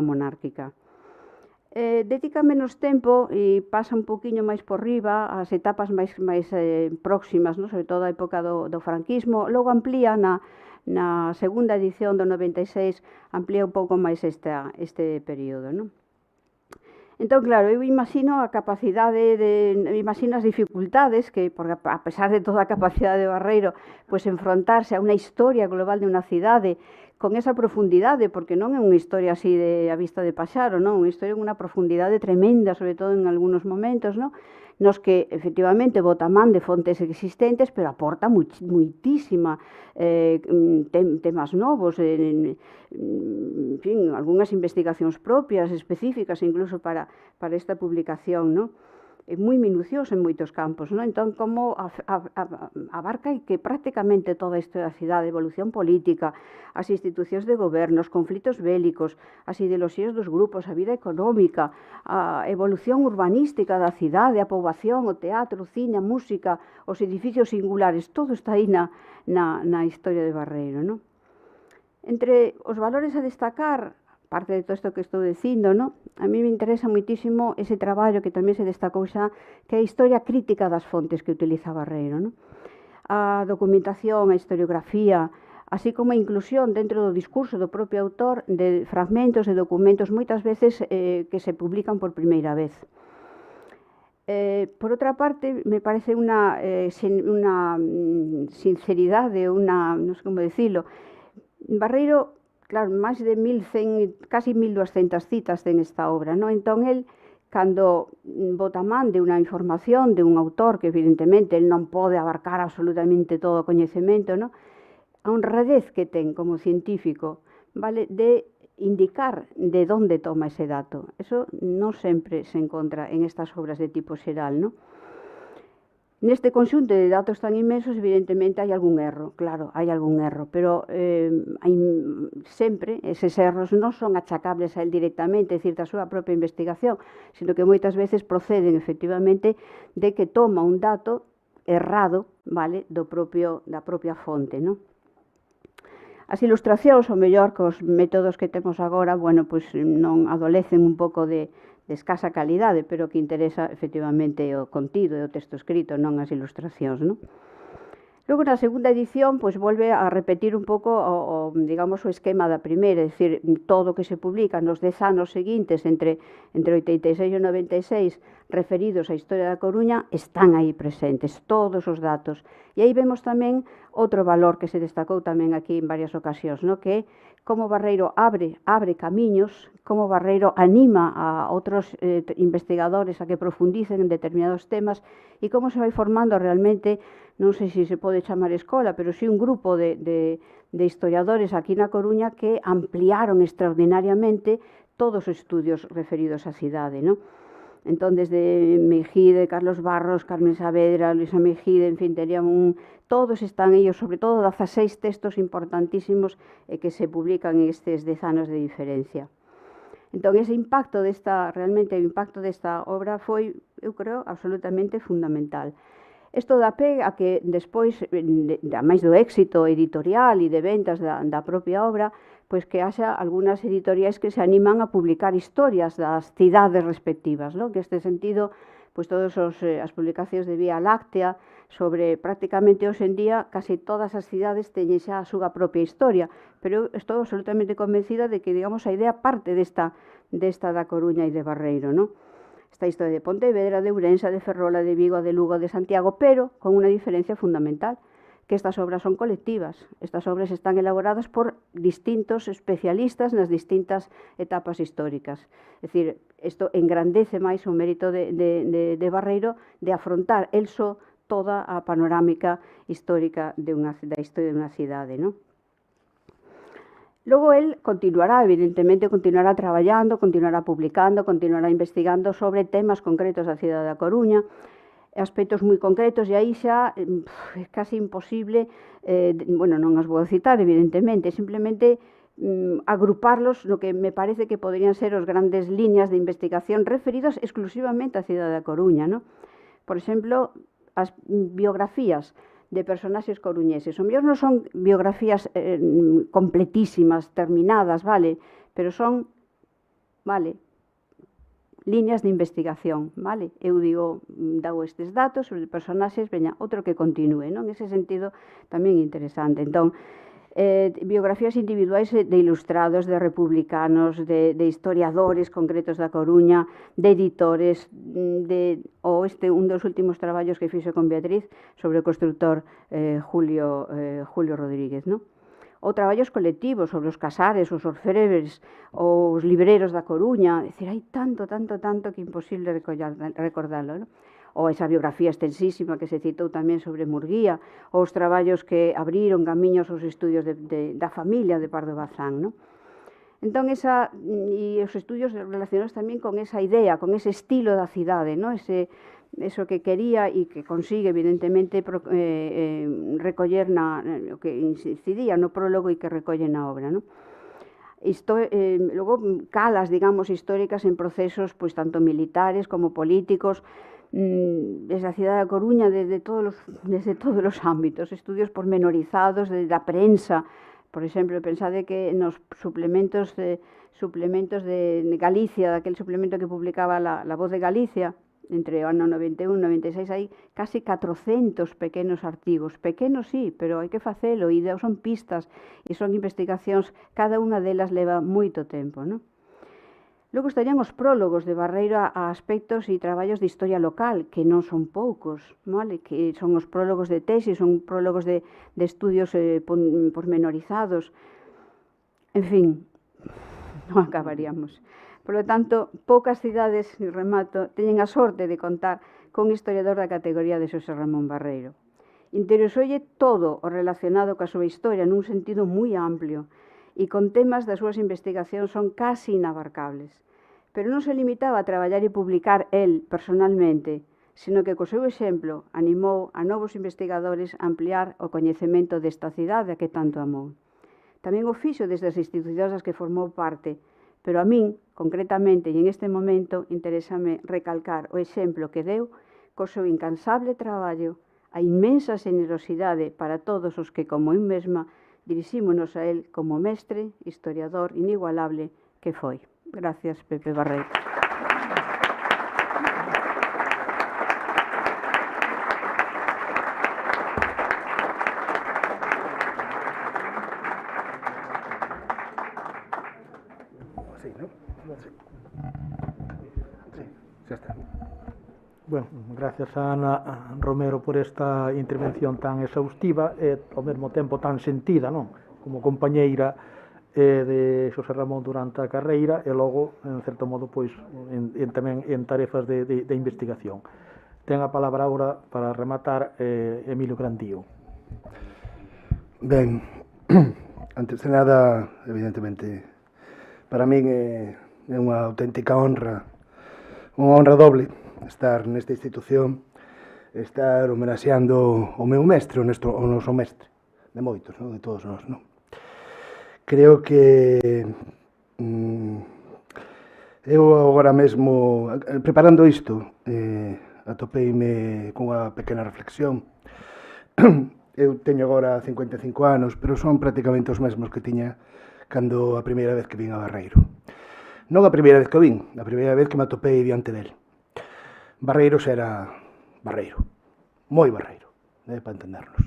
monárquica. Dedica menos tempo e pasa un poquinho máis por riba as etapas máis próximas, no? Sobre todo a época do franquismo. Logo amplía na segunda edición do 96, amplía un pouco máis este período, no? Entón, claro, eu imagino a capacidade imagino as dificultades que, porque a pesar de toda a capacidade de Barreiro, pois enfrontarse a unha historia global de unha cidade con esa profundidade, porque non é unha historia así de a vista de paxaro, non? Unha historia con unha profundidade tremenda, sobre todo en algúns momentos, non? Nos que, efectivamente, bota man de fontes existentes, pero aporta moitísima temas novos, en fin, algunhas investigacións propias, específicas, incluso para esta publicación, non? É moi minucioso en moitos campos, non? Entón, como abarca que prácticamente toda a historia da cidade, a evolución política, as institucións de goberno, os conflitos bélicos, as ideoloxías dos grupos, a vida económica, a evolución urbanística da cidade, a poboación, o teatro, o cine, a música, os edificios singulares, todo está aí na historia de Barreiro, non? Entre os valores a destacar, parte de todo isto que estou dicindo, no? A mí me interesa moitísimo ese traballo que tamén se destacou xa, que é a historia crítica das fontes que utiliza Barreiro, no? A documentación, a historiografía, así como a inclusión dentro do discurso do propio autor de fragmentos de documentos moitas veces que se publican por primeira vez. Por outra parte, me parece unha sinceridade, non sei como decirlo. Barreiro, claro, máis de 1.100, casi 1.200 citas ten esta obra, non? Entón, el, cando bota man de unha información de un autor que, evidentemente, el non pode abarcar absolutamente todo o coñecemento, non? A honradez que ten como científico, vale, de indicar de onde toma ese dato. Eso non sempre se encontra en estas obras de tipo xeral, non? Neste conxunto de datos tan inmensos, evidentemente, hai algún erro, claro, hai algún erro, pero sempre eses erros non son achacables a él directamente, é dicir, da súa propia investigación, sino que moitas veces proceden, efectivamente, de que toma un dato errado, vale, da propia fonte, non? As ilustracións, ou mellor, cos métodos que temos agora, bueno, pois non adolecen un pouco de escasa calidade, pero que interesa efectivamente o contido e o texto escrito, non as ilustracións, non? Logo, na segunda edición, pois volve a repetir un pouco digamos, o esquema da primeira, é dicir, todo o que se publica nos 10 anos seguintes, entre 86 e 96, referidos á historia da Coruña, están aí presentes, todos os datos. E aí vemos tamén outro valor que se destacou tamén aquí en varias ocasións, non? Que é como Barreiro abre camiños, como Barreiro anima a outros investigadores a que profundicen en determinados temas e como se vai formando realmente, non sei se se pode chamar escola, pero sí un grupo de historiadores aquí na Coruña que ampliaron extraordinariamente todos os estudios referidos á cidade, non? Entón, desde Mejide, Carlos Barros, Carmen Saavedra, Luisa Mejide, en fin, todos están ellos, sobre todo 16 textos importantísimos que se publican en estes 10 anos de diferencia. Entón, ese impacto realmente o impacto desta obra foi, eu creo, absolutamente fundamental. Isto dá pé a que despois, a máis do éxito editorial e de ventas da propia obra, pois que haxa algunhas editoriais que se animan a publicar historias das cidades respectivas, non? Que neste sentido, pois todas as publicacións de Vía Láctea sobre prácticamente hoxe en día case todas as cidades teñen xa a súa propia historia, pero eu estou absolutamente convencida de que, digamos, a idea parte desta da Coruña e de Barreiro, non? Esta historia de Pontevedra, de Ourense, de Ferrola, de Vigo, de Lugo, de Santiago, pero con unha diferencia fundamental, que estas obras son colectivas. Estas obras están elaboradas por distintos especialistas nas distintas etapas históricas. É dicir, isto engrandece máis o mérito de Barreiro de afrontar el só toda a panorámica histórica da historia de unha cidade, non? Logo, el continuará, evidentemente, continuará traballando, continuará publicando, continuará investigando sobre temas concretos da cidade da Coruña, aspectos moi concretos, e aí xa é casi imposible, bueno, non os vou citar, evidentemente, simplemente agruparlos no que me parece que poderían ser os grandes líneas de investigación referidos exclusivamente á cidade da Coruña, non? Por exemplo, as biografías de personaxes coruñeses. O mellor non son biografías completísimas, terminadas, vale? Pero son, vale, líneas de investigación, vale? Eu digo, dou estes datos sobre personaxes, veña, outro que continúe, non? En ese sentido, tamén interesante. Entón, biografías individuais de ilustrados, de republicanos, de historiadores concretos da Coruña, de editores, un dos últimos traballos que fixo con Beatriz sobre o constructor Julio Rodríguez, non? Ou traballos colectivos sobre os Casares, os orfebres, os libreros da Coruña. É dicir, hai tanto que é imposible recordalo, non? Ou esa biografía extensísima que se citou tamén sobre Murguía, ou os traballos que abriron camiños aos estudios da familia de Pardo Bazán, non? Entón, e os estudios relacionados tamén con esa idea, con ese estilo da cidade, non? Eso que quería e que consigue, evidentemente, recoller o que incidía no prólogo e que recolle na obra, non? Logo, calas, digamos, históricas en procesos, pois, tanto militares como políticos, desde a cidade da Coruña, desde todos os ámbitos, estudios pormenorizados da prensa. Por exemplo, pensade que nos suplementos de Galicia, daquel suplemento que publicaba La Voz de Galicia, entre o ano 91 e 96, hai casi 400 pequenos artigos. Pequenos, sí, pero hai que facelo, e son pistas, e son investigacións, cada unha delas leva moito tempo, non? Logo estarían os prólogos de Barreiro a aspectos e traballos de historia local, que non son poucos, vale? Que son os prólogos de tesis, son prólogos de estudios pormenorizados. En fin, non acabaríamos. Por lo tanto, poucas cidades, e remato, teñen a sorte de contar con un historiador da categoría de Xosé Ramón Barreiro. Interesoulle todo o relacionado coa súa historia nun sentido moi amplio, e con temas das súas investigacións son casi inabarcables. Pero non se limitaba a traballar e publicar el personalmente, sino que co seu exemplo animou a novos investigadores a ampliar o coñecemento desta cidade a que tanto amou. Tamén o fixo desde as institucións das que formou parte, pero a min, concretamente, e en este momento, interésame recalcar o exemplo que deu co seu incansable traballo, a inmensa xenerosidade para todos os que, como eu mesma, dirixímonos a él como mestre, historiador inigualable que foi. Gracias, Pepe Barreiro. Sí, ¿no? Sí, ya está. Bueno, gracias a Ana Romero por esta intervención tan exhaustiva e ao mesmo tempo tan sentida, non? Como compañeira de Xosé Ramón durante a carreira e logo, en certo modo, pois, tamén en tarefas de investigación. Ten a palabra agora para rematar Emilio Grandío. Ben, antes de nada, evidentemente, para min é unha auténtica honra, unha honra doble, estar nesta institución, estar homenaxeando o meu mestre, o noso mestre, de moitos, non? De todos nós, non? Creo que eu agora mesmo, preparando isto, atopeime cunha pequena reflexión. Eu teño agora 55 anos, pero son prácticamente os mesmos que tiña cando a primeira vez que vin a Barreiro. Non a primeira vez que o vin, a primeira vez que me atopei diante del. Barreiro era Barreiro, moi Barreiro, para entendernos.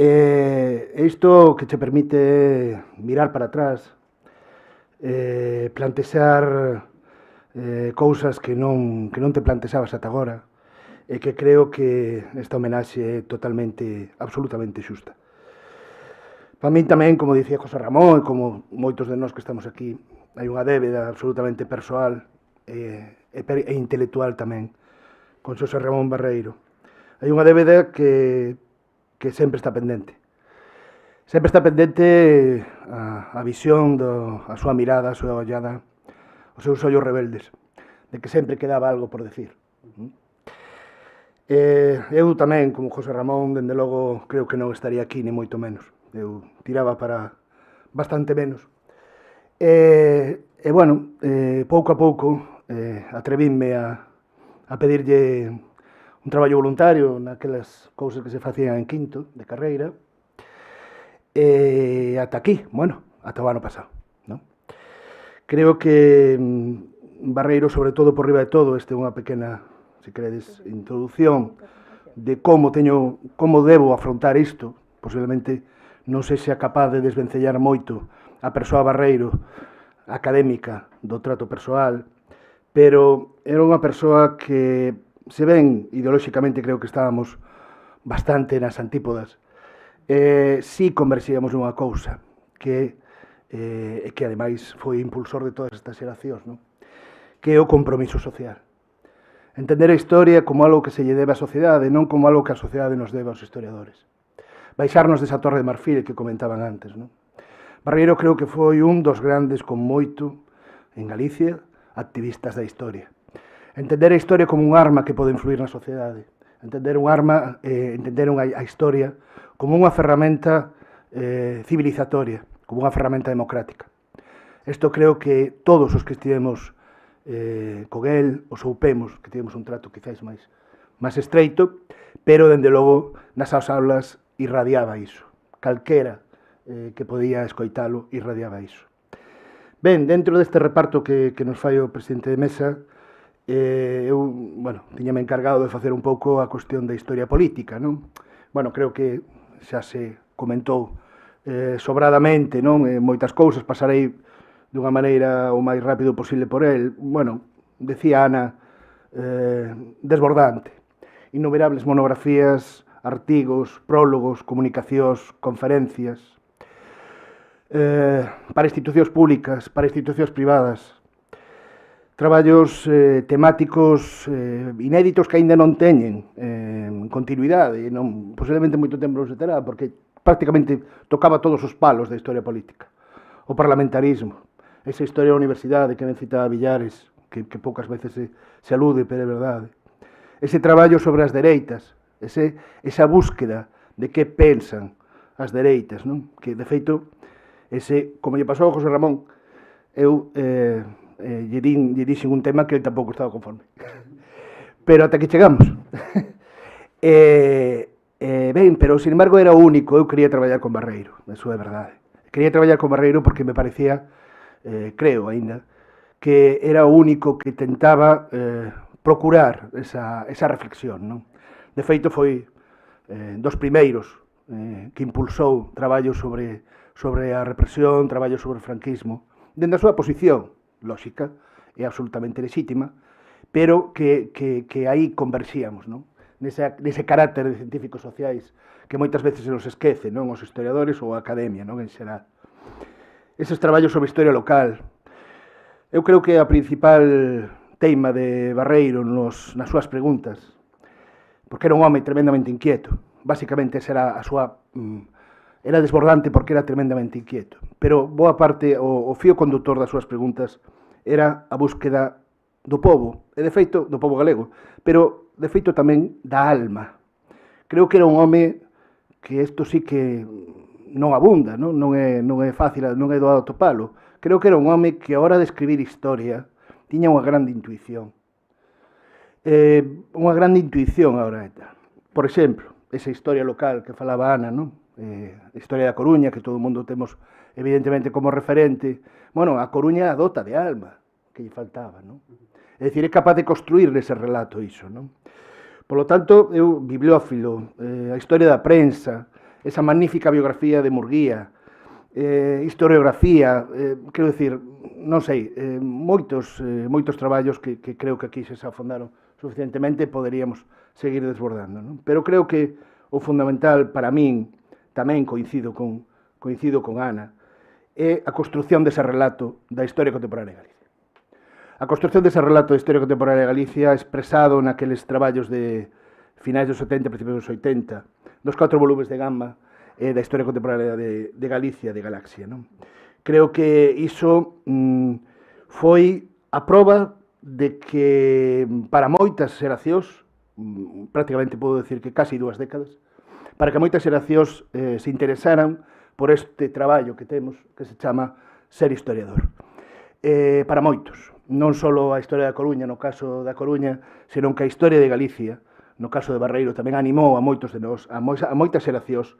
Isto que che permite mirar para atrás, plantexar cousas que non te plantexabas ata agora, e que creo que esta homenaxe é totalmente, absolutamente xusta. Para min tamén, como dicía José Ramón, e como moitos de nós que estamos aquí, hai unha débeda absolutamente persoal e intelectual tamén con Xosé Ramón Barreiro. Hai unha débeda que sempre está pendente. Sempre está pendente a visión, a súa mirada, a súa ollada, os seus ollos rebeldes, de que sempre quedaba algo por decir. Eu tamén, como José Ramón, dende logo, creo que non estaría aquí, ni moito menos. Eu tiraba para bastante menos. Bueno, pouco a pouco atrevínme a pedirlle un traballo voluntario naquelas cousas que se facían en quinto de carreira, e ata aquí, bueno, ata o ano pasado, non? Creo que Barreiro, sobre todo por riba de todo, este é unha pequena, se queredes, introducción de como debo afrontar isto. Posiblemente non sexa capaz de desvencellar moito a persoa Barreiro académica do trato persoal, pero era unha persoa que, se ben ideolóxicamente creo que estábamos bastante nas antípodas, si conversíamos nunha cousa que ademais foi impulsor de todas estas xeracións, non? Que é o compromiso social. Entender a historia como algo que se lle debe á sociedade, non como algo que a sociedade nos debe aos historiadores. Baixarnos desa torre de marfil que comentaban antes, non? Barreiro creo que foi un dos grandes con moito, en Galicia, activistas da historia. Entender a historia como un arma que pode influir na sociedade. Entender a historia como unha ferramenta civilizatoria, como unha ferramenta democrática. Isto creo que todos os que estivemos con el o soupemos que tivemos un trato quizás máis estreito, pero dende logo nas aulas irradiaba iso. Calquera que podía escoitalo irradiaba iso. Ben, dentro deste reparto que nos fai o presidente de mesa, eu, bueno, tiñame encargado de facer un pouco a cuestión da historia política, non? Bueno, creo que xa se comentou sobradamente, non? Moitas cousas, pasarei dunha maneira o máis rápido posible por el. Bueno, decía Ana, desbordante. Innumerables monografías, artigos, prólogos, comunicacións, conferencias, para institucións públicas, para institucións privadas, traballos temáticos inéditos que aínda non teñen continuidade, non, posiblemente moito tempo non se terá, porque prácticamente tocaba todos os palos da historia política. O parlamentarismo, esa historia da universidade que ben citaba Villares, que poucas veces se alude, pero é verdade. Ese traballo sobre as dereitas, esa búsqueda de que pensan as dereitas, non? Que, de feito, como lle pasou a José Ramón, eu lle dixen un tema que ele tampouco estaba conforme. Pero ata que chegamos. Ben, pero, sin embargo, era o único. Eu quería traballar con Barreiro, eso é verdade. Quería traballar con Barreiro porque me parecía, creo aínda, que era o único que tentaba procurar esa reflexión, non? De feito, foi dos primeiros que impulsou traballo sobre a represión, traballo sobre o franquismo, dende a súa posición lóxica e absolutamente lexítima, pero que aí conversíamos, non? Nese carácter de científicos sociais que moitas veces se nos esquece, non? Os historiadores ou a academia, non? En xeral. Eses traballos sobre historia local. Eu creo que a principal teima de Barreiro nas súas preguntas, porque era un home tremendamente inquieto, basicamente esa era a súa... Era desbordante porque era tremendamente inquieto, pero boa parte, o fío conductor das súas preguntas era a búsqueda do pobo, e de feito do pobo galego, pero de feito tamén da alma. Creo que era un home que isto sí que non abunda, non é fácil, non é doado topalo. Creo que era un home que a hora de escribir historia tiña unha grande intuición. Unha grande intuición agora. Por exemplo, esa historia local que falaba Ana, non? A historia da Coruña, que todo o mundo temos evidentemente como referente. Bueno, a Coruña a dota de alma que lle faltaba, non? É dicir, é capaz de construir ese relato iso, non? Por lo tanto, eu, bibliófilo, a historia da prensa, esa magnífica biografía de Murguía, historiografía, quero dicir, non sei, moitos traballos que creo que aquí se afondaron suficientemente, poderíamos seguir desbordando, non? Pero creo que o fundamental para min, tamén coincido con Ana, é a construción dese relato da historia contemporánea de Galicia. A construción dese relato da historia contemporánea de Galicia expresado naqueles traballos de finais dos 70, principios dos 80, dos 4 volumes de Gamba da historia contemporánea de Galicia, de Galaxia, non? Creo que iso foi a proba de que para moitas xeracións, prácticamente podo decir que casi 2 décadas, para que moitas xeracións se interesaran por este traballo que temos, que se chama ser historiador. Para moitos, non só a historia da Coruña, no caso da Coruña, senón que a historia de Galicia, no caso de Barreiro tamén animou a moitos de nós, a moitas xeracións,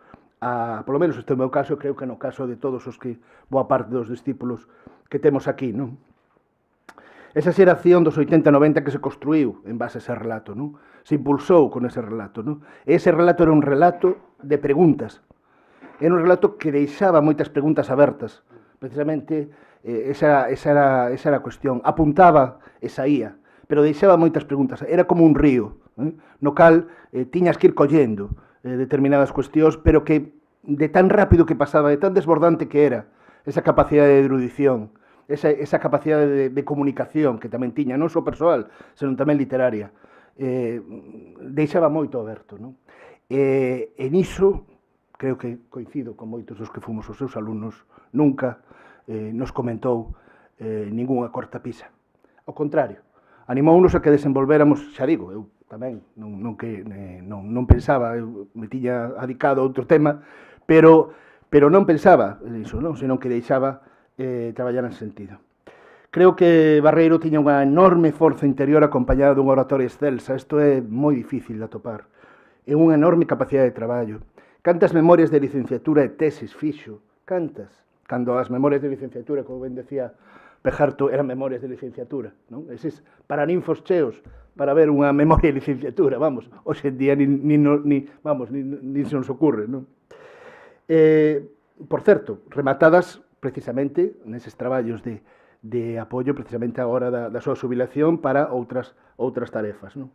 polo menos este é o meu caso, creo que no caso de todos os que, boa parte dos discípulos que temos aquí, non? Esa xeración dos 80-90 que se construiu en base a ese relato, non? Se impulsou con ese relato, non? E ese relato era un relato de preguntas, era un relato que deixaba moitas preguntas abertas, precisamente esa era a cuestión, apuntaba e saía, pero deixaba moitas preguntas, era como un río, no cal tiñas que ir collendo determinadas cuestións, pero que de tan rápido que pasaba, de tan desbordante que era, esa capacidade de erudición, esa capacidade de comunicación que tamén tiña, non só persoal, senón tamén literaria, deixaba moito aberto, non? E niso, creo que coincido con moitos dos que fomos os seus alumnos, nunca nos comentou ningunha cortapisa. Ao contrario, animounos a que desenvolvéramos, xa digo, eu tamén non pensaba, eu me tiña adicado a outro tema, pero non pensaba iso, non? Senón que deixaba traballar en sentido. Creo que Barreiro tiña unha enorme forza interior acompañada dunha oratoria excelsa. Isto é moi difícil de atopar. É unha enorme capacidade de traballo. Cantas memorias de licenciatura e tesis fixo? Cantas? Cando as memorias de licenciatura, como ben decía Pejarto, eran memorias de licenciatura, non? Eses paraninfos cheos para ver unha memoria de licenciatura, vamos, hoxe en día nin se nos ocurre, non? Por certo, rematadas precisamente neses traballos de apoio precisamente a hora da súa xubilación para outras tarefas, non?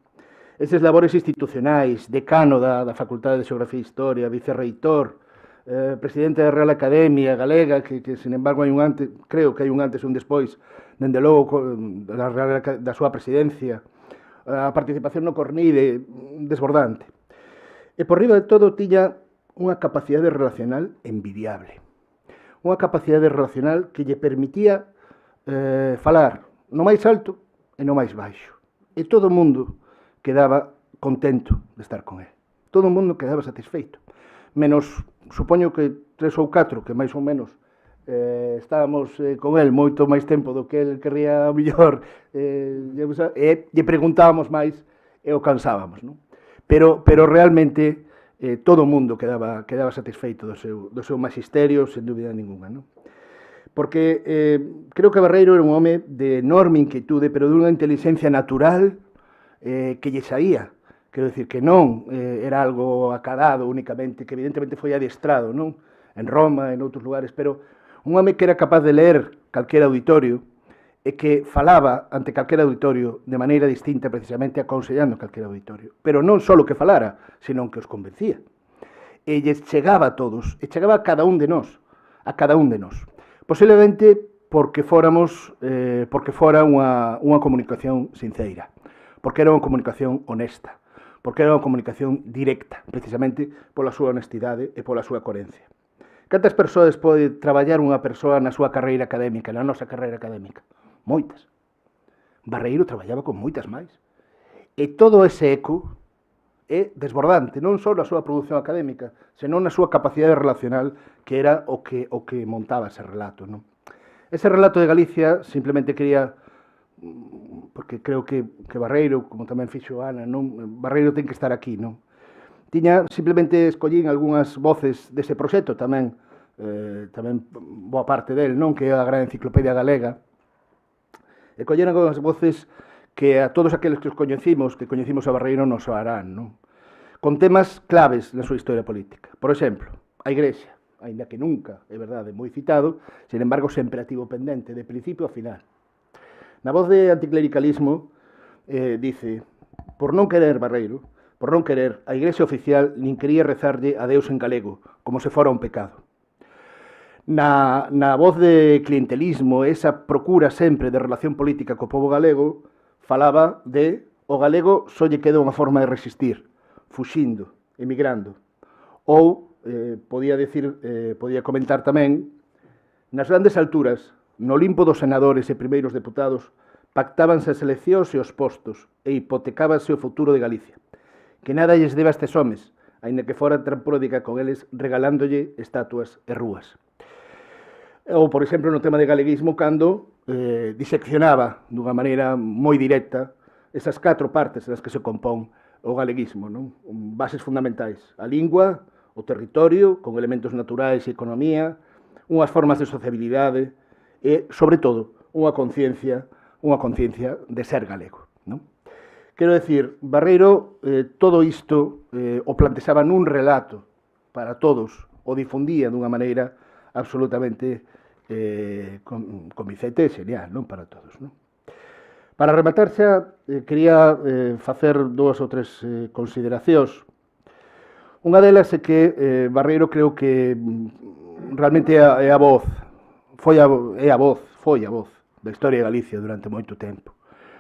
Eses labores institucionais, decano da Facultade de Xeografía e Historia, vicerreitor, presidente da Real Academia Galega, que sin embargo hai un antes, creo que hai un antes e un despois, dende logo da súa presidencia, a participación no Cornide, desbordante. E por riba de todo tiña unha capacidade relacional envidiable. Unha capacidade relacional que lle permitía falar no máis alto e no máis baixo. E todo o mundo quedaba contento de estar con él. Todo o mundo quedaba satisfeito. Menos, supoño que 3 ou 4, que máis ou menos estábamos con él moito máis tempo do que él querría mellor, e lle preguntábamos máis e o cansábamos, non? Pero realmente todo o mundo quedaba satisfeito do seu magisterio, sen dúbida ninguna, non? Porque creo que Barreiro era un home de enorme inquietude, pero dunha inteligencia natural que lle saía. Quero dicir que non era algo acadado únicamente, que evidentemente foi adestrado, non? En Roma, en outros lugares, pero un home que era capaz de ler calquera auditorio e que falaba ante calquera auditorio de maneira distinta, precisamente aconsellando calquera auditorio. Pero non só que falara, senón que os convencía. E lles chegaba a todos, e chegaba a cada un de nós, Posiblemente porque fora unha comunicación sinceira, porque era unha comunicación honesta, porque era unha comunicación directa, precisamente pola súa honestidade e pola súa coherencia. Cantas persoas pode traballar unha persoa na súa carreira académica, na nosa carreira académica? Moitas. Barreiro traballaba con moitas máis. E todo ese eco é desbordante, non só na súa produción académica, senón na súa capacidade relacional, que era o que montaba ese relato, non? Ese relato de Galicia simplemente quería, porque creo que Barreiro, como tamén fixo Ana, non? Barreiro ten que estar aquí, non? Simplemente escollín algunhas voces dese proxecto, tamén boa parte del, non? Que é a Gran Enciclopedia Galega, e colleran algunhas voces que a todos aqueles que coñecimos a Barreiro nos soarán, non? Con temas claves na súa historia política. Por exemplo, a Igrexa, aínda que nunca, é verdade, moi citado, sin embargo, sempre ativo pendente, de principio a final. Na voz de Anticlericalismo, dice, por non querer Barreiro, por non querer, a Igrexa oficial nin quería rezarlle a Deus en galego, como se fora un pecado. Na voz de clientelismo, esa procura sempre de relación política co povo galego, falaba de o galego só lle queda unha forma de resistir, fuxindo, emigrando. Ou, podía comentar tamén, nas grandes alturas, no limpo dos senadores e primeiros deputados, pactábanse as eleccións e os postos e hipotecábase o futuro de Galicia. Que nada lles deba a estes homes, aínda que fora tan pródiga con eles, regalándolle estatuas e rúas. Ou, por exemplo, no tema de galeguismo, cando diseccionaba dunha maneira moi directa esas 4 partes nas que se compón o galeguismo, non? Bases fundamentais, a lingua, o territorio, con elementos naturais e economía, unhas formas de sociabilidade e, sobre todo, unha conciencia de ser galego, non? Quero decir, Barreiro todo isto o plantexaba nun relato para todos, o difundía dunha maneira absolutamente convincente e genial, non, para todos, non? Para rematar xa, quería facer dúas ou tres consideracións. Unha delas é que Barreiro creo que realmente é a voz, foi a voz da historia de Galicia durante moito tempo.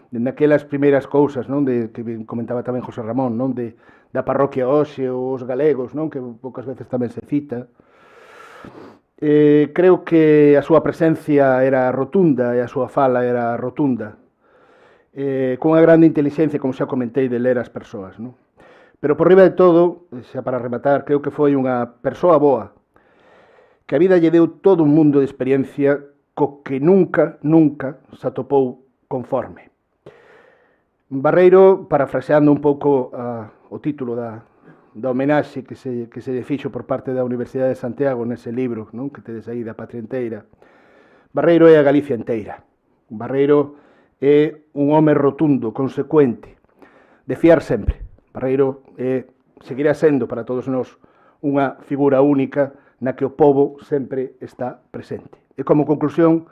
Dende aquelas primeiras cousas, non, que comentaba tamén José Ramón, non, da parroquia hoxe, os galegos, non, que poucas veces tamén se cita. Creo que a súa presencia era rotunda e a súa fala era rotunda. Con unha grande inteligencia, como xa comentei, de ler as persoas, non? Pero por riba de todo, xa para rematar, creo que foi unha persoa boa, que a vida lle deu todo un mundo de experiencia co que nunca se atopou conforme. Barreiro, parafraseando un pouco o título da homenaxe que se lle fixo por parte da Universidade de Santiago nese libro, non, que tedes aí, da Patria Enteira, Barreiro é a Galicia enteira. Barreiro é un home rotundo, consecuente, de fiar sempre. Barreiro seguirá sendo para todos nós unha figura única na que o pobo sempre está presente. E como conclusión,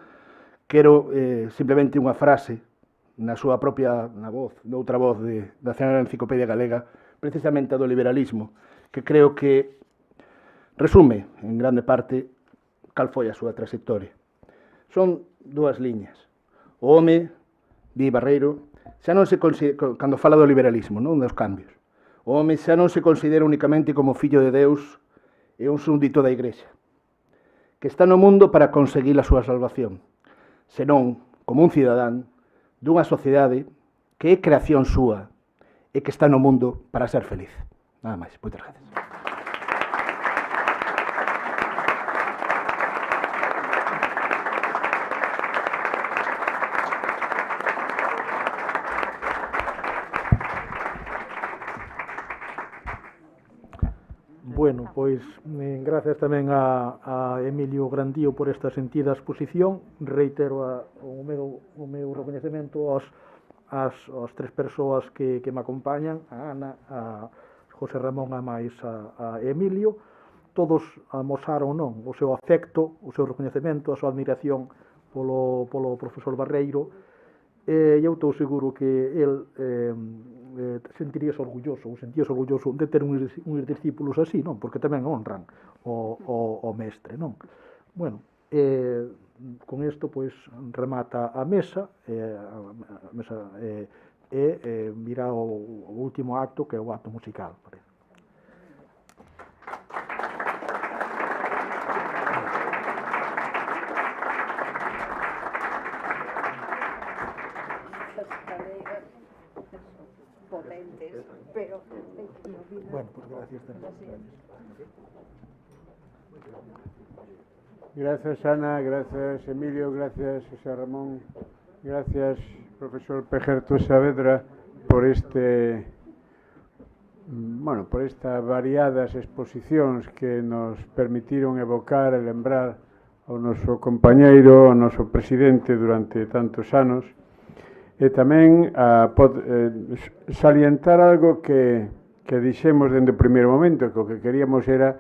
quero simplemente unha frase na súa propia noutra voz da Nacional Enciclopedia Galega, precisamente a do liberalismo, que creo que resume en grande parte cal foi a súa trayectoria. Son dúas liñas. O home, di Barreiro, xa non se considera, cando fala do liberalismo, non, dos cambios, o home xa non se considera únicamente como fillo de Deus e un súndito da Igrexa, que está no mundo para conseguir a súa salvación, senón como un cidadán dunha sociedade que é creación súa e que está no mundo para ser feliz. Nada máis. Moitas gracias. Bueno, pois gracias tamén a Emilio Grandío por esta sentida exposición. Reitero o meu recoñecemento ás tres persoas que me acompañan, a Ana, a José Ramón e máis a Emilio. Todos amosaron non o seu afecto, o seu recoñecemento, a súa admiración polo profesor Barreiro, e eu estou seguro que el sentiríase orgulloso de ter uns discípulos así, non? Porque tamén honran o mestre, non? Bueno, con isto, pois, remata a mesa, virá o último acto, que é o acto musical. Bueno, pues gracias también. Gracias, Ana, gracias, Emilio, gracias, José Ramón, gracias, profesor Pejerto Saavedra, por estas variadas exposicións que nos permitiron evocar e lembrar ao noso compañeiro, ao noso presidente durante tantos anos, e tamén salientar algo que dixemos dende o primeiro momento, que o que queríamos era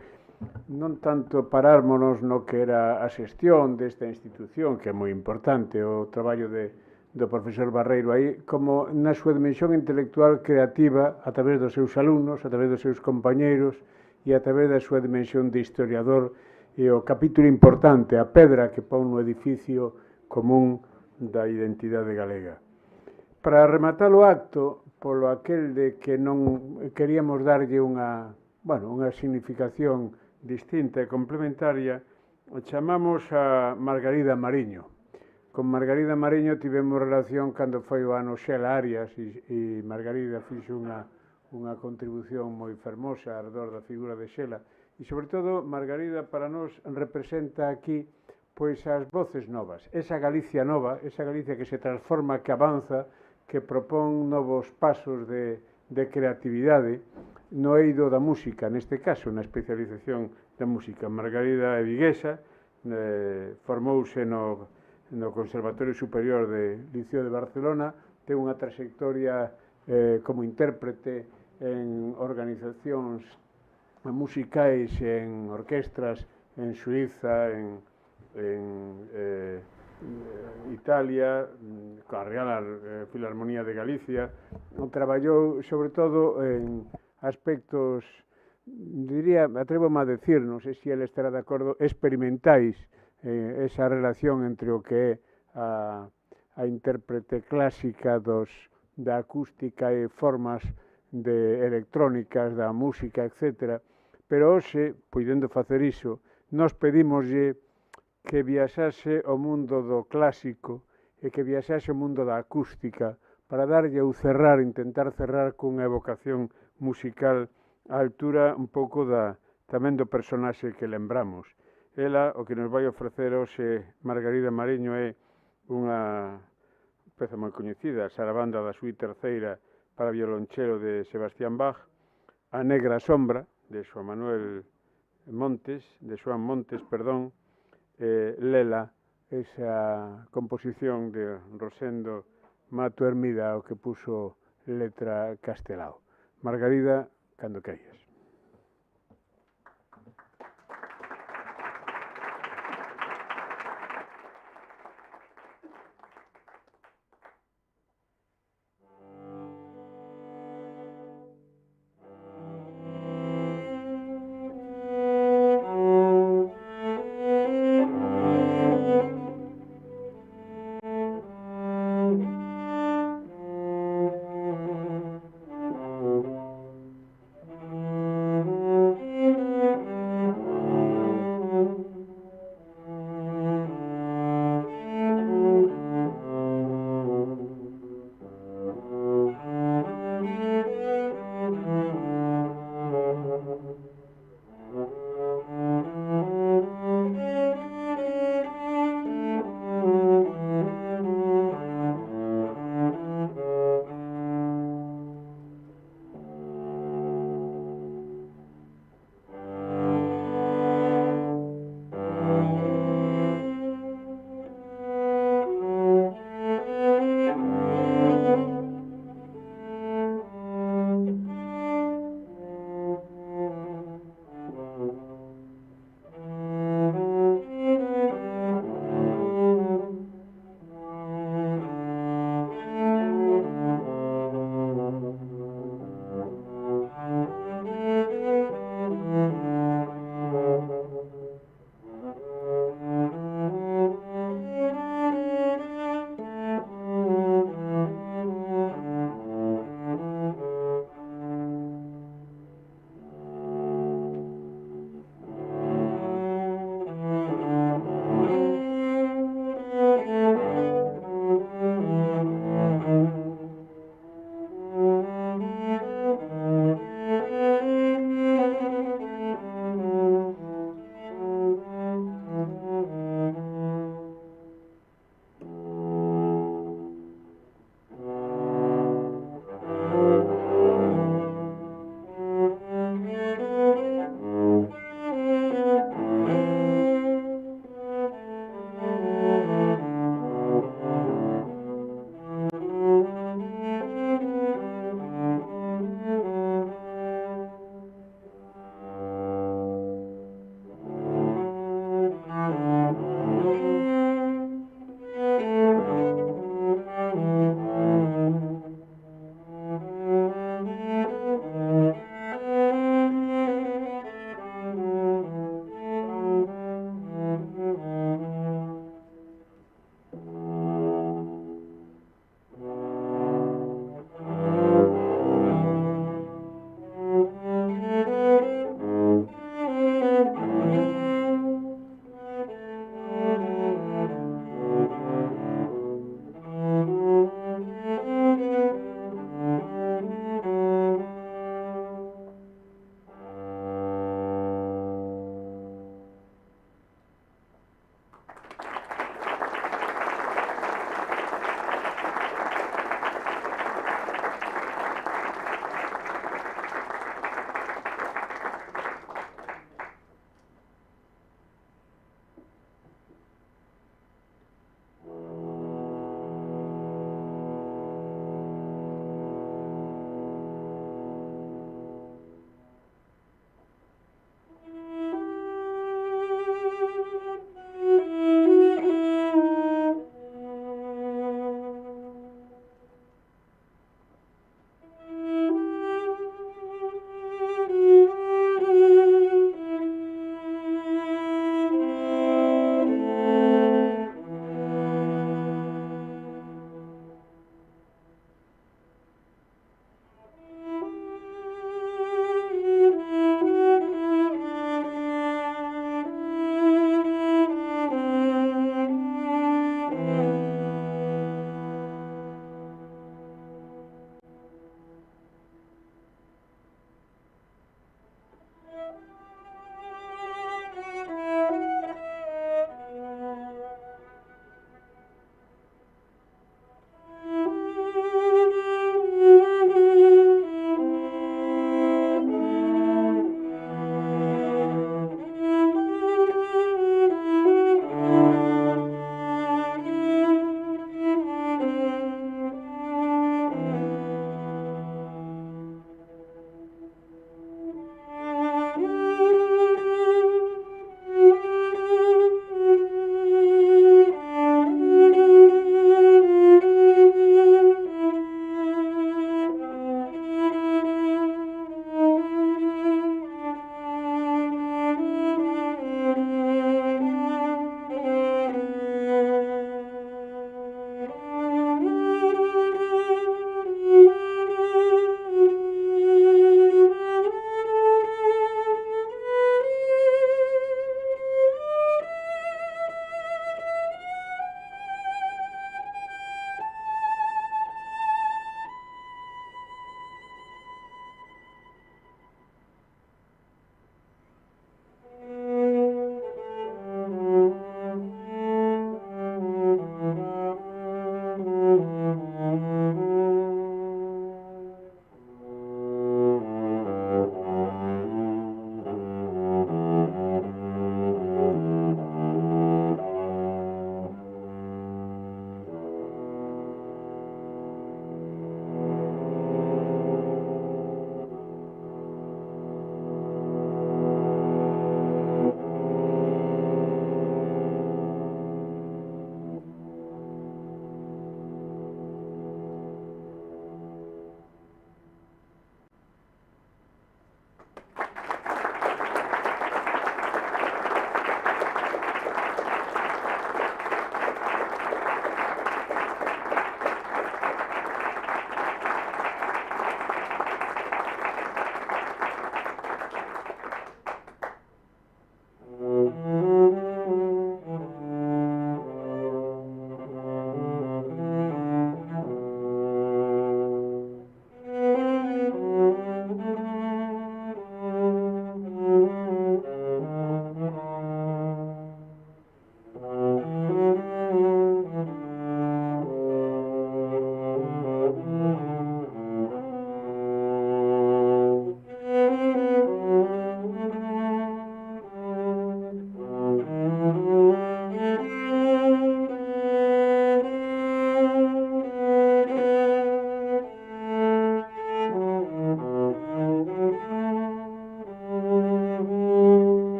non tanto parármonos no que era a xestión desta institución, que é moi importante, o traballo do profesor Barreiro aí, como na súa dimensión intelectual creativa a través dos seus alumnos, a través dos seus compañeiros e a través da súa dimensión de historiador e o capítulo importante, a pedra que pon no edificio común da identidade galega. Para rematar o acto, polo aquel de que non queríamos darlle unha significación distinta e complementaria, chamamos a Margarida Mariño. Con Margarida Mariño tivemos relación cando foi o ano Xela Arias e Margarida fixo unha contribución moi fermosa alrededor da figura de Xela. E, sobre todo, Margarida para nós representa aquí pois as voces novas, esa Galicia nova, esa Galicia que se transforma, que avanza, que propón novos pasos de de creatividade no eido da música, neste caso, na especialización da música. Margarida é viguesa, formouse no Conservatorio Superior de Liceo de Barcelona, ten unha trayectoria como intérprete en organizacións musicais, en orquestras en Suiza, en Italia, coa Real Filarmonía de Galicia. Traballou sobre todo en aspectos, diría, atrévome a decir, non sei se ele estará de acordo, experimentais, esa relación entre o que é a intérprete clásica da acústica e formas electrónicas da música, etc. Pero hoxe, podendo facer iso, nós pedimoslle que viaxase ao mundo do clásico e que viaxase ao mundo da acústica para darlle ou intentar cerrar cunha evocación musical á altura un pouco tamén do personaxe que lembramos. Ela, o que nos vai ofrecer hoxe Margarida Mariño, é unha peza moi coñecida, a sarabanda da Suite terceira para violonchelo de Sebastián Bach, A Negra Sombra, de Xoan Montes, Lela, esa composición de Rosendo Mato Hermida, o que puso letra Castelao. Margarida, cando queiras.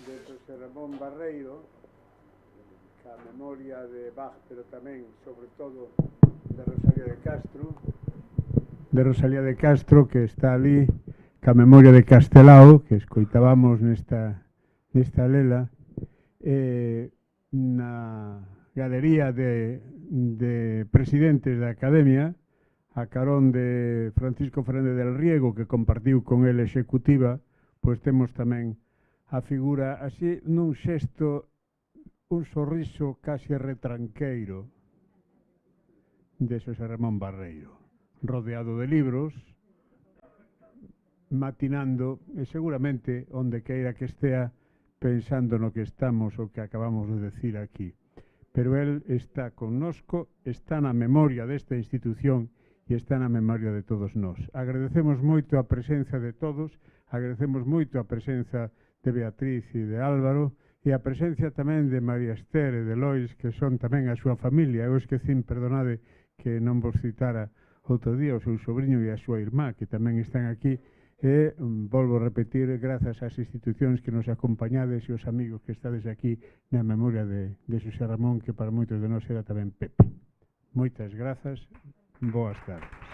De José Ramón Barreiro, a memoria de Bach, pero tamén, sobre todo, de Rosalía de Castro, que está ali, ca memoria de Castelao, que escoitábamos nesta lela, na galería de presidentes da Academia, a carón de Francisco Fernández del Riego, que compartiu con ele executiva, pois temos tamén a figura así nun xesto, un sorriso casi retranqueiro de Xosé Ramón Barreiro, rodeado de libros, matinando e seguramente onde queira que estea pensando no que estamos o que acabamos de decir aquí. Pero el está connosco, está na memoria desta institución e está na memoria de todos nós. Agradecemos moito a presenza de todos, agradecemos moito a presenza de Beatriz e de Álvaro, e a presencia tamén de María Esther e de Lois, que son tamén a súa familia. Eu esquecín, perdonade, que non vos citara outro día o seu sobrinho e a súa irmá, que tamén están aquí, e volvo a repetir, grazas ás institucións que nos acompañades e os amigos que estades aquí na memoria de Xosé Ramón, que para moitos de nós era tamén Pepe. Moitas grazas, boas tardes.